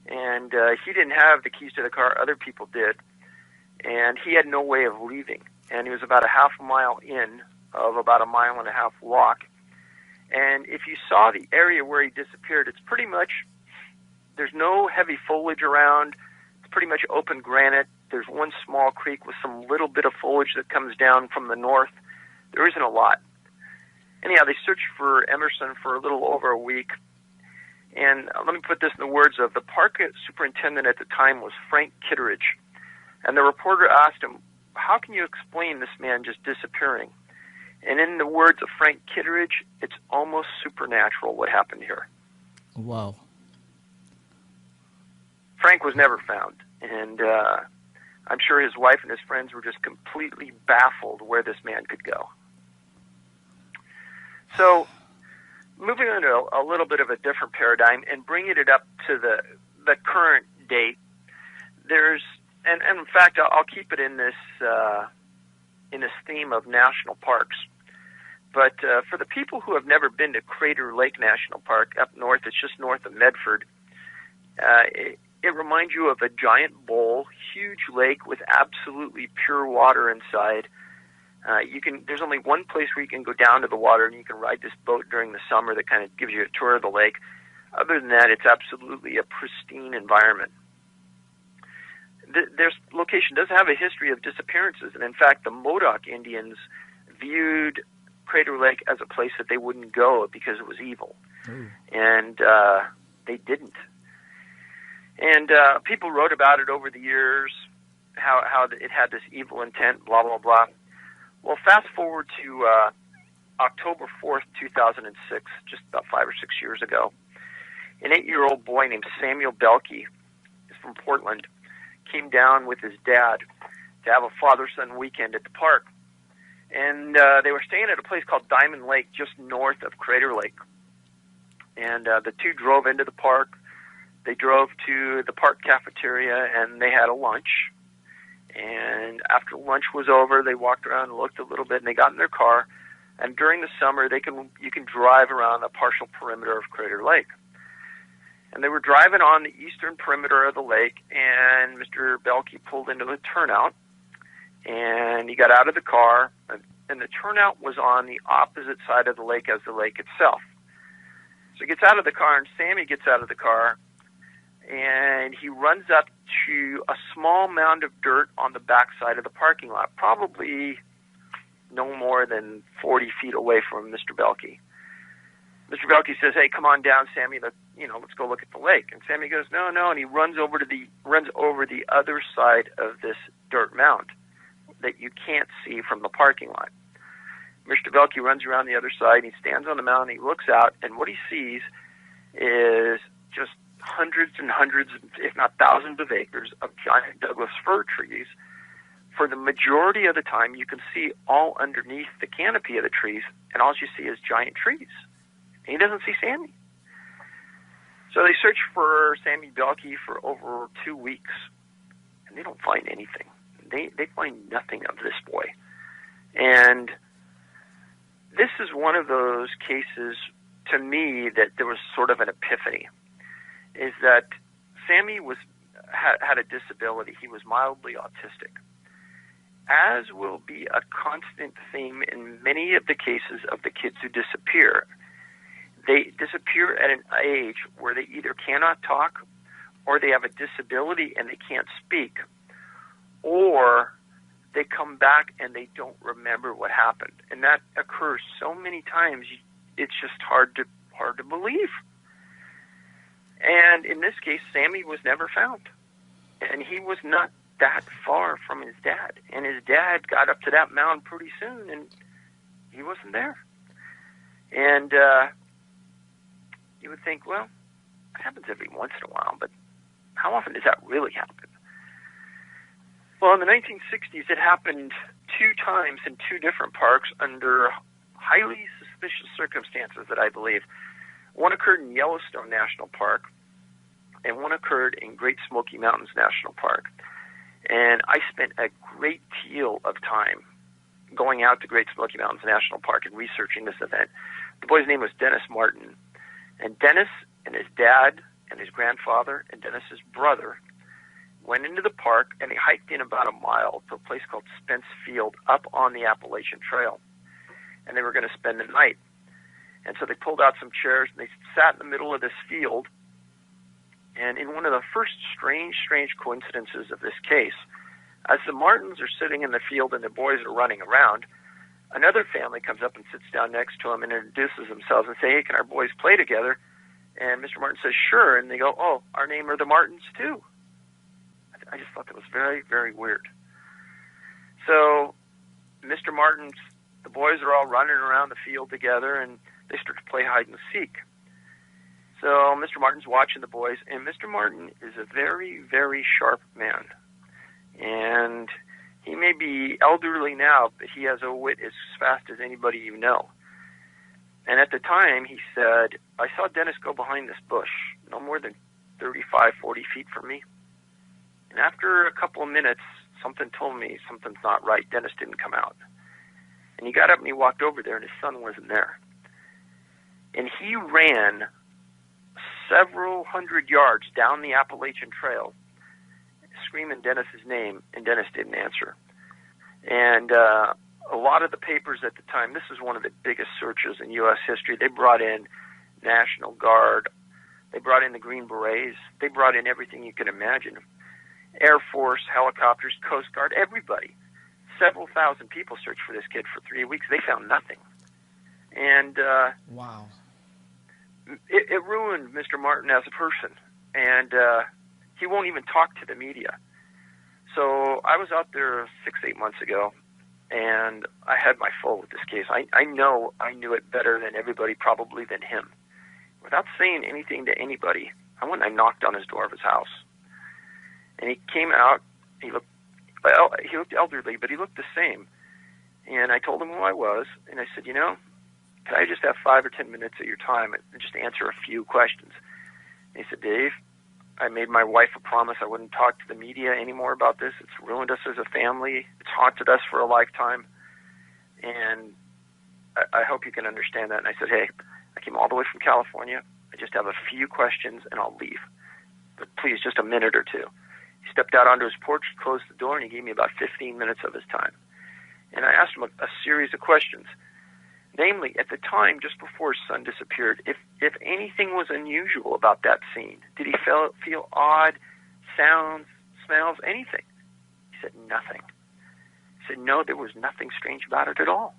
Speaker 4: And he didn't have the keys to the car. Other people did. And he had no way of leaving. And he was about a half a mile in of about a 1.5 mile walk. And if you saw the area where he disappeared, it's pretty much, there's no heavy foliage around. It's pretty much open granite. There's one small creek with some little bit of foliage that comes down from the north. There isn't a lot. Anyhow, they searched for Emerson for a little over a week. And let me put this in the words of the park superintendent at the time was Frank Kitteridge. And the reporter asked him, how can you explain this man just disappearing? And in the words of Frank Kitteridge, it's almost supernatural what happened here.
Speaker 1: Whoa.
Speaker 4: Frank was never found. And I'm sure his wife and his friends were just completely baffled where this man could go. So, moving on to a little bit of a different paradigm and bringing it up to the current date, there's, and in fact, I'll keep it in this theme of national parks. But for the people who have never been to Crater Lake National Park up north, it's just north of Medford, it reminds you of a giant bowl, huge lake with absolutely pure water inside. There's only one place where you can go down to the water, and you can ride this boat during the summer that kind of gives you a tour of the lake. Other than that, it's absolutely a pristine environment. Their location does have a history of disappearances, and in fact, the Modoc Indians viewed Crater Lake as a place that they wouldn't go because it was evil. Ooh. And they didn't. And people wrote about it over the years, how it had this evil intent, blah, blah, blah. Well, fast forward to October 4th, 2006, just about 5 or 6 years ago. An 8-year-old boy named Samuel Belkey is from Portland, came down with his dad to have a father-son weekend at the park. And they were staying at a place called Diamond Lake, just north of Crater Lake. And the two drove into the park. They drove to the park cafeteria, and they had a lunch. And after lunch was over, they walked around and looked a little bit, and they got in their car. And during the summer, you can drive around a partial perimeter of Crater Lake. And they were driving on the eastern perimeter of the lake, and Mr. Belkey pulled into a turnout, and he got out of the car, and the turnout was on the opposite side of the lake as the lake itself. So he gets out of the car, and Sammy gets out of the car, and he runs up to a small mound of dirt on the back side of the parking lot, probably no more than 40 feet away from Mr. Belkey. Mr. Belkey says, "Hey, come on down, Sammy. Let's go look at the lake." And Sammy goes, "No," and he runs over the other side of this dirt mound that you can't see from the parking lot. Mr. Belkey runs around the other side, and he stands on the mound, and he looks out, and what he sees is just hundreds and hundreds, if not thousands of acres of giant Douglas fir trees. For the majority of the time, you can see all underneath the canopy of the trees, and all you see is giant trees. And he doesn't see Sammy. So they search for Sammy Belkey for over 2 weeks, and they don't find anything. They find nothing of this boy. And this is one of those cases, to me, that there was sort of an epiphany, is that Sammy had a disability. He was mildly autistic. As will be a constant theme in many of the cases of the kids who disappear, they disappear at an age where they either cannot talk, or they have a disability and they can't speak, or they come back and they don't remember what happened. And that occurs so many times, it's just hard to believe. And in this case, Sammy was never found. And he was not that far from his dad. And his dad got up to that mound pretty soon, and he wasn't there. And you would think, well, it happens every once in a while, but how often does that really happen? Well, in the 1960s, it happened 2 times in 2 different parks under highly suspicious circumstances that I believe. One occurred in Yellowstone National Park, and one occurred in Great Smoky Mountains National Park. And I spent a great deal of time going out to Great Smoky Mountains National Park and researching this event. The boy's name was Dennis Martin. And Dennis and his dad and his grandfather and Dennis's brother went into the park, and they hiked in about a mile to a place called Spence Field up on the Appalachian Trail. And they were going to spend the night. And so they pulled out some chairs, and they sat in the middle of this field. And in one of the first strange coincidences of this case, as the Martins are sitting in the field and the boys are running around, another family comes up and sits down next to them and introduces themselves and say, "Hey, can our boys play together?" And Mr. Martin says, "Sure." And they go, "Oh, our name are the Martins too." I just thought that was very, very weird. So Mr. Martin's, the boys are all running around the field together, and they start to play hide and seek. So Mr. Martin's watching the boys, and Mr. Martin is a very, very sharp man. And he may be elderly now, but he has a wit as fast as anybody you know. And at the time, he said, "I saw Dennis go behind this bush, no more than 35, 40 feet from me. And after a couple of minutes, something told me something's not right. Dennis didn't come out." And he got up and he walked over there, and his son wasn't there. And he ran several hundred yards down the Appalachian Trail, screaming Dennis's name, and Dennis didn't answer. And a lot of the papers at the time, this was one of the biggest searches in U.S. history, they brought in National Guard, They brought in the Green Berets. They brought in everything you can imagine. Air Force, helicopters, Coast Guard, everybody. Several thousand people searched for this kid for 3 weeks. They found nothing. And
Speaker 1: wow,
Speaker 4: it ruined Mr. Martin as a person. And he won't even talk to the media. So I was out there 6-8 months ago, and I had my full with this case. I know I knew it better than everybody, probably than him. Without saying anything to anybody, I went and I knocked on his door of his house. And he came out. He looked elderly, but he looked the same. And I told him who I was, and I said, can I just have 5 or 10 minutes of your time and just answer a few questions? And he said, Dave, I made my wife a promise I wouldn't talk to the media anymore about this. It's ruined us as a family. It's haunted us for a lifetime. And I hope you can understand that. And I said, hey, I came all the way from California. I just have a few questions, and I'll leave. But please, just a minute or two. He stepped out onto his porch, closed the door, and he gave me about 15 minutes of his time. And I asked him a series of questions. Namely, at the time, just before his son disappeared, if anything was unusual about that scene, did he feel odd, sounds, smells, anything? He said nothing. He said, no, there was nothing strange about it at all.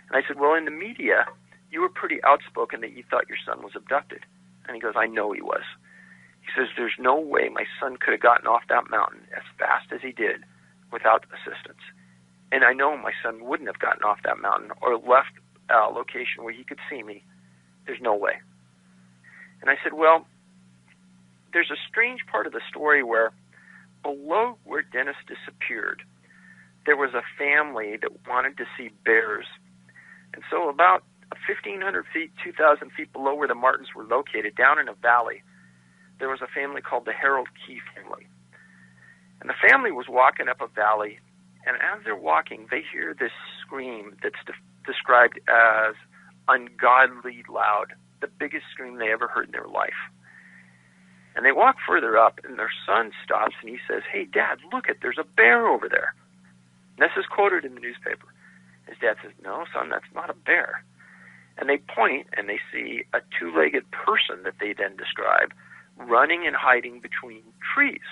Speaker 4: And I said, well, in the media, you were pretty outspoken that you thought your son was abducted. And he goes, I know he was. He says, there's no way my son could have gotten off that mountain as fast as he did without assistance. And I know my son wouldn't have gotten off that mountain or left a location where he could see me. There's no way. And I said, well, there's a strange part of the story where below where Dennis disappeared, there was a family that wanted to see bears. And so about 1,500 feet, 2,000 feet below where the Martins were located, down in a valley, there was a family called the Harold Key family. And the family was walking up a valley, and as they're walking, they hear this scream that's described as ungodly loud, the biggest scream they ever heard in their life. And they walk further up, and their son stops, and he says, hey, Dad, look, there's a bear over there. And this is quoted in the newspaper. His dad says, no, son, that's not a bear. And they point, and they see a two-legged person that they then describe running and hiding between trees.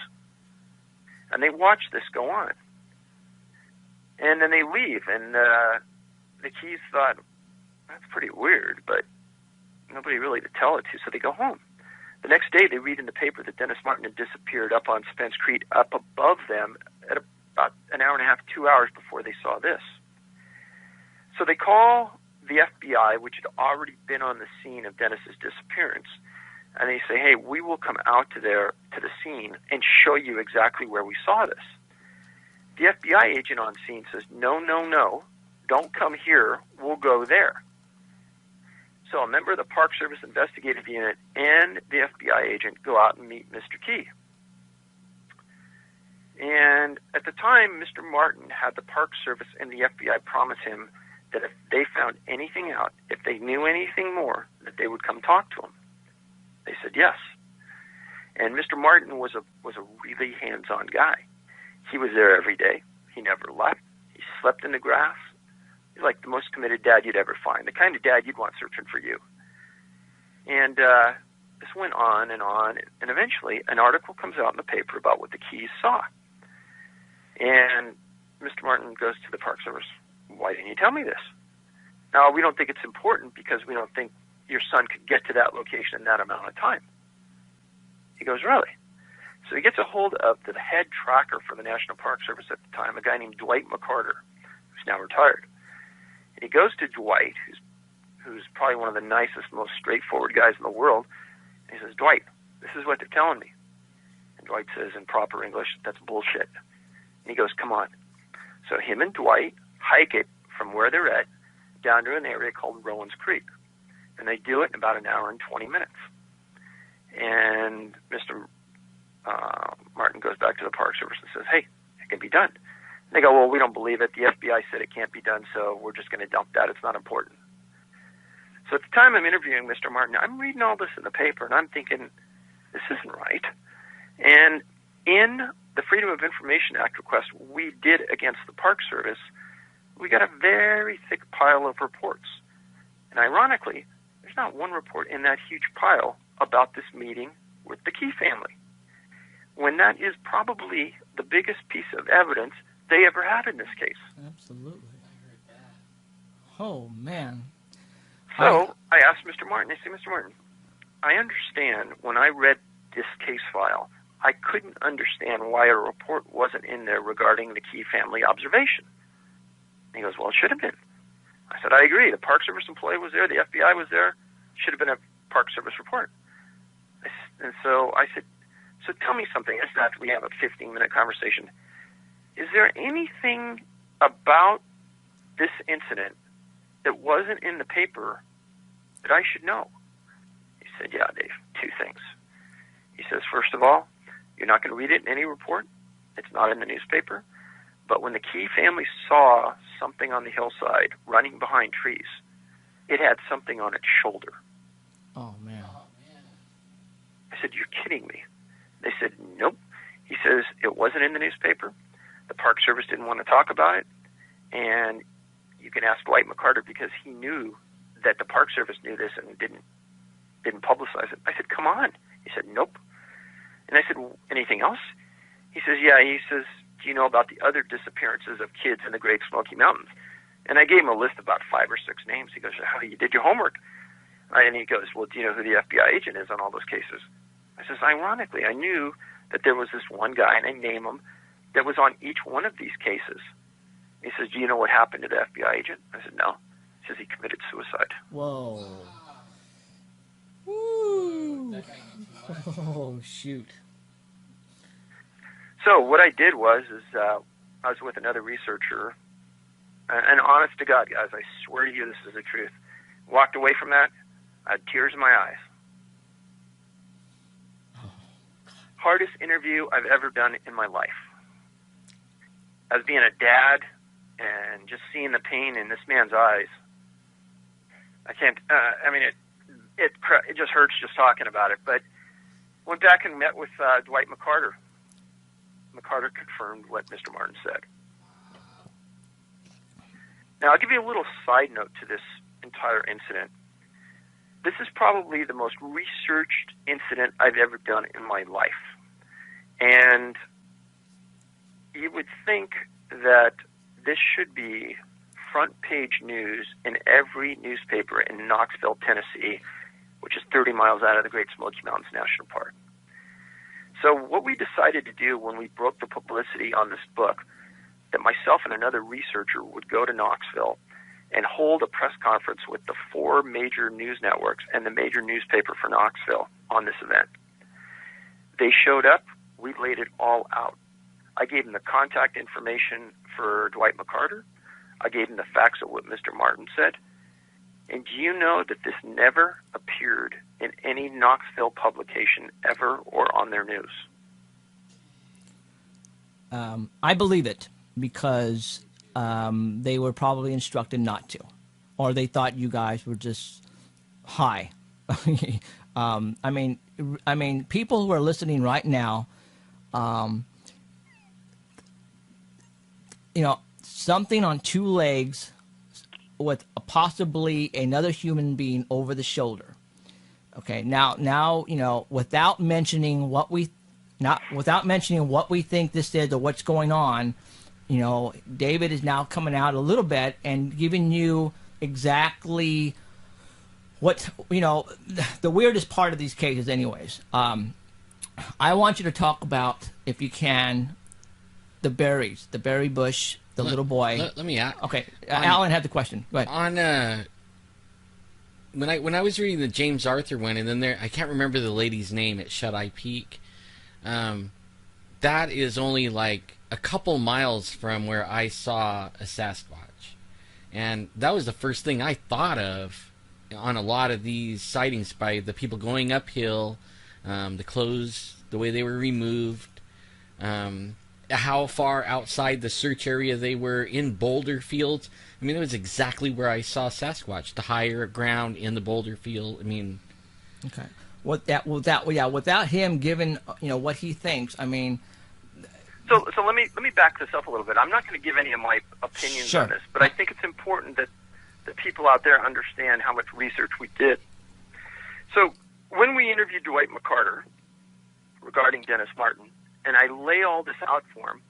Speaker 4: And they watch this go on. And then they leave, and the Keys thought, that's pretty weird, but nobody really to tell it to, so they go home. The next day, they read in the paper that Dennis Martin had disappeared up on Spence Creek, up above them, at about an hour and a half, 2 hours before they saw this. So they call the FBI, which had already been on the scene of Dennis's disappearance, and they say, hey, we will come out to the scene and show you exactly where we saw this. The FBI agent on scene says, no, don't come here, we'll go there. So a member of the Park Service investigative unit and the FBI agent go out and meet Mr. Key. And at the time, Mr. Martin had the Park Service and the FBI promise him that if they found anything out, if they knew anything more, that they would come talk to him. They said yes. And Mr. Martin was a really hands-on guy. He was there every day. He never left. He slept in the grass. He's like the most committed dad you'd ever find, the kind of dad you'd want searching for you. And this went on, and eventually an article comes out in the paper about what the Keys saw. And Mr. Martin goes to the Park Service, why didn't you tell me this? Now, we don't think it's important because we don't think your son could get to that location in that amount of time. He goes, really? So he gets a hold of the head tracker for the National Park Service at the time, a guy named Dwight McCarter, who's now retired. And he goes to Dwight, who's probably one of the nicest, most straightforward guys in the world, and he says, Dwight, this is what they're telling me. And Dwight says in proper English, that's bullshit. And he goes, come on. So him and Dwight hike it from where they're at down to an area called Rowan's Creek. And they do it in about an hour and 20 minutes. And Mr. Martin goes back to the Park Service and says, hey, it can be done. And they go, well, we don't believe it. The FBI said it can't be done, so we're just going to dump that. It's not important. So at the time I'm interviewing Mr. Martin, I'm reading all this in the paper, and I'm thinking, this isn't right. And in the Freedom of Information Act request we did against the Park Service, we got a very thick pile of reports. And ironically, there's not one report in that huge pile about this meeting with the Key family, when that is probably the biggest piece of evidence they ever had in this case.
Speaker 1: Absolutely. Oh, man.
Speaker 4: So I asked Mr. Martin, I said, Mr. Martin, I understand when I read this case file, I couldn't understand why a report wasn't in there regarding the Key family observation. And he goes, well, it should have been. I said, I agree. The Park Service employee was there. The FBI was there. Should have been a Park Service report. And so I said, so tell me something. This is after we have a 15-minute conversation. Is there anything about this incident that wasn't in the paper that I should know? He said, yeah, Dave, two things. He says, first of all, you're not going to read it in any report. It's not in the newspaper. But when the Key family saw something on the hillside running behind trees, it had something on its shoulder.
Speaker 1: Oh, man.
Speaker 4: I said, you're kidding me. They said, nope. He says, it wasn't in the newspaper. The Park Service didn't want to talk about it. And you can ask Dwight McCarter because he knew that the Park Service knew this and didn't publicize it. I said, come on. He said, nope. And I said, anything else? He says, yeah. He says, do you know about the other disappearances of kids in the Great Smoky Mountains? And I gave him a list of about 5 or 6 names. He goes, oh, you did your homework. And he goes, well, do you know who the FBI agent is on all those cases? I says, ironically, I knew that there was this one guy, and I name him, that was on each one of these cases. He says, do you know what happened to the FBI agent? I said, no. He says he committed suicide.
Speaker 1: Whoa. Woo. Oh, shoot.
Speaker 4: So what I did was I was with another researcher, and honest to God, guys, I swear to you this is the truth. Walked away from that, I had tears in my eyes. Hardest interview I've ever done in my life. As being a dad and just seeing the pain in this man's eyes, I can't. It just hurts just talking about it. But went back and met with Dwight McCarter. McCarter confirmed what Mr. Martin said. Now, I'll give you a little side note to this entire incident. This is probably the most researched incident I've ever done in my life. And you would think that this should be front page news in every newspaper in Knoxville, Tennessee, which is 30 miles out of the Great Smoky Mountains National Park. So what we decided to do when we broke the publicity on this book, that myself and another researcher would go to Knoxville and hold a press conference with the 4 major news networks and the major newspaper for Knoxville on this event. They showed up. We laid it all out. I gave them the contact information for Dwight McCarter. I gave them the facts of what Mr. Martin said. And do you know that this never appeared in any Knoxville publication ever or on their news?
Speaker 1: I believe it because they were probably instructed not to, or they thought you guys were just high. I mean, people who are listening right now, something on 2 legs with possibly another human being over the shoulder. Okay, now without mentioning what we think this is or what's going on, David is now coming out a little bit and giving you exactly what the weirdest part of these cases. Anyways, I want you to talk about, if you can, the berry bush. The little boy.
Speaker 2: Let me ask.
Speaker 1: Okay, Alan had the question. Go ahead.
Speaker 2: On when I was reading the James Arthur one, and then I can't remember the lady's name at Shut Eye Peak. That is only like a couple miles from where I saw a Sasquatch, and that was the first thing I thought of on a lot of these sightings by the people going uphill, the clothes, the way they were removed. How far outside the search area they were in boulder fields. I mean, it was exactly where I saw Sasquatch, the higher ground in the boulder field. I mean,
Speaker 1: okay. Without him giving what he thinks. I mean,
Speaker 4: so let me back this up a little bit. I'm not going to give any of my opinions
Speaker 1: Sure.
Speaker 4: on this, but I think it's important that the people out there understand how much research we did. So when we interviewed Dwight McCarter regarding Dennis Martin, and I lay all this out for him,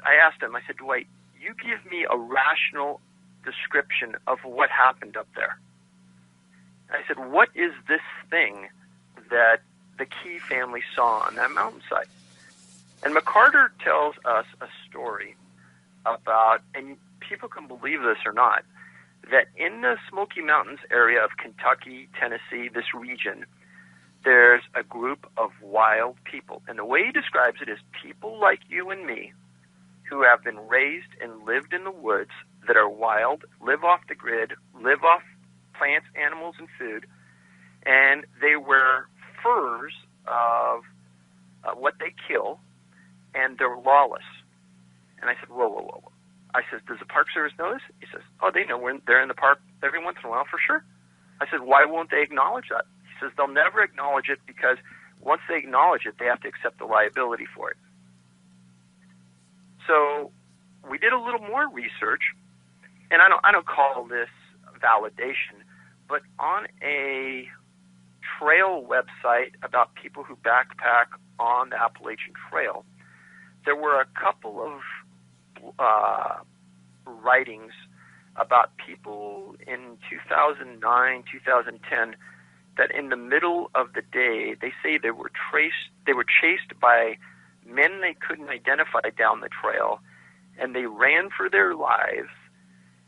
Speaker 4: I asked him, I said, Dwight, you give me a rational description of what happened up there. I said, what is this thing that the Key family saw on that mountainside? And McCarter tells us a story about, and people can believe this or not, that in the Smoky Mountains area of Kentucky, Tennessee, this region, there's a group of wild people. And the way he describes it is people like you and me who have been raised and lived in the woods that are wild, live off the grid, live off plants, animals, and food, and they wear furs of what they kill, and they're lawless. And I said, whoa, whoa, whoa, whoa. I said, does the Park Service know this? He says, oh, they know they're in the park every once in a while for sure. I said, why won't they acknowledge that? He says, they'll never acknowledge it because once they acknowledge it, they have to accept the liability for it. So we did a little more research, and I don't call this validation, but on a trail website about people who backpack on the Appalachian Trail, there were a couple of writings about people in 2009, 2010, that in the middle of the day, they say they were chased by men they couldn't identify down the trail, and they ran for their lives,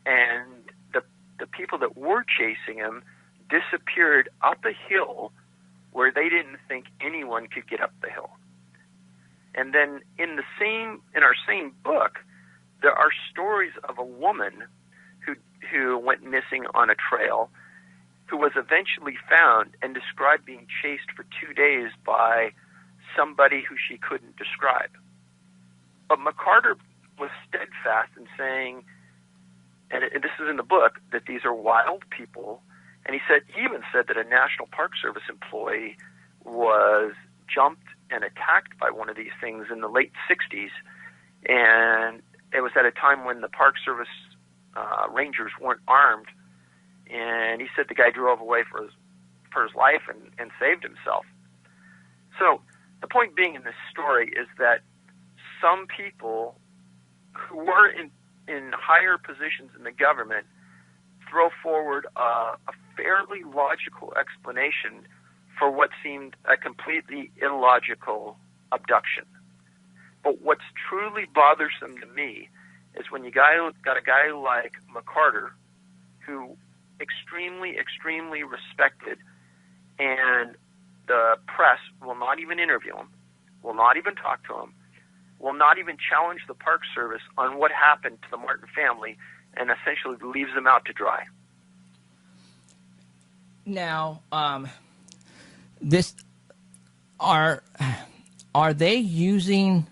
Speaker 4: and the people that were chasing them disappeared up a hill where they didn't think anyone could get up the hill. And then in our same book, there are stories of a woman who went missing on a trail, who was eventually found and described being chased for 2 days by somebody who she couldn't describe. But McCarter was steadfast in saying, and this is in the book, that these are wild people. And he even said that a National Park Service employee was jumped and attacked by one of these things in the late 60s. And it was at a time when the Park Service rangers weren't armed. And he said the guy drove away for his life and saved himself. So the point being in this story is that some people who were in higher positions in the government throw forward a fairly logical explanation for what seemed a completely illogical abduction. But what's truly bothersome to me is when you got a guy like McCarter, who extremely, extremely respected, and the press will not even interview him, will not even talk to him, will not even challenge the Park Service on what happened to the Martin family, and essentially leaves them out to dry.
Speaker 1: Now, are they using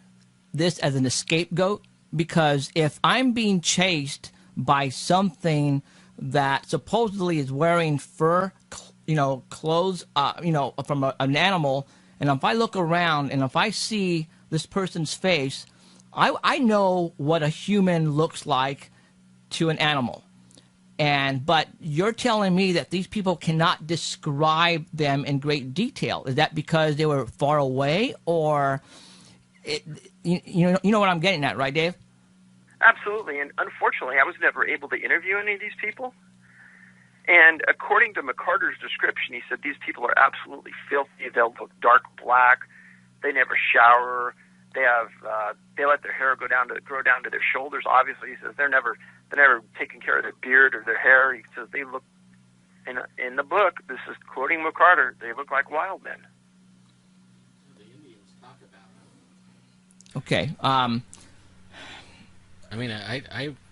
Speaker 1: this as an scapegoat? Because if I'm being chased by something that supposedly is wearing fur, clothes, from an animal, and if I look around and if I see this person's face, I know what a human looks like to an animal. But you're telling me that these people cannot describe them in great detail. Is that because they were far away, or you know what I'm getting at, right, Dave?
Speaker 4: Absolutely, and unfortunately, I was never able to interview any of these people. And according to McCarter's description, he said these people are absolutely filthy. They'll look dark black. They never shower. They let their hair grow down to their shoulders. Obviously, he says they're never taking care of their beard or their hair. He says they look, in the book, this is quoting McCarter, they look like wild men.
Speaker 2: The Indians talk about it.
Speaker 1: Okay.
Speaker 2: I mean,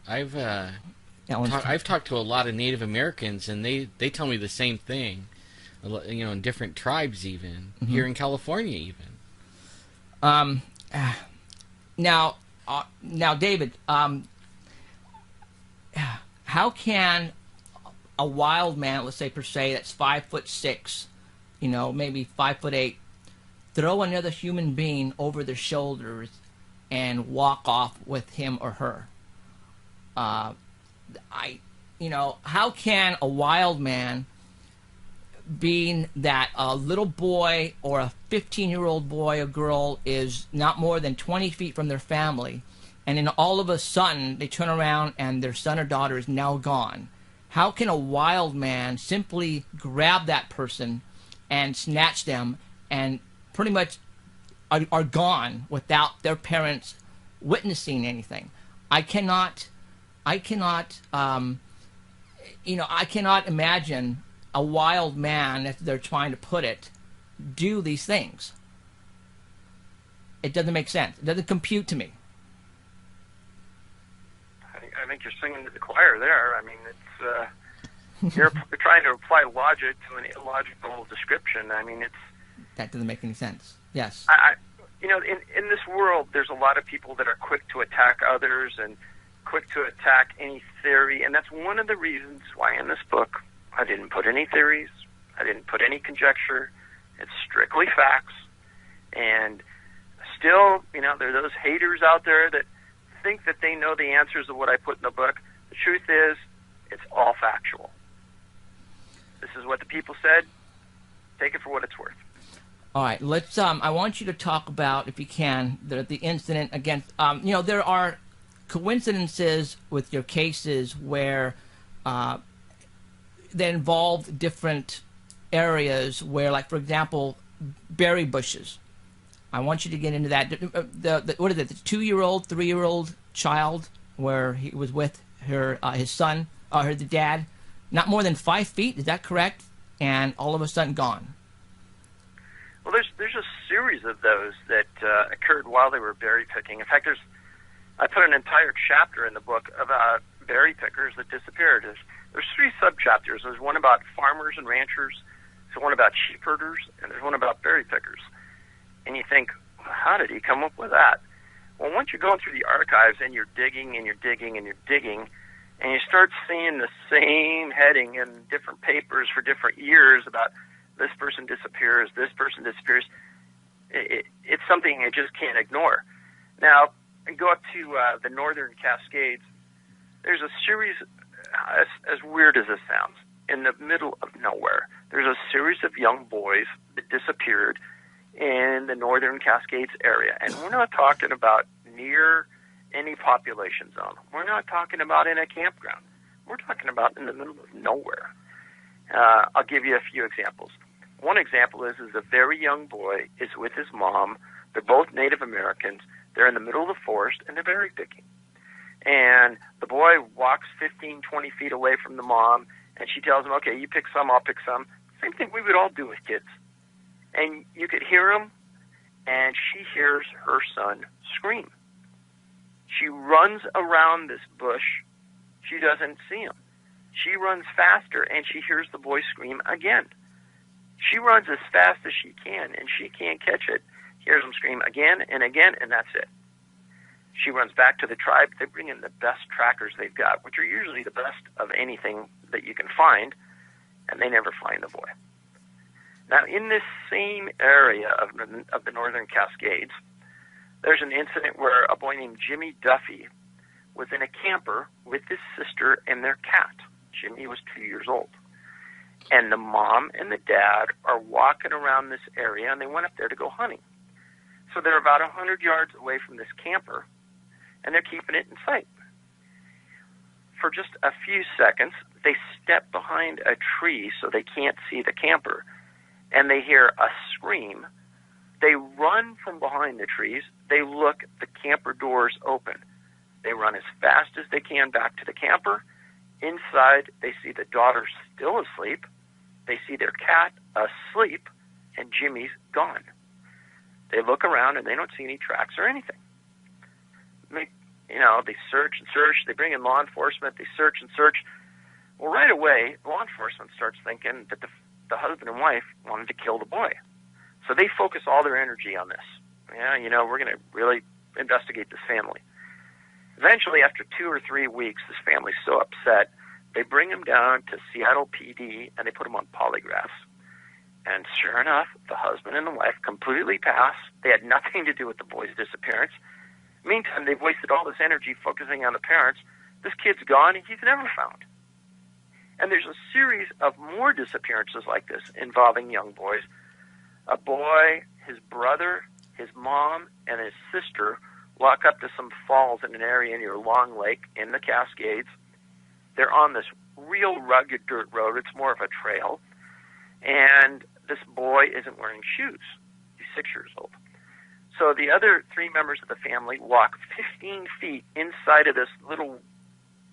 Speaker 2: I've talked to a lot of Native Americans, and they tell me the same thing. In different tribes, even here in California, even.
Speaker 1: Now, David, how can a wild man, let's say per se, that's 5'6", maybe 5'8", throw another human being over their shoulders and walk off with him or her? How can a wild man being that a little boy or a 15-year-old boy or girl is not more than 20 feet from their family, and then all of a sudden they turn around and their son or daughter is now gone. How can a wild man simply grab that person and snatch them and pretty much are gone without their parents witnessing anything? I cannot imagine a wild man, as they're trying to put it, do these things. It doesn't make sense. It doesn't compute to me.
Speaker 4: I think you're singing to the choir there. I mean, it's you're trying to apply logic to an illogical description. I mean,
Speaker 1: that doesn't make any sense. Yes.
Speaker 4: In this world, there's a lot of people that are quick to attack others and quick to attack any theory, and that's one of the reasons why in this book I didn't put any theories, I didn't put any conjecture. It's strictly facts. And still, there are those haters out there that think that they know the answers of what I put in the book. The truth is, it's all factual. This is what the people said. Take it for what it's worth.
Speaker 1: All right, let's. I want you to talk about, if you can, the incident against. There are coincidences with your cases where they involve different areas where, like, for example, berry bushes. I want you to get into that. What is it? The 2-year-old, 3-year-old child where he was with his son, the dad, not more than 5 feet. Is that correct? And all of a sudden gone.
Speaker 4: Well, there's a series of those that occurred while they were berry picking. In fact, I put an entire chapter in the book about berry pickers that disappeared. There's 3 subchapters. There's one about farmers and ranchers, there's one about sheep herders, and there's one about berry pickers. And you think, how did he come up with that? Well, once you're going through the archives and you're digging and you're digging and you're digging, and you start seeing the same heading in different papers for different years about this person disappears, it's something you just can't ignore. Now, go up to the Northern Cascades. There's a series, as weird as this sounds, in the middle of nowhere. There's a series of young boys that disappeared in the Northern Cascades area. And we're not talking about near any population zone. We're not talking about in a campground. We're talking about in the middle of nowhere. I'll give you a few examples. One example is a very young boy is with his mom. They're both Native Americans. They're in the middle of the forest, and they're berry picking. And the boy walks 15, 20 feet away from the mom, and she tells him, okay, you pick some, I'll pick some. Same thing we would all do with kids. And you could hear him, and she hears her son scream. She runs around this bush. She doesn't see him. She runs faster, and she hears the boy scream again. She runs as fast as she can, and she can't catch it. Hears him scream again and again, and that's it. She runs back to the tribe. They bring in the best trackers they've got, which are usually the best of anything that you can find, and they never find the boy. Now, in this same area of the Northern Cascades, there's an incident where a boy named Jimmy Duffy was in a camper with his sister and their cat. Jimmy was 2 years old. And the mom and the dad are walking around this area, and they went up there to go hunting. So they're about 100 yards away from this camper, and they're keeping it in sight. For just a few seconds, they step behind a tree so they can't see the camper, and they hear a scream. They run from behind the trees. They look, the camper door's open. They run as fast as they can back to the camper. Inside, they see the daughter still asleep. They see their cat asleep, and Jimmy's gone. They look around, and they don't see any tracks or anything. They search and search. They bring in law enforcement. They search and search. Well, right away, law enforcement starts thinking that the husband and wife wanted to kill the boy. So they focus all their energy on this. We're going to really investigate this family. Eventually, after 2 or 3 weeks, this family's so upset, they bring him down to Seattle PD, and they put him on polygraphs. And sure enough, the husband and the wife completely pass. They had nothing to do with the boy's disappearance. Meantime, they've wasted all this energy focusing on the parents. This kid's gone, and he's never found. And there's a series of more disappearances like this involving young boys. A boy, his brother, his mom, and his sister walk up to some falls in an area near Long Lake in the Cascades. They're on this real rugged dirt road. It's more of a trail. And this boy isn't wearing shoes. He's 6 years old. So the other 3 members of the family walk 15 feet inside of this little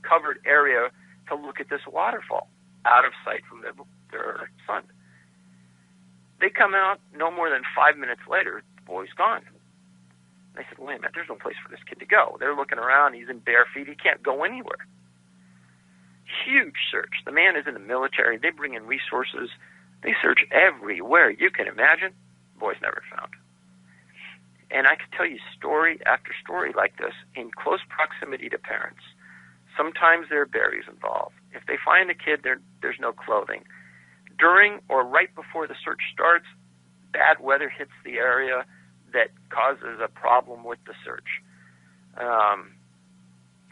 Speaker 4: covered area to look at this waterfall, out of sight from their son. They come out no more than 5 minutes later, the boy's gone. They said, wait a minute, there's no place for this kid to go. They're looking around, he's in bare feet, he can't go anywhere. Huge search. The man is in the military, they bring in resources, they search everywhere you can imagine. The boy's never found. And I could tell you story after story like this in close proximity to parents. Sometimes there are berries involved. If they find the kid, there's no clothing. During or right before the search starts, bad weather hits the area that causes a problem with the search.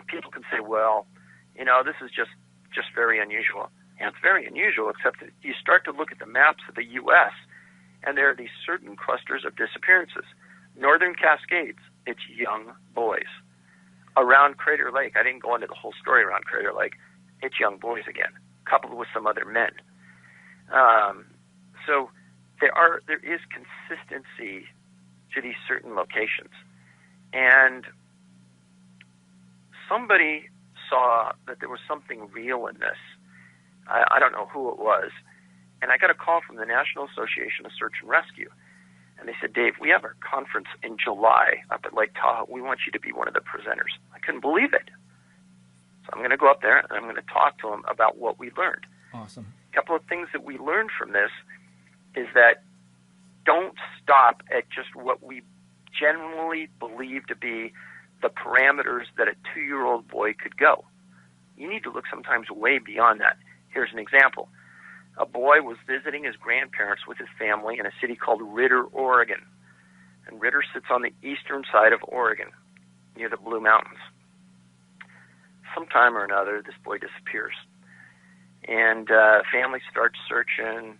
Speaker 4: People can say, well, this is just very unusual. Yeah, it's very unusual, except that you start to look at the maps of the U.S., and there are these certain clusters of disappearances. Northern Cascades, it's young boys. Around Crater Lake, I didn't go into the whole story around Crater Lake, it's young boys again, coupled with some other men. So there is consistency to these certain locations. And somebody saw that there was something real in this. I don't know who it was. And I got a call from the National Association of Search and Rescue. And they said, Dave, we have our conference in July up at Lake Tahoe. We want you to be one of the presenters. I couldn't believe it. So I'm going to go up there and I'm going to talk to them about what we learned.
Speaker 1: Awesome.
Speaker 4: A couple of things that we learned from this is that don't stop at just what we generally believe to be the parameters that a 2-year-old boy could go. You need to look sometimes way beyond that. Here's an example. A boy was visiting his grandparents with his family in a city called Ritter, Oregon. And Ritter sits on the eastern side of Oregon, near the Blue Mountains. Sometime or another, this boy disappears. And family starts searching.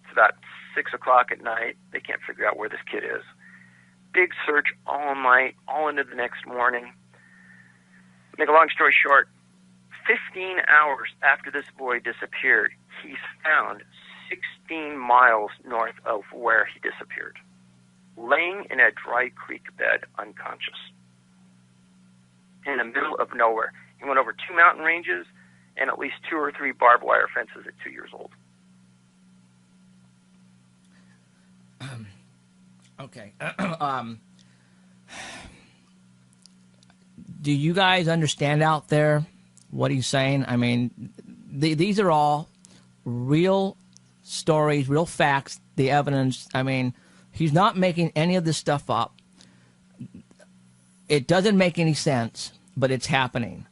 Speaker 4: It's about 6 o'clock at night. They can't figure out where this kid is. Big search all night, all into the next morning. Make a long story short, 15 hours after this boy disappeared, he's found 16 miles north of where he disappeared, laying in a dry creek bed, unconscious, in the middle of nowhere. He went over 2 mountain ranges and at least 2 or 3 barbed wire fences at 2 years old.
Speaker 1: Okay. Do you guys understand out there what he's saying? I mean, these are all real stories, real facts, the evidence. I mean, he's not making any of this stuff up. It doesn't make any sense, but it's happening.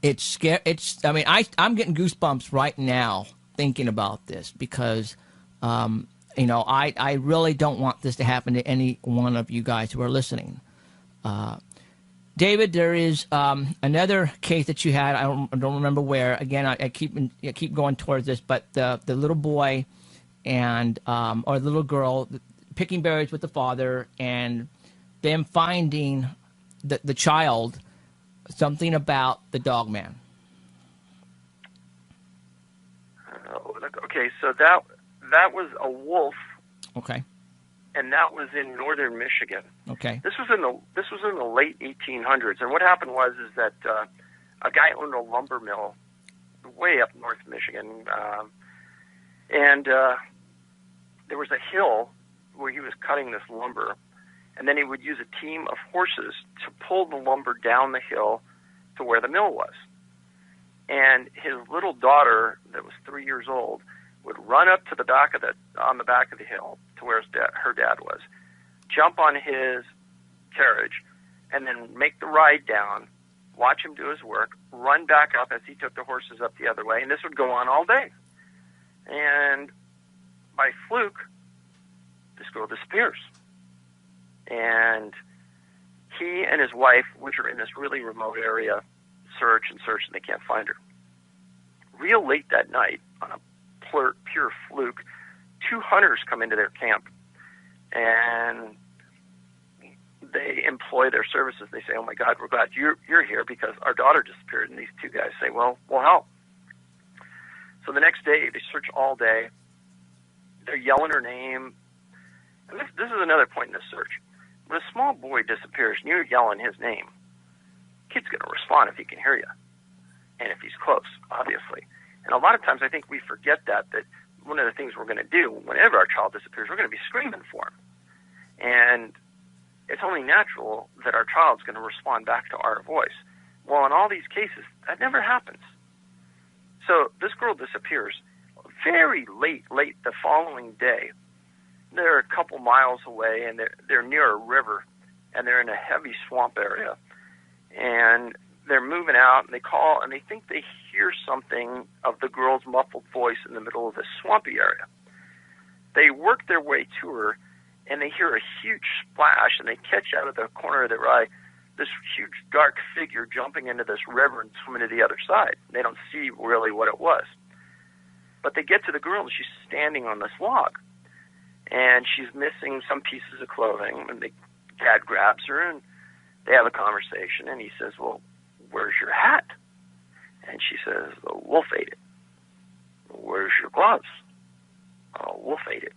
Speaker 1: It's scary. I mean, I'm getting goosebumps right now thinking about this because, I really don't want this to happen to any one of you guys who are listening. David, there is another case that you had. I don't remember where. Again, I keep going towards this, but the little boy and or the little girl picking berries with the father, and them finding the child, something about the dog man.
Speaker 4: Okay, so that was a wolf.
Speaker 1: Okay.
Speaker 4: And that was in northern Michigan.
Speaker 1: Okay.
Speaker 4: This was in the late 1800s, and what happened was that a guy owned a lumber mill way up north Michigan, and there was a hill where he was cutting this lumber, and then he would use a team of horses to pull the lumber down the hill to where the mill was. And his little daughter, that was 3 years old, would run up to the back of the hill to where her dad was, jump on his carriage, and then make the ride down, watch him do his work, run back up as he took the horses up the other way, and this would go on all day. And by fluke, this girl disappears. And he and his wife, which are in this really remote area, search, and they can't find her. real late that night, on a pure fluke, 2 hunters come into their camp, and they employ their services. They say, "Oh my God, we're glad you're here because our daughter disappeared." And these 2 guys say, "Well, we'll help." So the next day, they search all day. They're yelling her name. And this is another point in the search. When a small boy disappears and you're yelling his name, kid's going to respond if he can hear you, and if he's close, obviously. And a lot of times I think we forget that one of the things we're going to do whenever our child disappears, we're going to be screaming for him. And it's only natural that our child's going to respond back to our voice. Well, in all these cases, that never happens. So this girl disappears very late the following day. They're a couple miles away, and they're near a river, and they're in a heavy swamp area. And they're moving out, and they call, and they think they hear something of the girl's muffled voice in the middle of this swampy area. They work their way to her, and they hear a huge splash, and they catch out of the corner of their eye this huge dark figure jumping into this river and swimming to the other side. They don't see really what it was. But they get to the girl, and she's standing on this log, and she's missing some pieces of clothing, and the dad grabs her, and they have a conversation, and he says, "Well, where's your hat?" And she says, "The wolf ate it." "Where's your gloves?" "Oh, wolf ate it."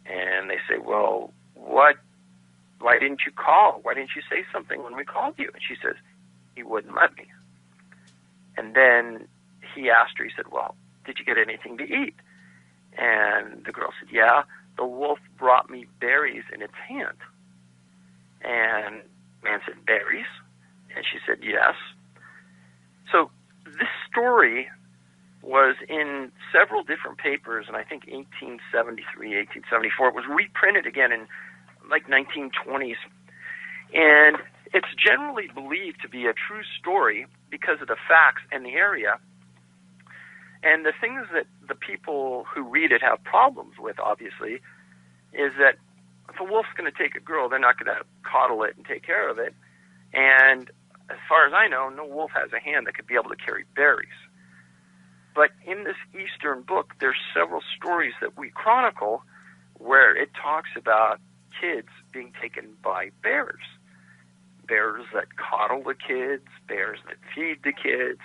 Speaker 4: And they say, "Well, why didn't you call? Why didn't you say something when we called you?" And she says, "He wouldn't let me." And then he asked her, he said, "Well, did you get anything to eat?" And the girl said, "Yeah, the wolf brought me berries in its hand." And man said, "Berries?" And she said, "Yes." So this story was in several different papers, and I think 1873, 1874. It was reprinted again in like 1920s. And it's generally believed to be a true story because of the facts and the area. And the things that the people who read it have problems with, obviously, is that if a wolf's going to take a girl, they're not going to coddle it and take care of it. And as far as I know, no wolf has a hand that could be able to carry berries. But in this Eastern book, there's several stories that we chronicle where it talks about kids being taken by bears. Bears that coddle the kids, bears that feed the kids.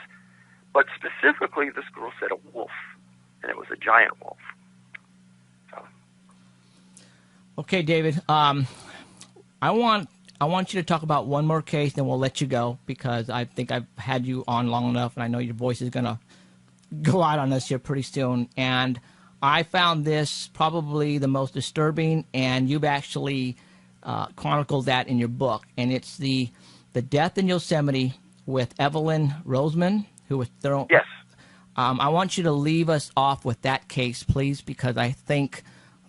Speaker 4: But specifically, this girl said a wolf, and it was a giant wolf. So.
Speaker 1: Okay, David. I want you to talk about one more case, then we'll let you go, because I think I've had you on long enough, and I know your voice is going to go out on us here pretty soon. And I found this probably the most disturbing, and you've actually chronicled that in your book. And it's the death in Yosemite with Evelyn Roseman, who was thrown.
Speaker 4: Yes.
Speaker 1: I want you to leave us off with that case, please, because I think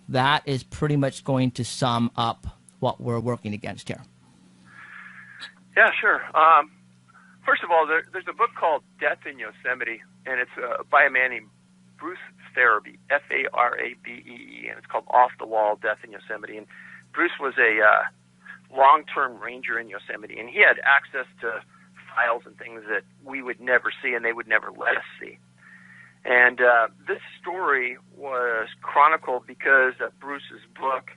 Speaker 1: that is pretty much going to sum up what we're working against here.
Speaker 4: Yeah, sure. First of all, there's a book called Death in Yosemite, and it's by a man named Bruce Farabee, Farabee, and it's called Off the Wall, Death in Yosemite. And Bruce was a long-term ranger in Yosemite, and he had access to files and things that we would never see and they would never let us see. And this story was chronicled because of Bruce's book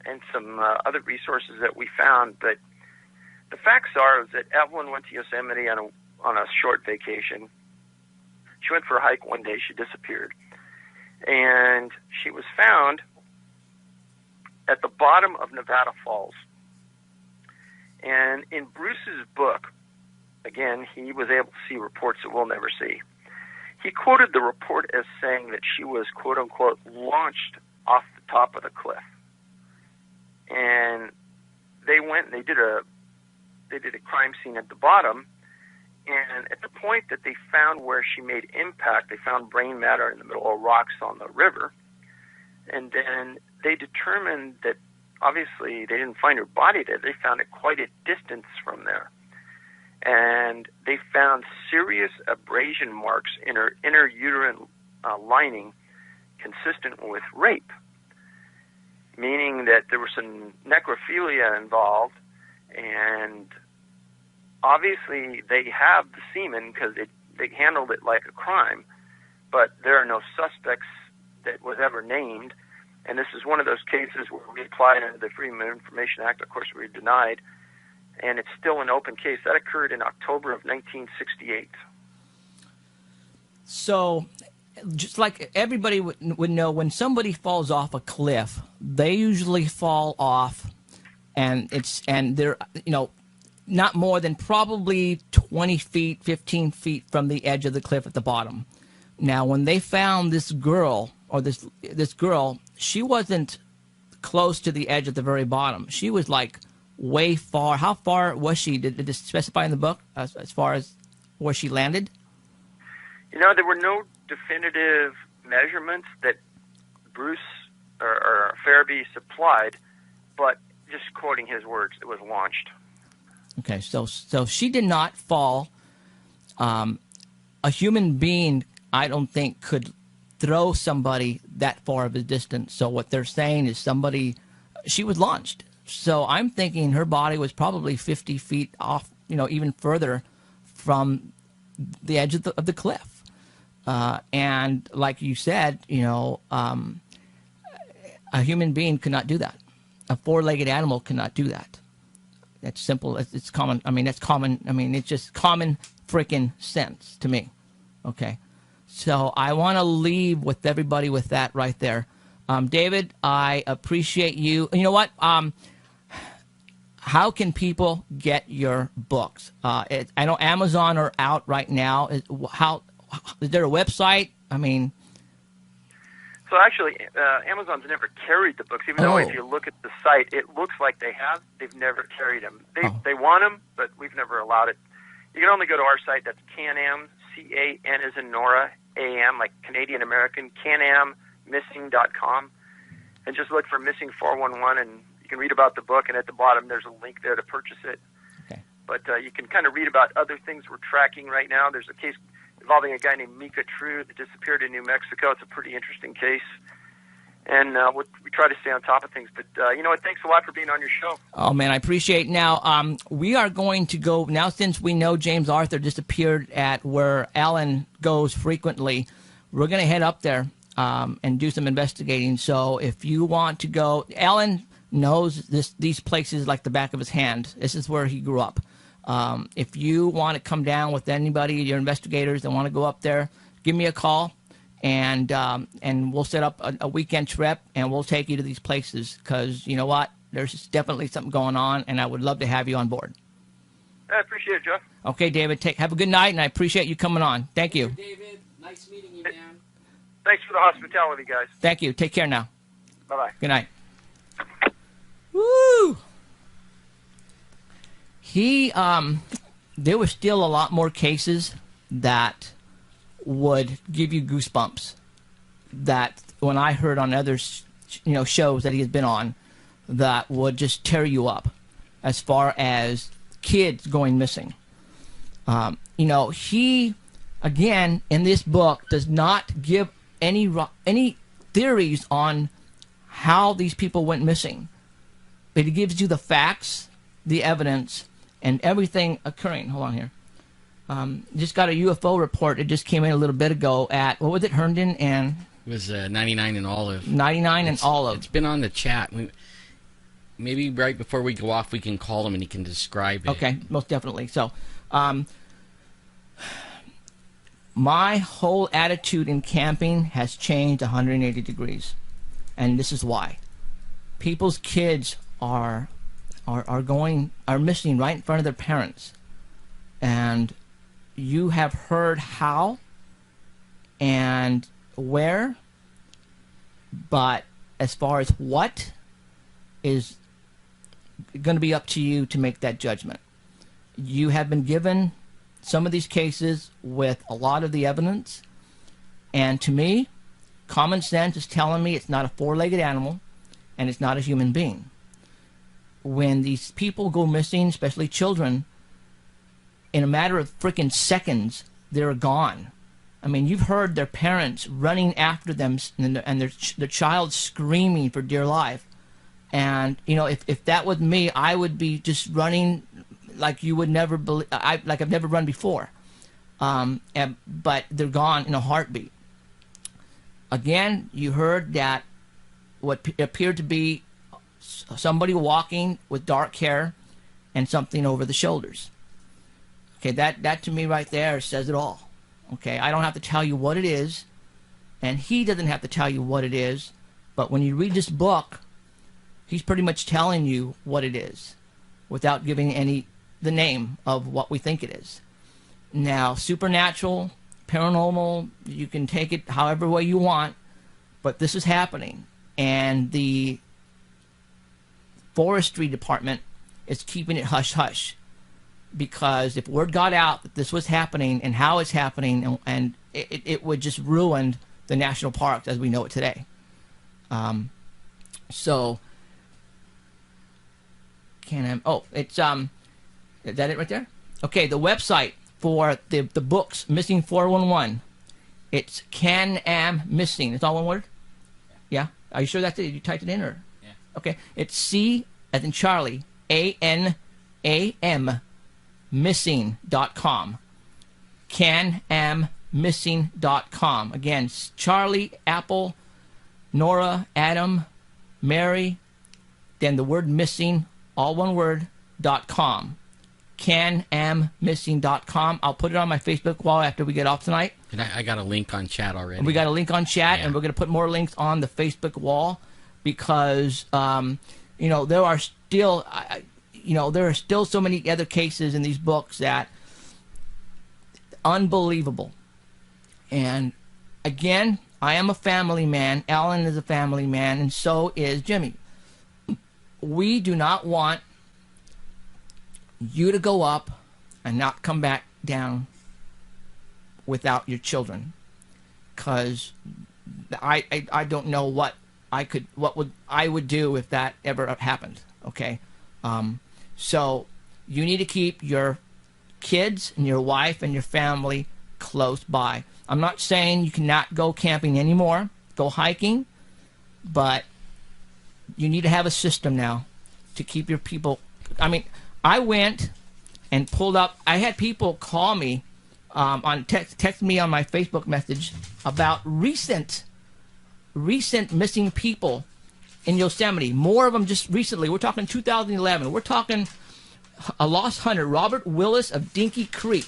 Speaker 4: and some other resources that we found. But the facts are that Evelyn went to Yosemite on a short vacation. She went for a hike one day. She disappeared. And she was found at the bottom of Nevada Falls. And in Bruce's book, again, he was able to see reports that we'll never see. He quoted the report as saying that she was, quote unquote, launched off the top of the cliff. And they went and they did a crime scene at the bottom. And at the point that they found where she made impact, they found brain matter in the middle of rocks on the river. And then they determined that obviously they didn't find her body there. They found it quite a distance from there. And they found serious abrasion marks in her inner uterine lining consistent with rape, meaning that there was some necrophilia involved, and obviously they have the semen because they handled it like a crime, but there are no suspects that was ever named. And this is one of those cases where we applied under the Freedom of Information Act. Of course, we were denied, and it's still an open case. That occurred in October of 1968.
Speaker 1: So, just like everybody would know, when somebody falls off a cliff, they usually fall off, and they're not more than probably 20 feet, 15 feet from the edge of the cliff at the bottom. Now, when they found this girl, she wasn't close to the edge at the very bottom. She was like way far. How far was she? Did it specify in the book as far as where she landed?
Speaker 4: There were no definitive measurements that Bruce or Farabee supplied, but just quoting his words, it was launched.
Speaker 1: Okay, so she did not fall. A human being, I don't think, could throw somebody that far of a distance. So what they're saying is she was launched. So I'm thinking her body was probably 50 feet off, even further from the edge of the cliff. And like you said, a human being could not do that. A four-legged animal cannot do that. That's simple. It's common. I mean, that's common. I mean, it's just common freaking sense to me. Okay. So I want to leave with everybody with that right there. David, I appreciate you. You know what? How can people get your books? I know Amazon are out right now. Is there a website? I mean...
Speaker 4: So actually, Amazon's never carried the books, even though if you look at the site, it looks like they have. They've never carried them. They want them, but we've never allowed it. You can only go to our site. That's Can-Am, C-A-N as in Nora, A-M, like Canadian American, CanAmMissing.com, and just look for Missing 411, and you can read about the book, and at the bottom there's a link there to purchase it.
Speaker 1: Okay.
Speaker 4: But you can kind of read about other things we're tracking right now. There's a case involving a guy named Mika True that disappeared in New Mexico. It's a pretty interesting case. And we try to stay on top of things. But you know what? Thanks a lot for being on your show.
Speaker 1: Oh, man, I appreciate it. Now, we are going to go, now since we know James Arthur disappeared at where Alan goes frequently, we're going to head up there and do some investigating. So if you want to go, Alan knows these places like the back of his hand. This is where he grew up. If you want to come down with anybody, your investigators that want to go up there, give me a call, and we'll set up a weekend trip, and we'll take you to these places because you know what? There's definitely something going on, and I would love to have you on board.
Speaker 4: I appreciate it, Jeff.
Speaker 1: Okay, David. Have a good night, and I appreciate you coming on. Thank you.
Speaker 2: David, nice meeting you, man.
Speaker 4: Thanks for the hospitality, guys.
Speaker 1: Thank you. Take care now.
Speaker 4: Bye-bye.
Speaker 1: Good night. Woo! There were still a lot more cases that would give you goosebumps. That when I heard on other, shows that he has been on, that would just tear you up, as far as kids going missing. He, again, in this book, does not give any theories on how these people went missing. But he gives you the facts, the evidence, and everything occurring. Hold on here. Just got a UFO report. It just came in a little bit ago at, what was it, Herndon and...
Speaker 2: It was 99 and Olive.
Speaker 1: 99 and Olive.
Speaker 2: It's been on the chat. Maybe right before we go off, we can call him and he can describe it.
Speaker 1: Okay, most definitely. So, my whole attitude in camping has changed 180 degrees. And this is why. People's kids are missing right in front of their parents. And you have heard how and where, but as far as what is going to be up to you to make that judgment. You have been given some of these cases with a lot of the evidence, and to me, common sense is telling me it's not a four-legged animal and it's not a human being. When these people go missing, especially children, in a matter of freaking seconds, they're gone. I mean, you've heard their parents running after them and their child screaming for dear life. And, if that was me, I would be just running like you would never believe, like I've never run before. but they're gone in a heartbeat. Again, you heard that what appeared to be somebody walking with dark hair and something over the shoulders. Okay, that to me right there says it all. Okay, I don't have to tell you what it is, and he doesn't have to tell you what it is, but when you read this book, he's pretty much telling you what it is without giving the name of what we think it is. Now, supernatural, paranormal, you can take it however way you want, but this is happening, and the forestry department is keeping it hush-hush, because if word got out that this was happening and how it's happening, and it would just ruin the national parks as we know it today. So, it's is that it right there? Okay, the website for the books Missing 411. It's Can-Am Missing. It's all one word? Yeah. Are you sure that's it? You typed it in, or?
Speaker 5: Yeah.
Speaker 1: Okay. It's C as in Charlie, A-N-A-M missing.com. Can-Am-Missing.com. Again, Charlie, Apple, Nora, Adam, Mary, then the word missing, all one word, .com. Can-Am-Missing.com. I'll put it on my Facebook wall after we get off tonight.
Speaker 2: And I got a link on chat already.
Speaker 1: We got a link on chat,
Speaker 2: Yeah.
Speaker 1: and we're going to put more links on the Facebook wall, because there are still there are still so many other cases in these books that unbelievable. And again, I am a family man. Alan is a family man, and so is Jimmy. We do not want you to go up and not come back down without your children, because I don't know what I would do if that ever happened. Okay, so you need to keep your kids and your wife and your family close by. I'm not saying you cannot go camping anymore, go hiking, but you need to have a system now to keep your people. I mean, I went and pulled up. I had people call me text me on my Facebook message about recent missing people in Yosemite. More of them just recently. We're talking 2011. We're talking a lost hunter, Robert Willis of Dinky Creek.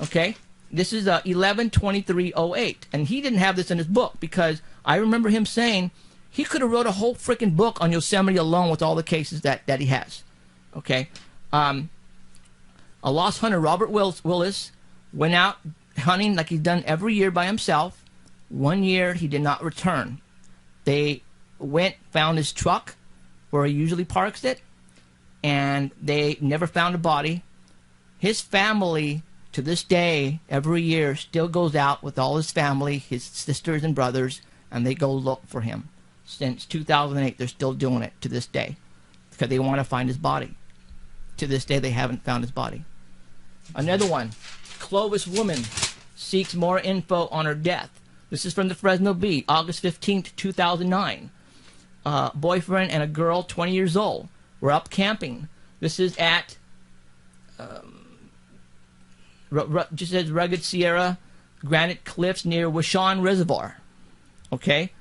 Speaker 1: Okay, this is 11/23/08, and he didn't have this in his book, because I remember him saying he could have wrote a whole freaking book on Yosemite alone with all the cases that he has. Okay, a lost hunter, Robert Willis, went out hunting like he's done every year by himself. One year he did not return. They found his truck where he usually parks it, and they never found a body. His family, to this day, every year, still goes out with all his family, his sisters and brothers, and they go look for him. Since 2008, they're still doing it to this day, because they want to find his body. To this day, they haven't found his body. Another one, Clovis woman seeks more info on her death. This is from the Fresno Bee, August 15th, 2009. Boyfriend and a girl, 20 years old, were up camping. This is at, just says Rugged Sierra, Granite Cliffs near Wishon Reservoir. Okay?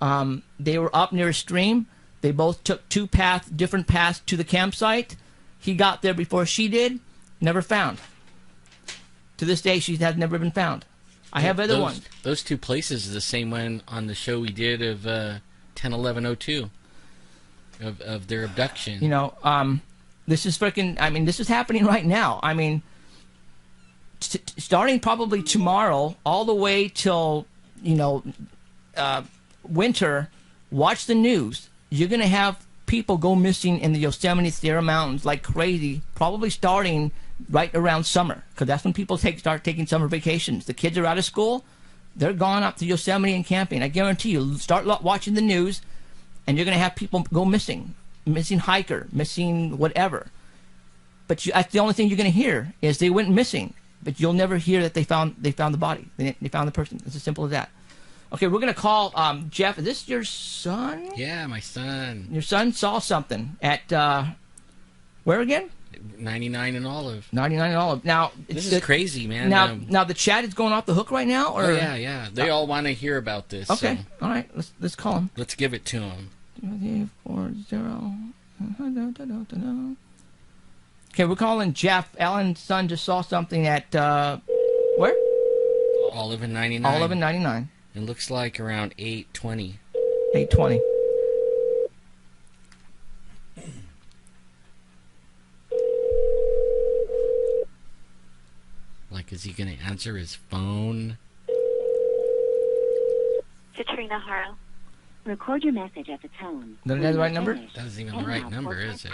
Speaker 1: They were up near a stream. They both took different paths to the campsite. He got there before she did. Never found. To this day, she has never been found. I have other ones.
Speaker 2: Those two places are the same one on the show we did of 10/11/02 of their abduction.
Speaker 1: This is freaking. I mean, this is happening right now. I mean, starting probably tomorrow, all the way till winter. Watch the news. You're gonna have people go missing in the Yosemite Sierra Mountains like crazy. Probably starting right around summer, because that's when people start taking summer vacations. The kids are out of school, they're gone up to Yosemite and camping. I guarantee you, start watching the news, and you're going to have people go missing hiker, missing whatever. But that's the only thing you're going to hear is they went missing, but you'll never hear that they found the body. They found the person. It's as simple as that. Okay, we're going to call Jeff. Is this your son?
Speaker 2: Yeah, my son.
Speaker 1: Your son saw something at where again?
Speaker 2: 99 in Olive.
Speaker 1: 99 in Olive. Now
Speaker 2: This is crazy, man.
Speaker 1: Now the chat is going off the hook right now, or
Speaker 2: yeah. They all want to hear about this.
Speaker 1: Okay,
Speaker 2: so
Speaker 1: all right. Let's call him.
Speaker 2: let's give it to them.
Speaker 1: 40. Okay, we're calling Jeff. Alan's son just saw something at where?
Speaker 2: Olive and 99.
Speaker 1: Olive and 99.
Speaker 2: It looks like around 8:20.
Speaker 1: 8:20.
Speaker 2: Like, is he going to answer his phone?
Speaker 6: Katrina Harrell. Record your message at the tone.
Speaker 1: Is that the right number?
Speaker 2: That isn't even the right number, is it?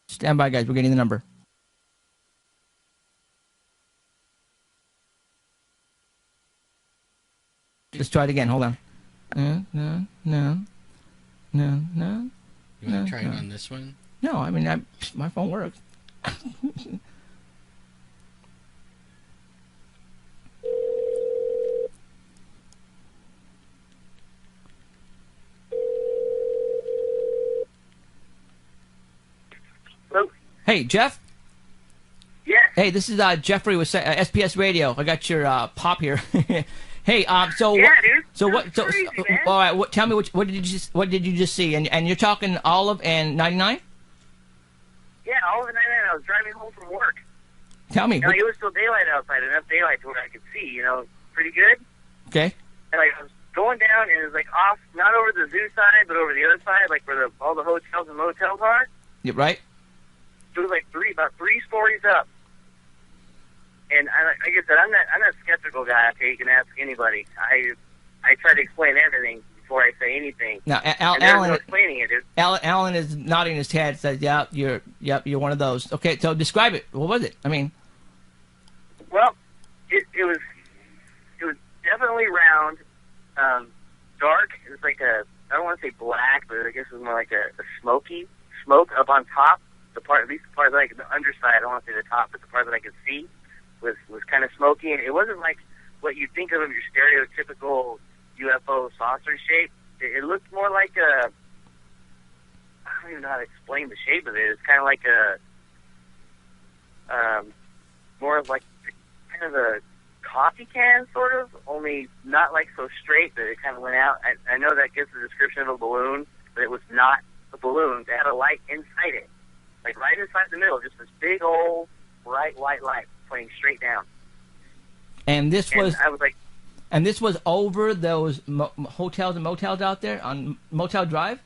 Speaker 1: Stand by, guys. We're getting the number. Let's try it again. Hold on. No.
Speaker 2: You want to try it on this one?
Speaker 1: No, I mean, my phone works.
Speaker 4: Hello?
Speaker 1: Hey, Jeff?
Speaker 4: Yeah.
Speaker 1: Hey, this is Jeffrey with SPS Radio. I got your pop here. Hey, so
Speaker 4: Yeah,
Speaker 1: what,
Speaker 4: dude.
Speaker 1: so
Speaker 4: That's
Speaker 1: what? So,
Speaker 4: crazy, man.
Speaker 1: all right, tell me what did you just see? And you're talking Olive and 99?
Speaker 4: Yeah, all of the night I was driving home from work.
Speaker 1: Tell me.
Speaker 4: You know, it was still daylight outside, enough daylight to where I could see, you know, pretty good.
Speaker 1: Okay.
Speaker 4: And like, I was going down, and it was like off, not over the zoo side, but over the other side, like where all the hotels and motels are.
Speaker 1: Yeah, right.
Speaker 4: It was like about 3 stories up. And like I said, I'm not a skeptical guy. Okay, you can ask anybody. I try to explain everything before I say anything.
Speaker 1: Now,
Speaker 4: and
Speaker 1: Alan,
Speaker 4: no explaining it, dude.
Speaker 1: Alan is nodding his head. Says, "Yeah, you're one of those." Okay, so describe it. What was it? I mean,
Speaker 4: Well, it was definitely round, dark. It was like I don't want to say black, but I guess it was more like a smoke up on top. At least the part that the underside. I don't want to say the top, but the part that I could see was kind of smoky, and it wasn't like what you think of your stereotypical UFO saucer shape. It looked more like I don't even know how to explain the shape of it. It's kind of like more of like kind of a coffee can, sort of, only not like so straight that it kind of went out. I know that gives the description of a balloon, but it was not a balloon. It had a light inside it, like right inside the middle, just this big old bright white light pointing straight down.
Speaker 1: and this was
Speaker 4: I was like,
Speaker 1: and this was over those hotels and motels out there on Motel Drive.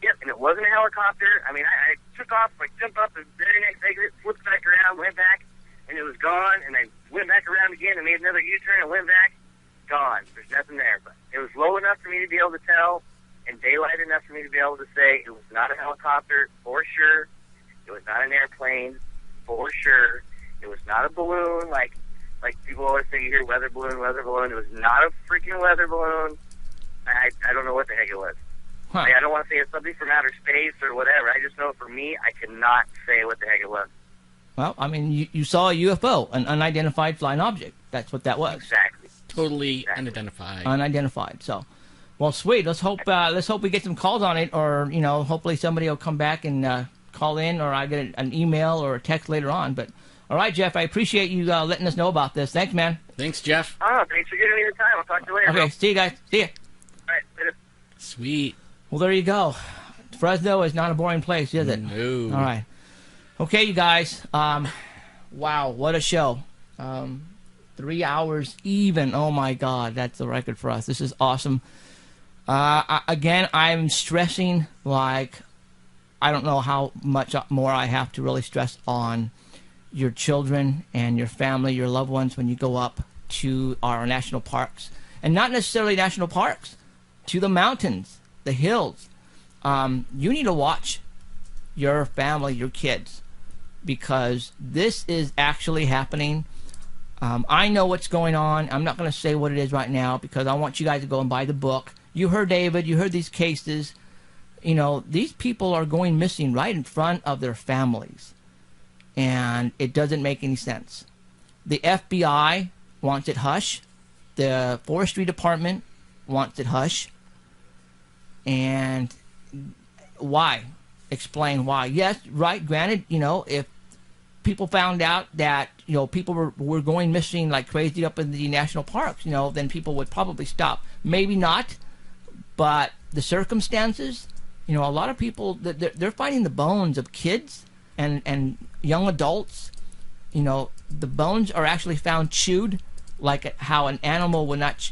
Speaker 4: yep, and it wasn't a helicopter. I mean, I took off, like jumped off the very next exit, flipped back around, went back, and it was gone, and I went back around again and made another U-turn and went back, gone. There's nothing there. But it was low enough for me to be able to tell, and daylight enough for me to be able to say it was not a helicopter, for sure. It was not an airplane, for sure. It was not a balloon, like people always say, you hear weather balloon, weather balloon. It was not a freaking weather balloon. I don't know what the heck it was.
Speaker 1: Huh.
Speaker 4: Like, I don't want to say it's something from outer space or whatever. I just know for me, I cannot say what the heck it was.
Speaker 1: Well, I mean, you saw a UFO, an unidentified flying object. That's what that was.
Speaker 4: Exactly.
Speaker 2: Totally unidentified.
Speaker 1: Unidentified. So, well, sweet. Let's hope we get some calls on it, or hopefully somebody will come back and call in, or I get an email or a text later on. But all right, Jeff, I appreciate you letting us know about this. Thanks, man.
Speaker 2: Thanks, Jeff.
Speaker 4: Oh, thanks for giving me the time. I'll talk to you later.
Speaker 1: Okay, see you guys. See ya.
Speaker 4: All right, later.
Speaker 2: Sweet.
Speaker 1: Well, there you go. Fresno is not a boring place, is it?
Speaker 2: No.
Speaker 1: All right. Okay, you guys. Wow, what a show. 3 hours even. Oh, my God. That's the record for us. This is awesome. Again, I'm stressing like I don't know how much more I have to really stress on your children and your family, your loved ones when you go up to our national parks. And not necessarily national parks, to the mountains, the hills. You need to watch your family, your kids, because this is actually happening. I know what's going on. I'm not going to say what it is right now because I want you guys to go and buy the book. You heard David. You heard these cases. These people are going missing right in front of their families. and it doesn't make any sense. The FBI wants it hush. The Forestry Department wants it hush. And why? Explain why. Yes, right, granted, if people found out that, people were going missing like crazy up in the national parks, then people would probably stop. Maybe not, but the circumstances, a lot of people, they're finding the bones of kids and young adults. The bones are actually found chewed like how an animal would not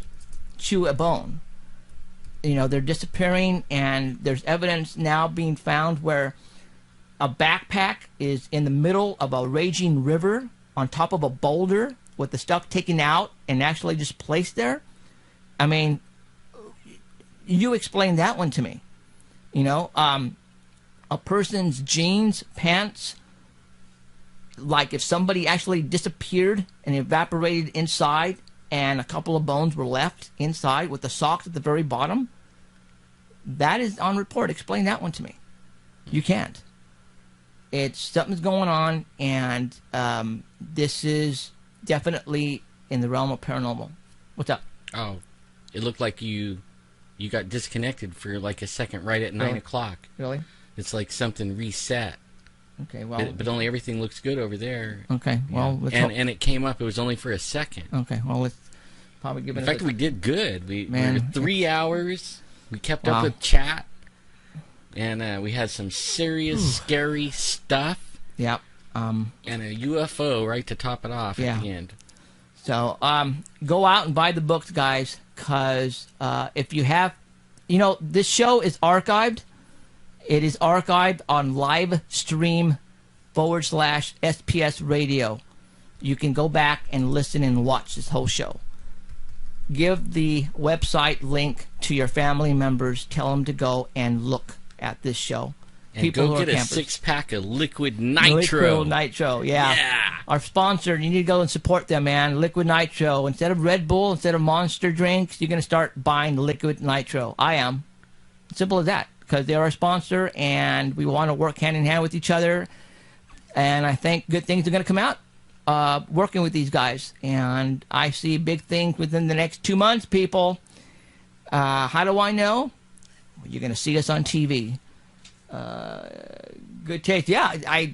Speaker 1: chew a bone. They're disappearing, and there's evidence now being found where a backpack is in the middle of a raging river on top of a boulder with the stuff taken out and actually just placed there. I mean, you explain that one to me. A person's jeans, pants, like if somebody actually disappeared and evaporated inside and a couple of bones were left inside with the socks at the very bottom, that is on report. Explain that one to me. You can't. Something's going on, and this is definitely in the realm of paranormal. What's up?
Speaker 2: Oh, it looked like you got disconnected for like a second right at 9 o'clock.
Speaker 1: Really?
Speaker 2: It's like something reset.
Speaker 1: Okay, well...
Speaker 2: But only everything looks good over there.
Speaker 1: Okay, well...
Speaker 2: Yeah. And it came up, it was only for a second.
Speaker 1: Okay, well, let's probably give it...
Speaker 2: In fact, we did good. We were 3 hours. We kept up with chat. And we had some serious, scary stuff.
Speaker 1: Yep.
Speaker 2: And a UFO right to top it off at the end.
Speaker 1: So, go out and buy the books, guys, because if you have... this show is archived. It is archived on livestream/SPS radio. You can go back and listen and watch this whole show. Give the website link to your family members. Tell them to go and look at this show.
Speaker 2: And people go get a 6-pack of Liquid Nitro.
Speaker 1: Liquid Nitro, yeah. Our sponsor, you need to go and support them, man. Liquid Nitro. Instead of Red Bull, instead of Monster drinks, you're going to start buying Liquid Nitro. I am. Simple as that. Because they're our sponsor, and we want to work hand in hand with each other. And I think good things are going to come out working with these guys. And I see big things within the next 2 months, people. How do I know? Well, you're going to see us on TV. Good taste. Yeah, I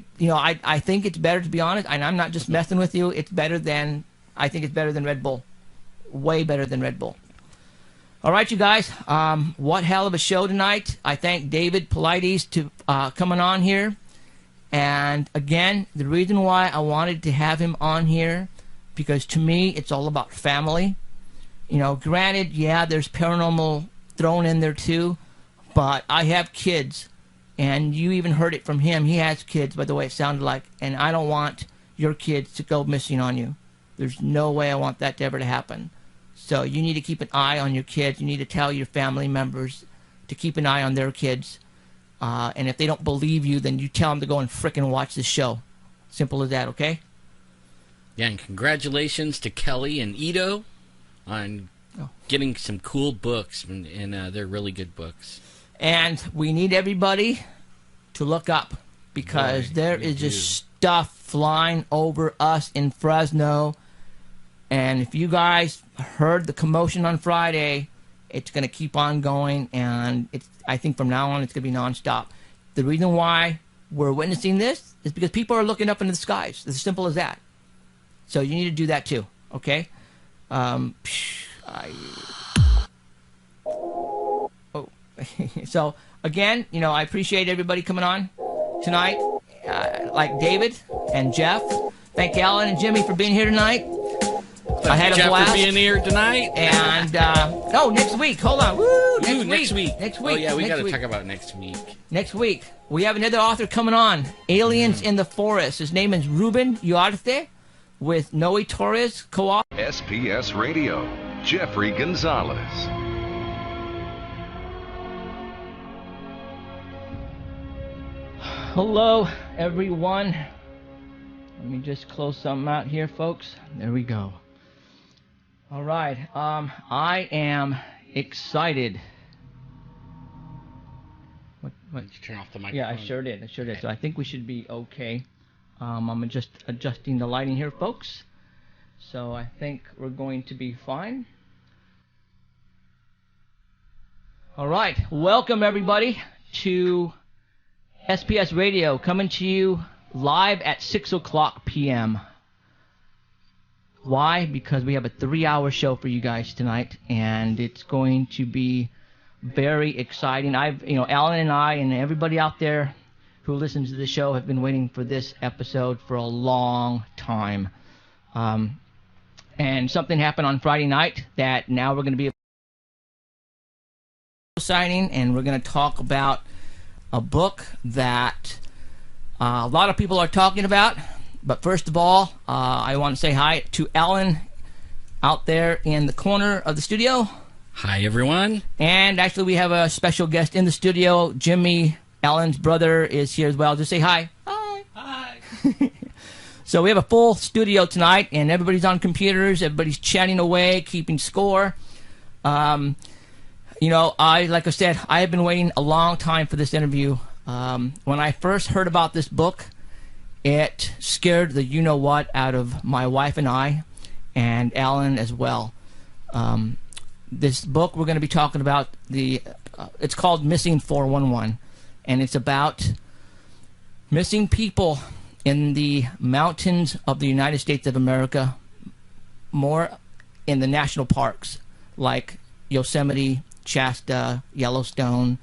Speaker 1: think it's better, to be honest. And I'm not just messing with you. I think it's better than Red Bull. Way better than Red Bull. All right, you guys, what hell of a show tonight. I thank David Paulides to coming on here. And again, the reason why I wanted to have him on here, because to me, it's all about family. Granted, there's paranormal thrown in there too, but I have kids, and you even heard it from him. He has kids, by the way it sounded like, and I don't want your kids to go missing on you. There's no way I want that to ever to happen. So you need to keep an eye on your kids. You need to tell your family members to keep an eye on their kids. And if they don't believe you, then you tell them to go and frickin' watch this show. Simple as that, okay?
Speaker 2: Yeah, and congratulations to Kelly and Ito on getting some cool books, and they're really good books.
Speaker 1: And we need everybody to look up, because there is just stuff flying over us in Fresno. And if you guys heard the commotion on Friday, it's going to keep on going, and I think from now on it's going to be nonstop. The reason why we're witnessing this is because people are looking up into the skies. It's as simple as that. So you need to do that too, okay? So, again, I appreciate everybody coming on tonight, like David and Jeff. Thank Alan and Jimmy for being here tonight. I had a blast.
Speaker 2: For being here tonight.
Speaker 1: And, next week. Hold on. Woo, next week.
Speaker 2: Oh, yeah, we got to talk about next week.
Speaker 1: Next week. We have another author coming on. Aliens in the Forest. His name is Ruben Uarte with Noe Torres Co-op.
Speaker 7: SPS Radio, Jeffrey Gonzalez.
Speaker 1: Hello, everyone. Let me just close something out here, folks. There we go. All right. I am excited. What?
Speaker 2: Did you turn off the microphone?
Speaker 1: Yeah, I sure did. So I think we should be okay. I'm just adjusting the lighting here, folks. So I think we're going to be fine. All right, welcome everybody to SPS Radio, coming to you live at 6 o'clock p.m. Why? Because we have a 3-hour show for you guys tonight, and it's going to be very exciting. Alan and I and everybody out there who listens to the show have been waiting for this episode for a long time. And something happened on Friday night that now we're going to be signing, and we're going to talk about a book that a lot of people are talking about. But first of all, I want to say hi to Alan out there in the corner of the studio.
Speaker 2: Hi, everyone.
Speaker 1: And actually, we have a special guest in the studio. Jimmy, Alan's brother, is here as well. Just say hi. Hi.
Speaker 5: Hi.
Speaker 1: So we have a full studio tonight, and everybody's on computers. Everybody's chatting away, keeping score. Like I said, I have been waiting a long time for this interview. When I first heard about this book, it scared the you-know-what out of my wife and I, and Alan as well. This book we're going to be talking about, it's called Missing 411, and it's about missing people in the mountains of the United States of America, more in the national parks like Yosemite, Shasta, Yellowstone.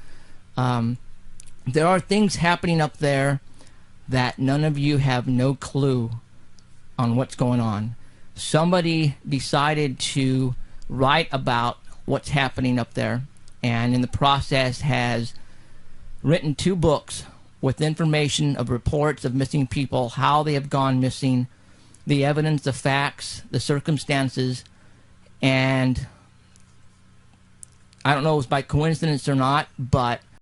Speaker 1: There are things happening up there that none of you have no clue on what's going on. Somebody decided to write about what's happening up there, and in the process has written 2 books with information of reports of missing people, how they have gone missing, the evidence, the facts, the circumstances, and I don't know if it was by coincidence or not, but